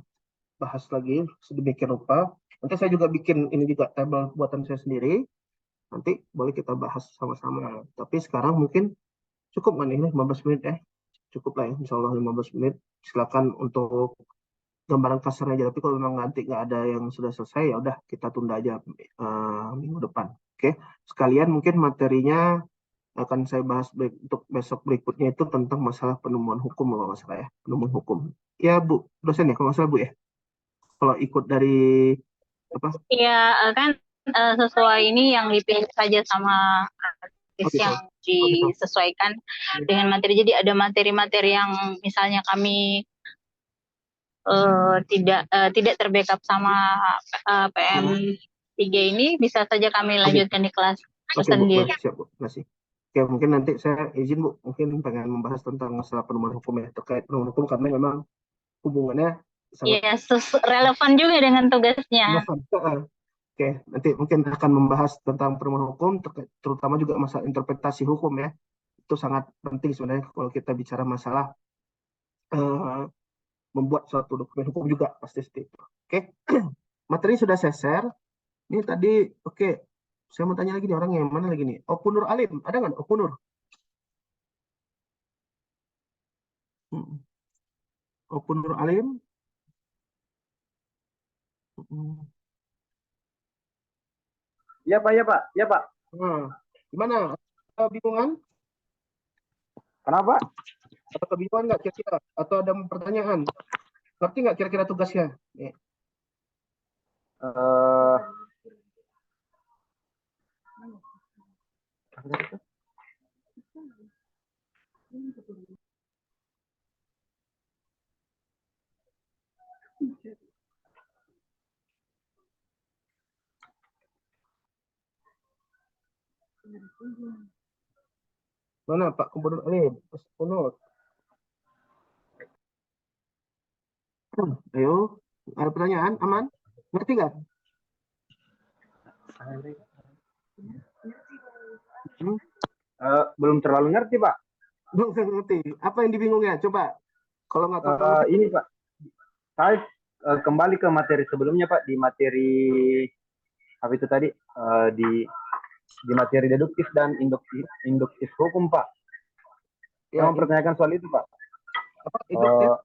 bahas lagi sedemikian rupa. Nanti saya juga bikin ini juga tabel buatan saya sendiri. Nanti boleh kita bahas sama-sama. Tapi sekarang mungkin cukup kan ini 15 menit ya. Cukup lah ya, insya Allah 15 menit. Silakan untuk gambaran kasar aja. Tapi kalau memang nanti nggak ada yang sudah selesai, ya udah kita tunda aja minggu depan. Oke, sekalian mungkin materinya akan saya bahas untuk besok berikutnya itu tentang masalah penemuan hukum kalau nggak salah ya, penemuan hukum. Ya Bu, dosen ya kalau nggak salah Bu ya. Kalau ikut dari apa? Iya, kan sesuai ini yang dipilih saja sama artis yang disesuaikan dengan materi. Jadi ada materi-materi yang misalnya kami tidak terbackup sama PM3 ini, bisa saja kami lanjutkan di kelas sendiri. Bu, siap Bu, masih. Oke, mungkin nanti saya izin Bu, mungkin pengen membahas tentang masalah penemuan hukum ya, terkait penemuan hukum karena memang hubungannya sangat relevan juga dengan tugasnya. Oke, nanti mungkin akan membahas tentang penemuan hukum, terutama juga masalah interpretasi hukum ya. Itu sangat penting sebenarnya kalau kita bicara masalah membuat suatu dokumen hukum juga pasti seperti itu. Oke, materi sudah saya share. Ini tadi, oke, saya mau tanya lagi nih orang yang mana lagi nih? Opunur Alim, ada nggak Opunur? Opunur Alim? Ya Pak, ya Pak, ya Pak. Gimana? Bingungan? Kenapa? Atau kebingungan nggak kira-kira? Atau ada pertanyaan? Ngerti nggak kira-kira tugasnya? Mana Pak Gubernur? Gubernur. Ayo, ada pertanyaan? Aman? Ngerti nggak? Belum terlalu ngerti, Pak. Belum ngerti. Apa yang dibingungnya? Coba. Kalau nggak tahu. Ini, Pak. Saya kembali ke materi sebelumnya, Pak. Di materi apa itu tadi? Di materi deduktif dan induktif hukum, Pak. Saya mempertanyakan soal itu, Pak. Apa? Induktif?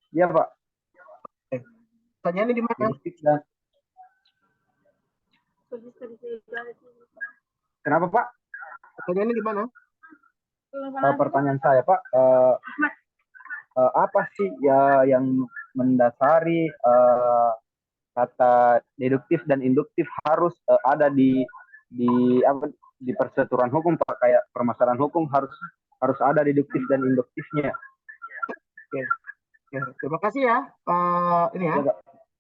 Iya, Pak. Pertanyaannya di mana? Kenapa, Pak? Pertanyaannya di mana? Pertanyaan saya, Pak, apa sih ya yang mendasari kata deduktif dan induktif harus ada di perseturuan hukum, Pak? Kayak permasalahan hukum harus ada deduktif dan induktifnya. Oke. Ya, terima kasih ya, Pak. Ini ya, Pak.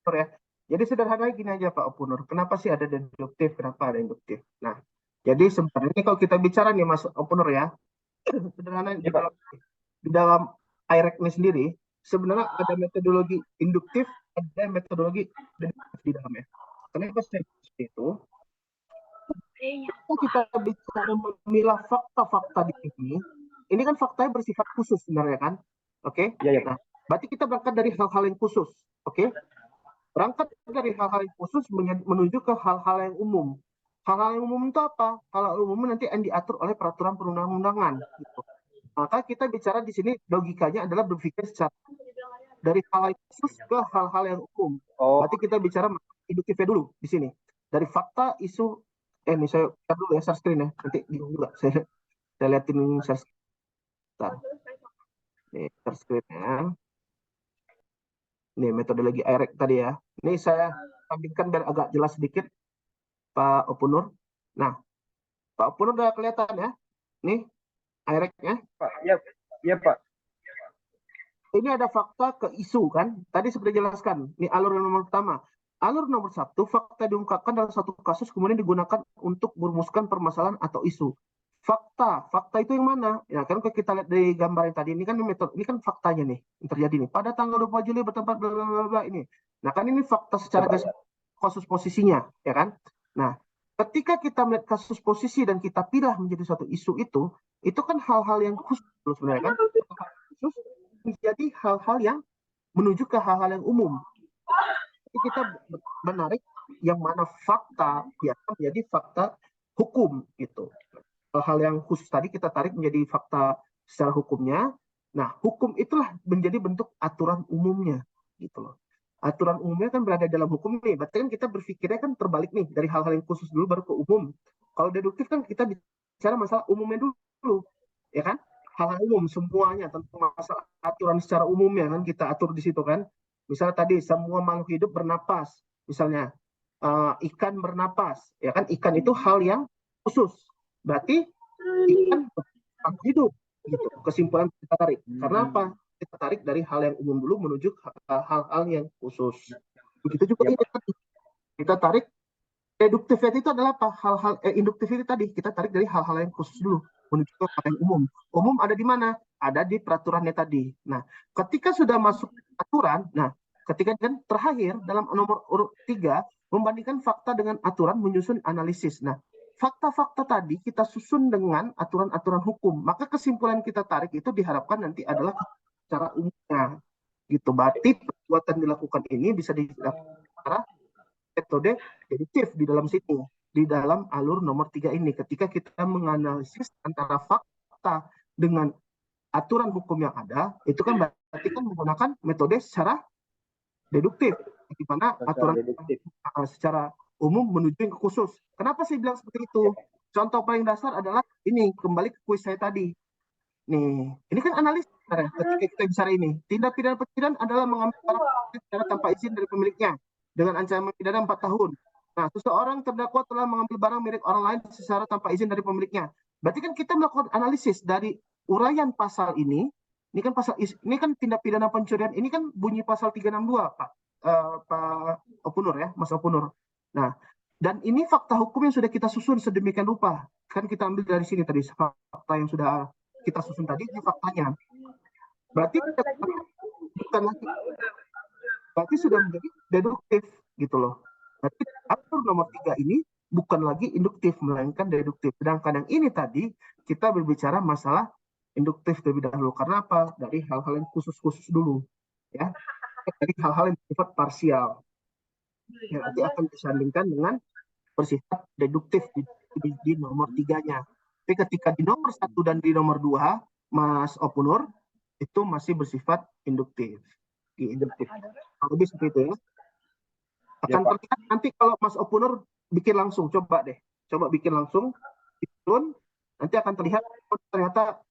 Ya. Jadi sederhana gini aja Pak Opunur. Kenapa sih ada deduktif? Kenapa ada induktif? Nah, jadi sebenarnya kalau kita bicara nih Mas Opunur ya, sederhana di dalam IREC ini sendiri, sebenarnya ada metodologi induktif, ada metodologi deduktif di dalamnya. Kenapa saya itu? Kita bicara memilah fakta-fakta di sini, ini kan faktanya bersifat khusus sebenarnya kan? Oke? Ya. Nah, berarti kita berangkat dari hal-hal yang khusus. Oke? Berangkat dari hal-hal yang khusus menuju ke hal-hal yang umum. Hal-hal yang umum itu apa? Hal-hal umum nanti yang diatur oleh peraturan perundang-undangan. Gitu. Maka kita bicara di sini logikanya adalah berpikir secara dari hal yang khusus ke hal-hal yang umum. Berarti kita bicara induktifnya dulu di sini. Dari fakta, isu, ini saya lihat dulu ya share screen ya. Nanti bingung juga. Saya liatin share screen. Nih, share screen ya. Nih, metodologi IREC tadi ya. Ini saya tampilkan biar agak jelas sedikit, Pak Opunur. Nah, Pak Opunur udah kelihatan ya? Nih, IREC-nya. Pak, iya Pak. Ini ada fakta ke isu kan? Tadi seperti dijelaskan. Ini alur yang nomor pertama. Alur nomor 1, fakta diungkapkan dalam satu kasus kemudian digunakan untuk merumuskan permasalahan atau isu. Fakta itu yang mana? Ya kan kalau kita lihat dari gambar yang tadi ini kan metode, ini kan faktanya nih yang terjadi nih. Pada tanggal 20 Juli bertempat bla bla bla ini. Nah, kan ini fakta secara kasus posisinya, ya kan? Nah, ketika kita melihat kasus posisi dan kita pilih menjadi suatu isu itu kan hal-hal yang khusus sebenarnya kan? Khusus menjadi hal-hal yang menuju ke hal-hal yang umum. Jadi kita menarik yang mana fakta biasa menjadi fakta hukum gitu. Hal-hal yang khusus tadi kita tarik menjadi fakta secara hukumnya. Nah, hukum itulah menjadi bentuk aturan umumnya gitu loh. Aturan umumnya kan berada dalam hukum nih. Berarti kan kita berpikirnya kan terbalik nih, dari hal-hal yang khusus dulu baru ke umum. Kalau deduktif kan kita bicara masalah umumnya dulu, ya kan? Hal-hal umum semuanya tentang masalah aturan secara umumnya kan kita atur di situ kan. Misalnya tadi semua makhluk hidup bernapas, misalnya ikan bernapas, ya kan? Ikan itu hal yang khusus. Berarti ikan makhluk hidup gitu. Kesimpulan kita tarik. Karena apa? Kita tarik dari hal yang umum dulu menuju hal-hal yang khusus. Begitu juga ini tadi. Kita tarik deduktifnya itu adalah apa? Hal-hal induktif itu tadi kita tarik dari hal-hal yang khusus dulu menuju ke hal yang umum. Umum ada di mana? Ada di peraturannya tadi. Nah, ketika sudah masuk aturan, nah, ketika kan terakhir dalam nomor urut 3 membandingkan fakta dengan aturan menyusun analisis. Nah, fakta-fakta tadi kita susun dengan aturan-aturan hukum. Maka kesimpulan kita tarik itu diharapkan nanti adalah secara umumnya. Gitu. Berarti perbuatan dilakukan ini bisa dilakukan secara metode deduktif di dalam situ. Di dalam alur nomor 3 ini. Ketika kita menganalisis antara fakta dengan aturan hukum yang ada, itu kan berarti kan menggunakan metode secara deduktif. Di mana aturan secara umum menuju yang khusus. Kenapa saya bilang seperti itu? Contoh paling dasar adalah ini, kembali ke kuis saya tadi. Nih, ini kan analisis ketika kita bicara ini. Tindak pidana pencurian adalah mengambil barang secara tanpa izin dari pemiliknya dengan ancaman pidana 4 tahun. Nah, seseorang terdakwa telah mengambil barang milik orang lain secara tanpa izin dari pemiliknya. Berarti kan kita melakukan analisis dari uraian pasal ini. Ini kan ini kan tindak pidana pencurian. Ini kan bunyi pasal 362, Pak Opunur ya, Mas Opunur. Nah, dan ini fakta hukum yang sudah kita susun sedemikian rupa. Kan kita ambil dari sini tadi fakta yang sudah kita susun tadi, ini faktanya. Berarti bukan lagi, berarti sudah menjadi deduktif gitu loh. Berarti atur nomor 3 ini bukan lagi induktif, melainkan deduktif. Sedangkan yang ini tadi kita berbicara masalah induktif terlebih dahulu. Karena apa? Dari hal-hal yang khusus-khusus dulu, ya. Dari hal-hal yang bersifat parsial, yang nanti akan disandingkan dengan bersifat deduktif di nomor 3-nya. Tapi ketika di nomor 1 dan di nomor 2, Mas Opunur, itu masih bersifat induktif. Induktif. Lebih seperti itu ya. Akan terlihat nanti kalau Mas Opunur bikin langsung, coba bikin langsung, nanti akan terlihat ternyata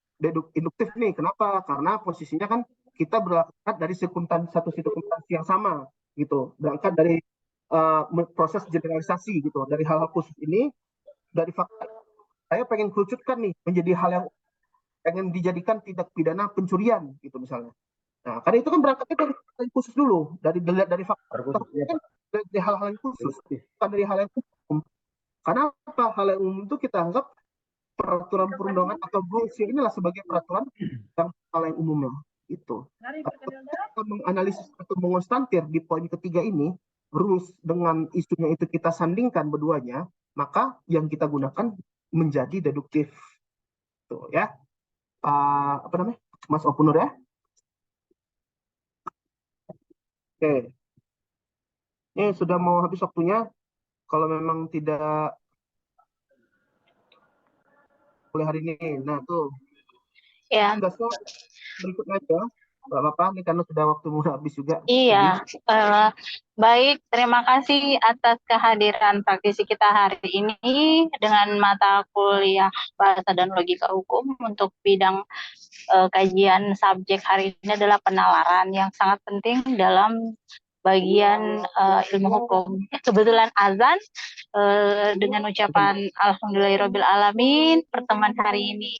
induktif nih. Kenapa? Karena posisinya kan kita berangkat dari satu sekutansi yang sama gitu. Berangkat dari proses generalisasi gitu. Dari hal-hal khusus ini, dari fakta, saya pengen kerucutkan nih menjadi hal yang pengen dijadikan tindak pidana pencurian gitu misalnya. Nah, karena itu kan berangkatnya dari hal khusus dulu, dari fakta kan dari hal-hal yang khusus, bukan dari hal yang umum. Karena apa? Hal yang umum itu kita anggap peraturan perundangan atau rules inilah sebagai peraturan yang hal yang umumnya itu. Kita menganalisis atau mengonstantir di poin ketiga ini, rules dengan isunya itu kita sandingkan berduanya, maka yang kita gunakan menjadi deduktif. Tuh ya. Apa namanya? Mas Opunur ya. Oke. Ini sudah mau habis waktunya. Kalau memang tidak boleh hari ini. Nah, tuh. Ya. Berikutnya aja. Bapak, ini karena sudah waktu habis juga. Iya, baik. Terima kasih atas kehadiran praktisi kita hari ini dengan mata kuliah Bahasa dan Logika Hukum untuk bidang kajian subjek hari ini adalah penalaran yang sangat penting dalam bagian ilmu hukum. Kebetulan azan, dengan ucapan Alhamdulillahirrabbilalamin, pertemuan hari ini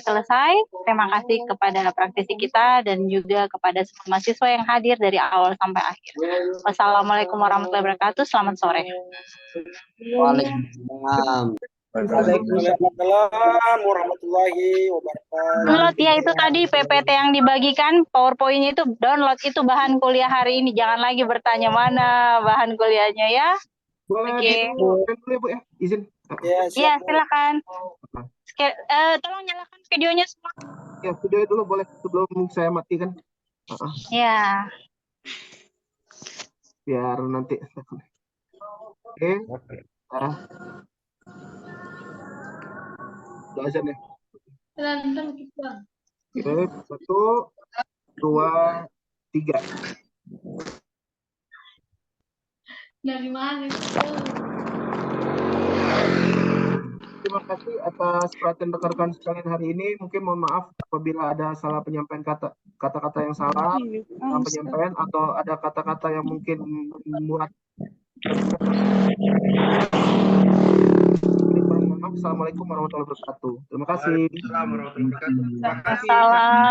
selesai. Terima kasih kepada praktisi kita dan juga kepada semua mahasiswa yang hadir dari awal sampai akhir. Wassalamualaikum warahmatullahi wabarakatuh. Selamat sore. Waalaikumsalam. Waalaikumsalam warahmatullahi wabarakatuh. Download ya itu tadi PPT yang dibagikan, PowerPoint itu download, itu bahan kuliah hari ini. Jangan lagi bertanya mana bahan kuliahnya ya. Boleh Bu ya, izin. Iya, silakan. Tolong nyalakan videonya semua. Ya, video dulu boleh sebelum saya matikan. Ya. Biar nanti. Oke. Udah azan ya. Oke, 1, 2, 3. Dari mana? Terima kasih atas perhatian rekan-rekan sekalian hari ini. Mungkin mohon maaf apabila ada salah penyampaian kata-kata yang salah dalam penyampaian atau ada kata-kata yang mungkin membuat. Assalamualaikum warahmatullahi wabarakatuh. Terima kasih. Assalamualaikum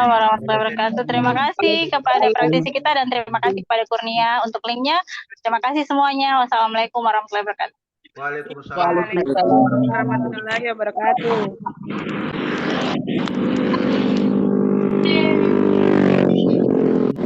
warahmatullahi wabarakatuh. Terima kasih kepada praktisi kita dan terima kasih kepada Kurnia untuk linknya. Terima kasih semuanya. Wassalamualaikum warahmatullahi wabarakatuh. Waalaikumsalam warahmatullahi wabarakatuh.